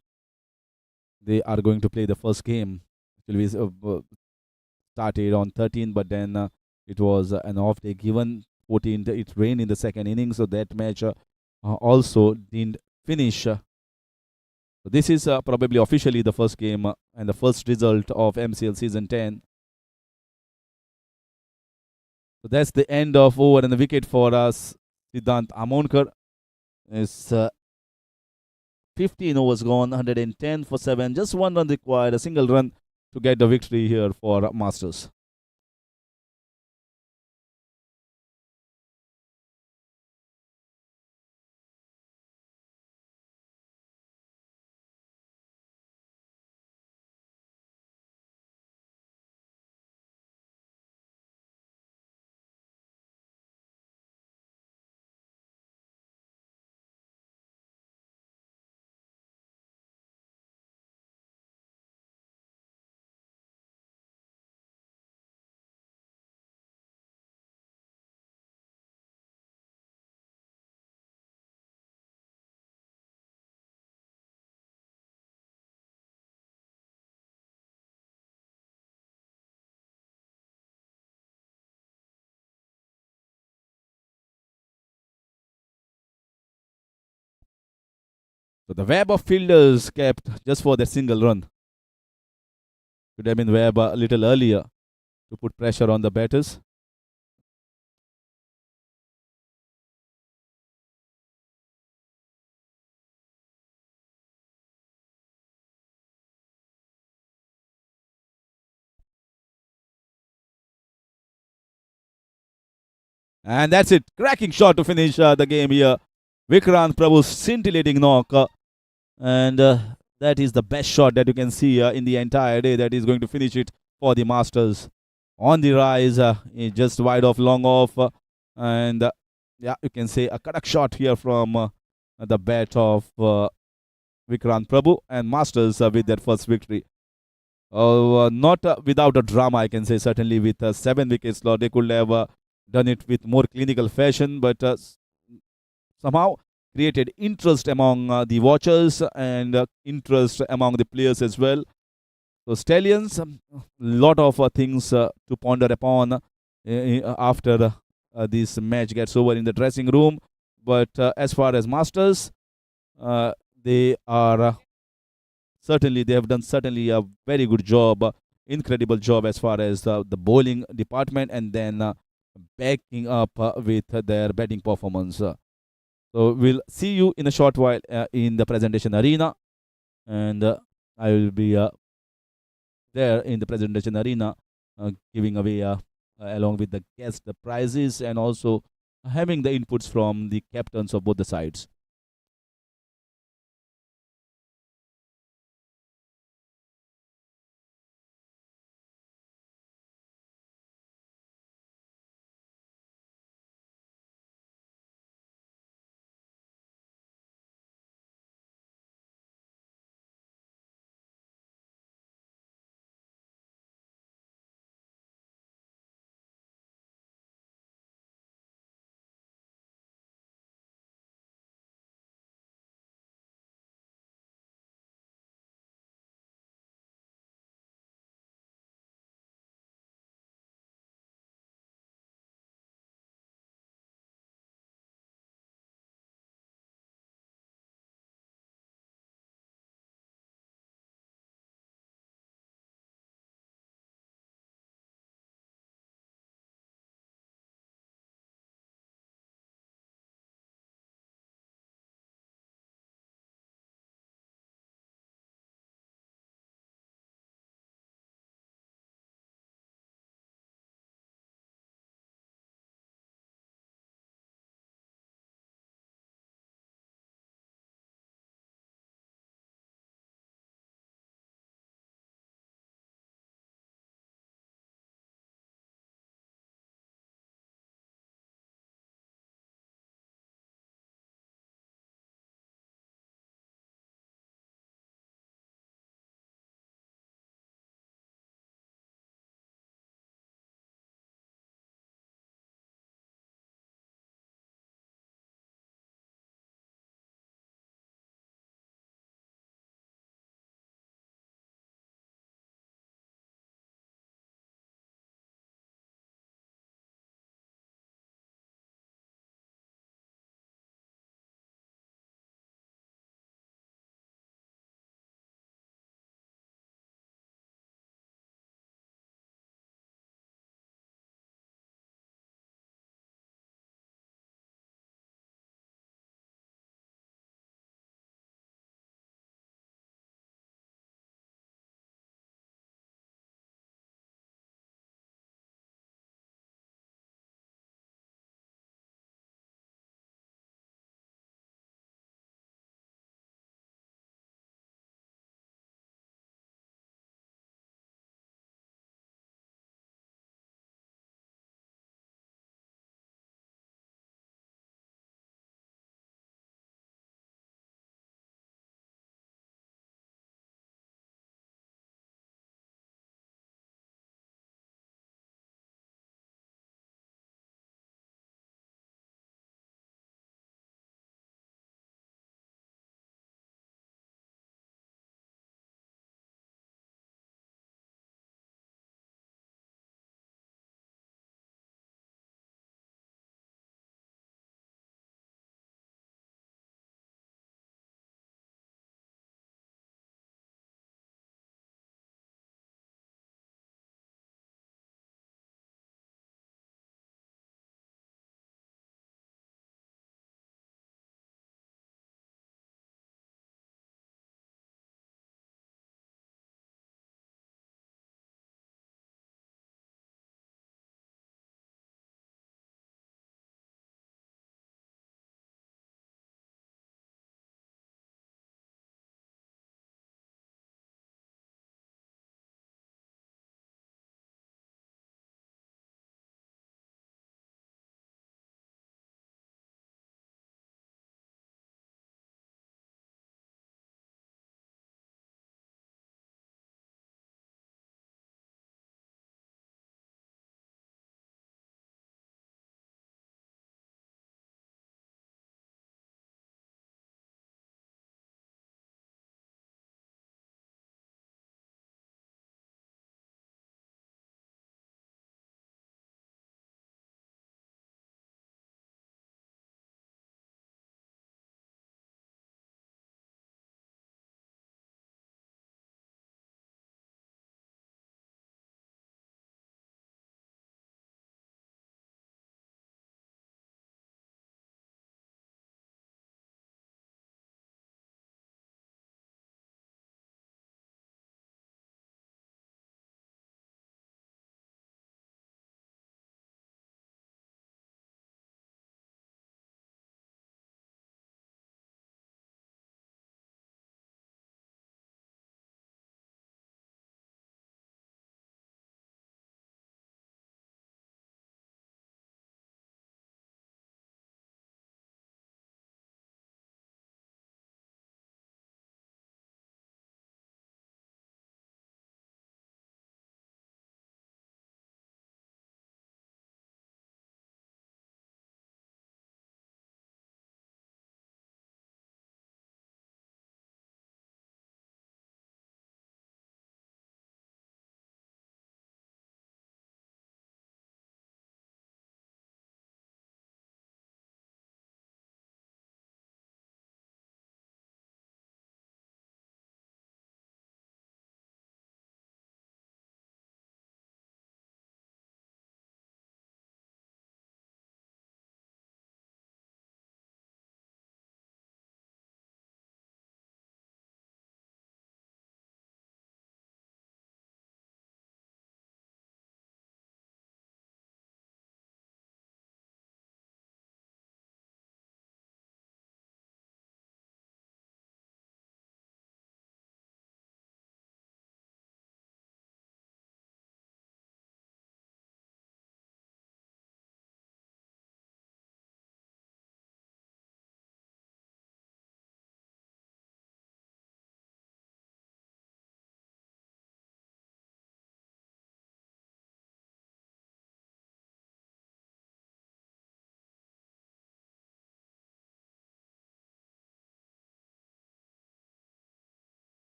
They are going to play the first game. It will be started on 13, but then it was an off day given. 14, it rained in the second inning, so that match also didn't finish. So this is probably officially the first game and the first result of MCL Season 10. So that's the end of over and the wicket for us. Siddhant Amonkar is 15 overs gone, 110 for 7. Just one run required, a single run to get the victory here for Masters. So the web of fielders kept just for their single run. Should have been Webb a little earlier to put pressure on the batters. And that's it. Cracking shot to finish the game here. Vikrant Prabhu's scintillating knock. And that is the best shot that you can see in the entire day. That is going to finish it for the Masters. On the rise, just wide off, long off. And yeah, you can say a kadak shot here from the bat of Vikrant Prabhu and Masters with their first victory. Not without a drama, I can say. Certainly, with 7 wickets lost, they could have done it with more clinical fashion, but somehow created interest among the watchers and interest among the players as well. So, Stallions, a lot of things to ponder upon after this match gets over in the dressing room. But as far as Masters, they are certainly they have done certainly a very good job, incredible job as far as the bowling department, and then backing up with their batting performance. So we'll see you in a short while in the presentation arena, and I will be there in the presentation arena, giving away along with the guests the prizes and also having the inputs from the captains of both the sides.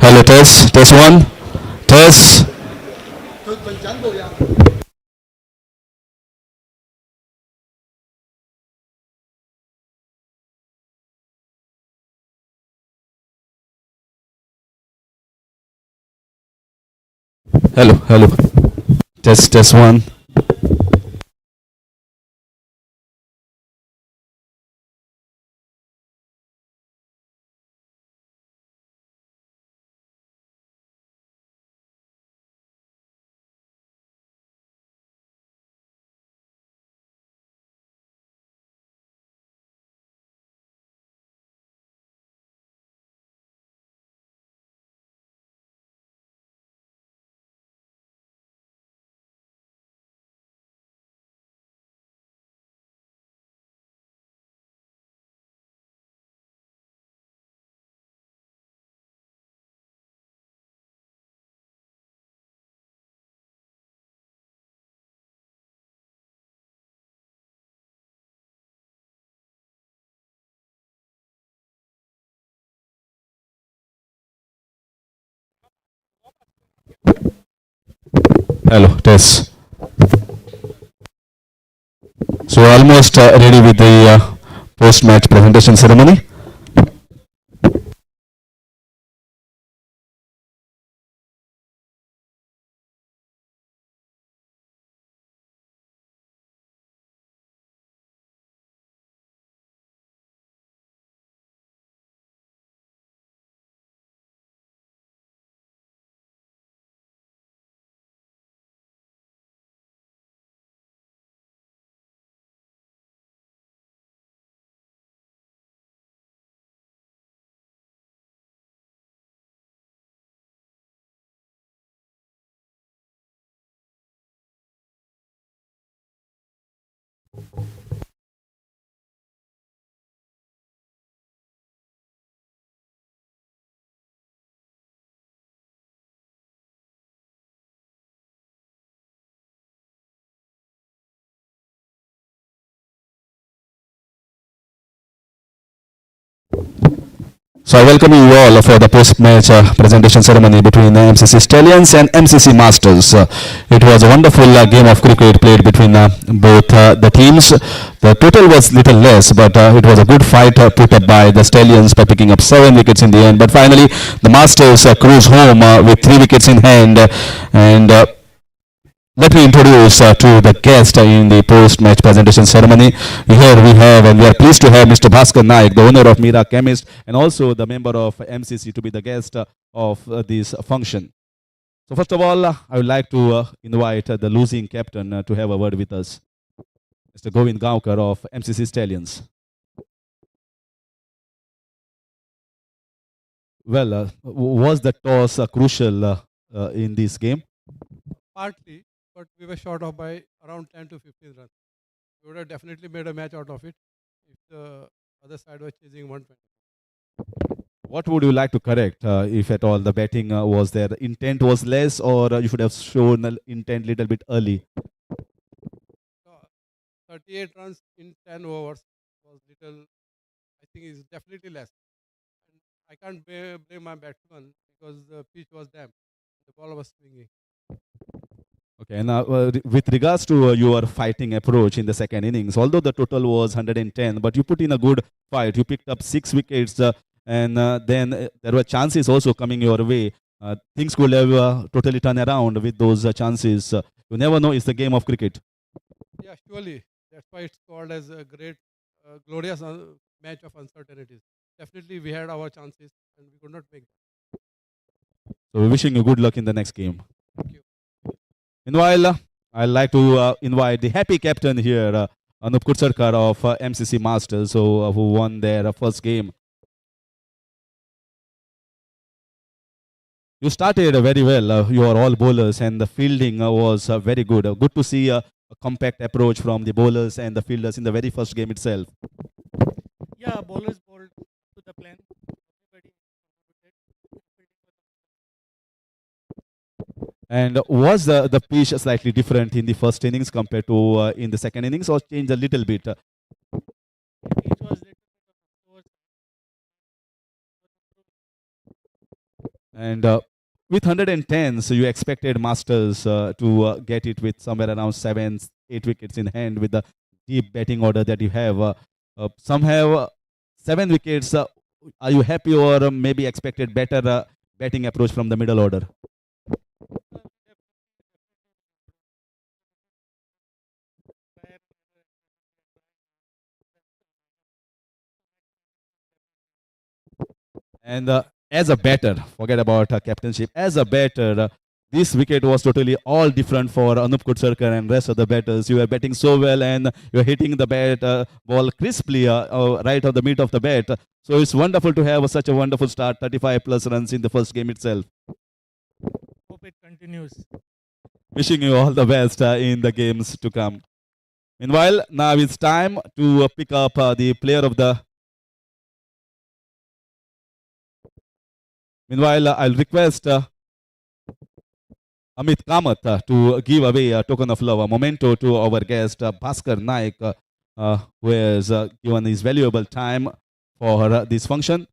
Hello, test one, test. Hello, test one. Hello, test. So almost ready with the post-match presentation ceremony. So I welcome you all for the post-match presentation ceremony between MCC Stallions and MCC Masters. It was a wonderful game of cricket played between both the teams. The total was little less, but it was a good fight put up by the Stallions by picking up 7 wickets in the end. But finally, the Masters cruise home with 3 wickets in hand, and let me introduce to the guest in the post-match presentation ceremony. Here we have, and we are pleased to have Mr. Bhaskar Naik, the owner of Mira Chemist, and also the member of MCC to be the guest of this function. So first of all, I would like to invite the losing captain to have a word with us, Mr. Govind Gaonkar of MCC Stallions. Well, was the toss crucial in this game? Partly, but we were short of by around 10 to 15 runs. We would have definitely made a match out of it if the other side was chasing 120. What would you like to correct, if at all the batting was there? Intent was less, or you should have shown intent little bit early? So, 38 runs in 10 overs was little, I think is definitely less. And I can't blame my batsman because the pitch was damp. The ball was swinging. Okay, and with regards to your fighting approach in the second innings, although the total was 110, but you put in a good fight. You picked up 6 wickets, and then there were chances also coming your way. Things could have totally turned around with those chances. You never know. It's the game of cricket. Yeah, surely. That's why it's called as a great, glorious match of uncertainties. Definitely, we had our chances and we could not make them. So we're wishing you good luck in the next game. Thank you. Meanwhile, I'd like to invite the happy captain here, Anup Kutsarkar of MCC Masters, who won their first game. You started very well. You are all bowlers, and the fielding was very good. Good to see a compact approach from the bowlers and the fielders in the very first game itself. Yeah, bowlers bowled to the plan. Everybody And was the pitch slightly different in the first innings compared to in the second innings, or changed a little bit? the pitch was little bit of towards And with 110, so you expected Masters to get it with somewhere around 7, 8 wickets in hand with the deep batting order that you have. Some have 7 wickets. Are you happy or maybe expected better batting approach from the middle order? And as a batter, forget about captainship. As a batter, this wicket was totally all different for Anup Kutsarkar and rest of the batters. You were batting so well and you're hitting the bat ball crisply right on the mid of the bat. So it's wonderful to have such a wonderful start, 35 plus runs in the first game itself. Hope it continues. Wishing you all the best in the games to come. Meanwhile, now it's time to pick up the player of the. Meanwhile, I'll request Amit Kamath to give away a token of love, a memento to our guest Bhaskar Naik, who has given his valuable time for this function.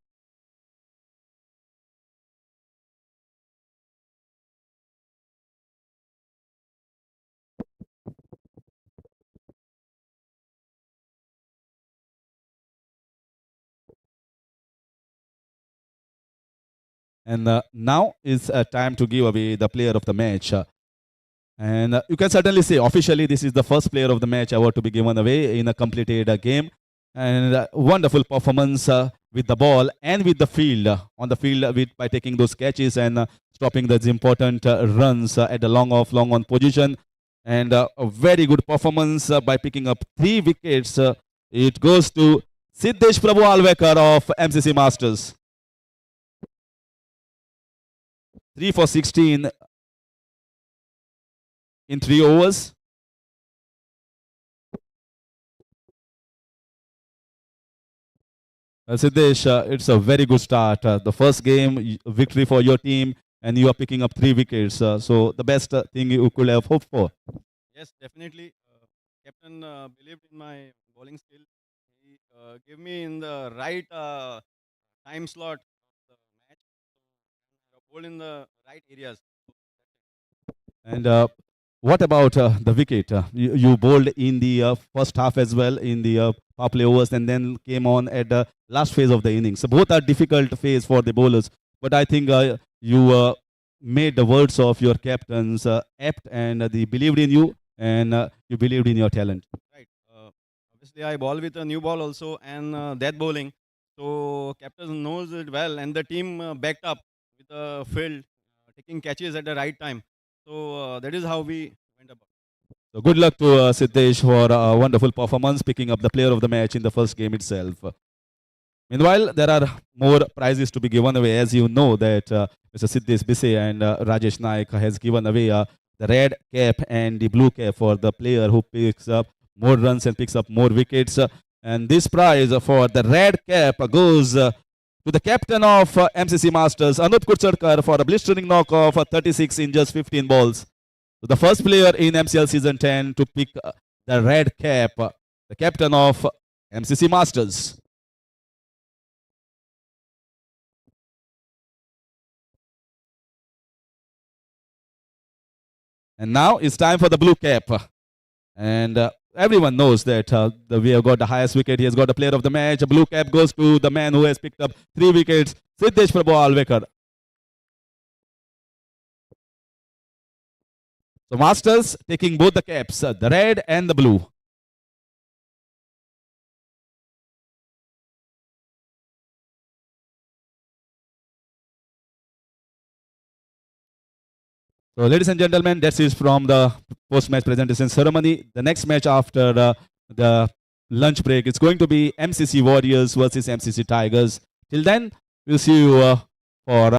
And now is time to give away the player of the match. And you can certainly say officially this is the first player of the match award to be given away in a completed game. And wonderful performance with the ball and with the field. On the field by taking those catches and stopping those important runs at the long on position. And a very good performance by picking up 3 wickets. It goes to Siddesh Prabhu Alvekar of MCC Masters. 3 for 16 in 3 overs. Siddesh, it's a very good start. The first game, victory for your team, and you are picking up 3 wickets. So the best thing you could have hoped for. Yes, definitely. Captain believed in my bowling skill. He gave me in the right time slot of the match. So, bowled in the right areas. And what about the wicket? You bowled in the first half as well in the power play overs and then came on at the last phase of the innings. So both are difficult phase for the bowlers. But I think you made the words of your captains apt and they believed in you and you believed in your talent. Right. Obviously, I bowl with a new ball also and that bowling. So captain knows it well and the team backed up with the field, taking catches at the right time. So that is how we went about. So good luck to Siddesh for a wonderful performance, picking up the player of the match in the first game itself. Meanwhile, there are more prizes to be given away. As you know that Mr. Siddesh Bise and Rajesh Naik has given away the red cap and the blue cap for the player who picks up more runs and picks up more wickets. And this prize for the red cap goes to the captain of MCC Masters, Anup Kutsarkar, for a blistering knock of 36 in just 15 balls. So the first player in MCL Season 10 to pick the red cap, the captain of MCC Masters. And now it's time for the blue cap. And everyone knows that we have got the highest wicket. He has got the player of the match. A blue cap goes to the man who has picked up 3 wickets, Siddesh Prabhu Alvekar. So Masters taking both the caps, the red and the blue. So ladies and gentlemen, that is from the post-match presentation ceremony. The next match after the lunch break is going to be MCC Warriors versus MCC Tigers. Till then, we'll see you for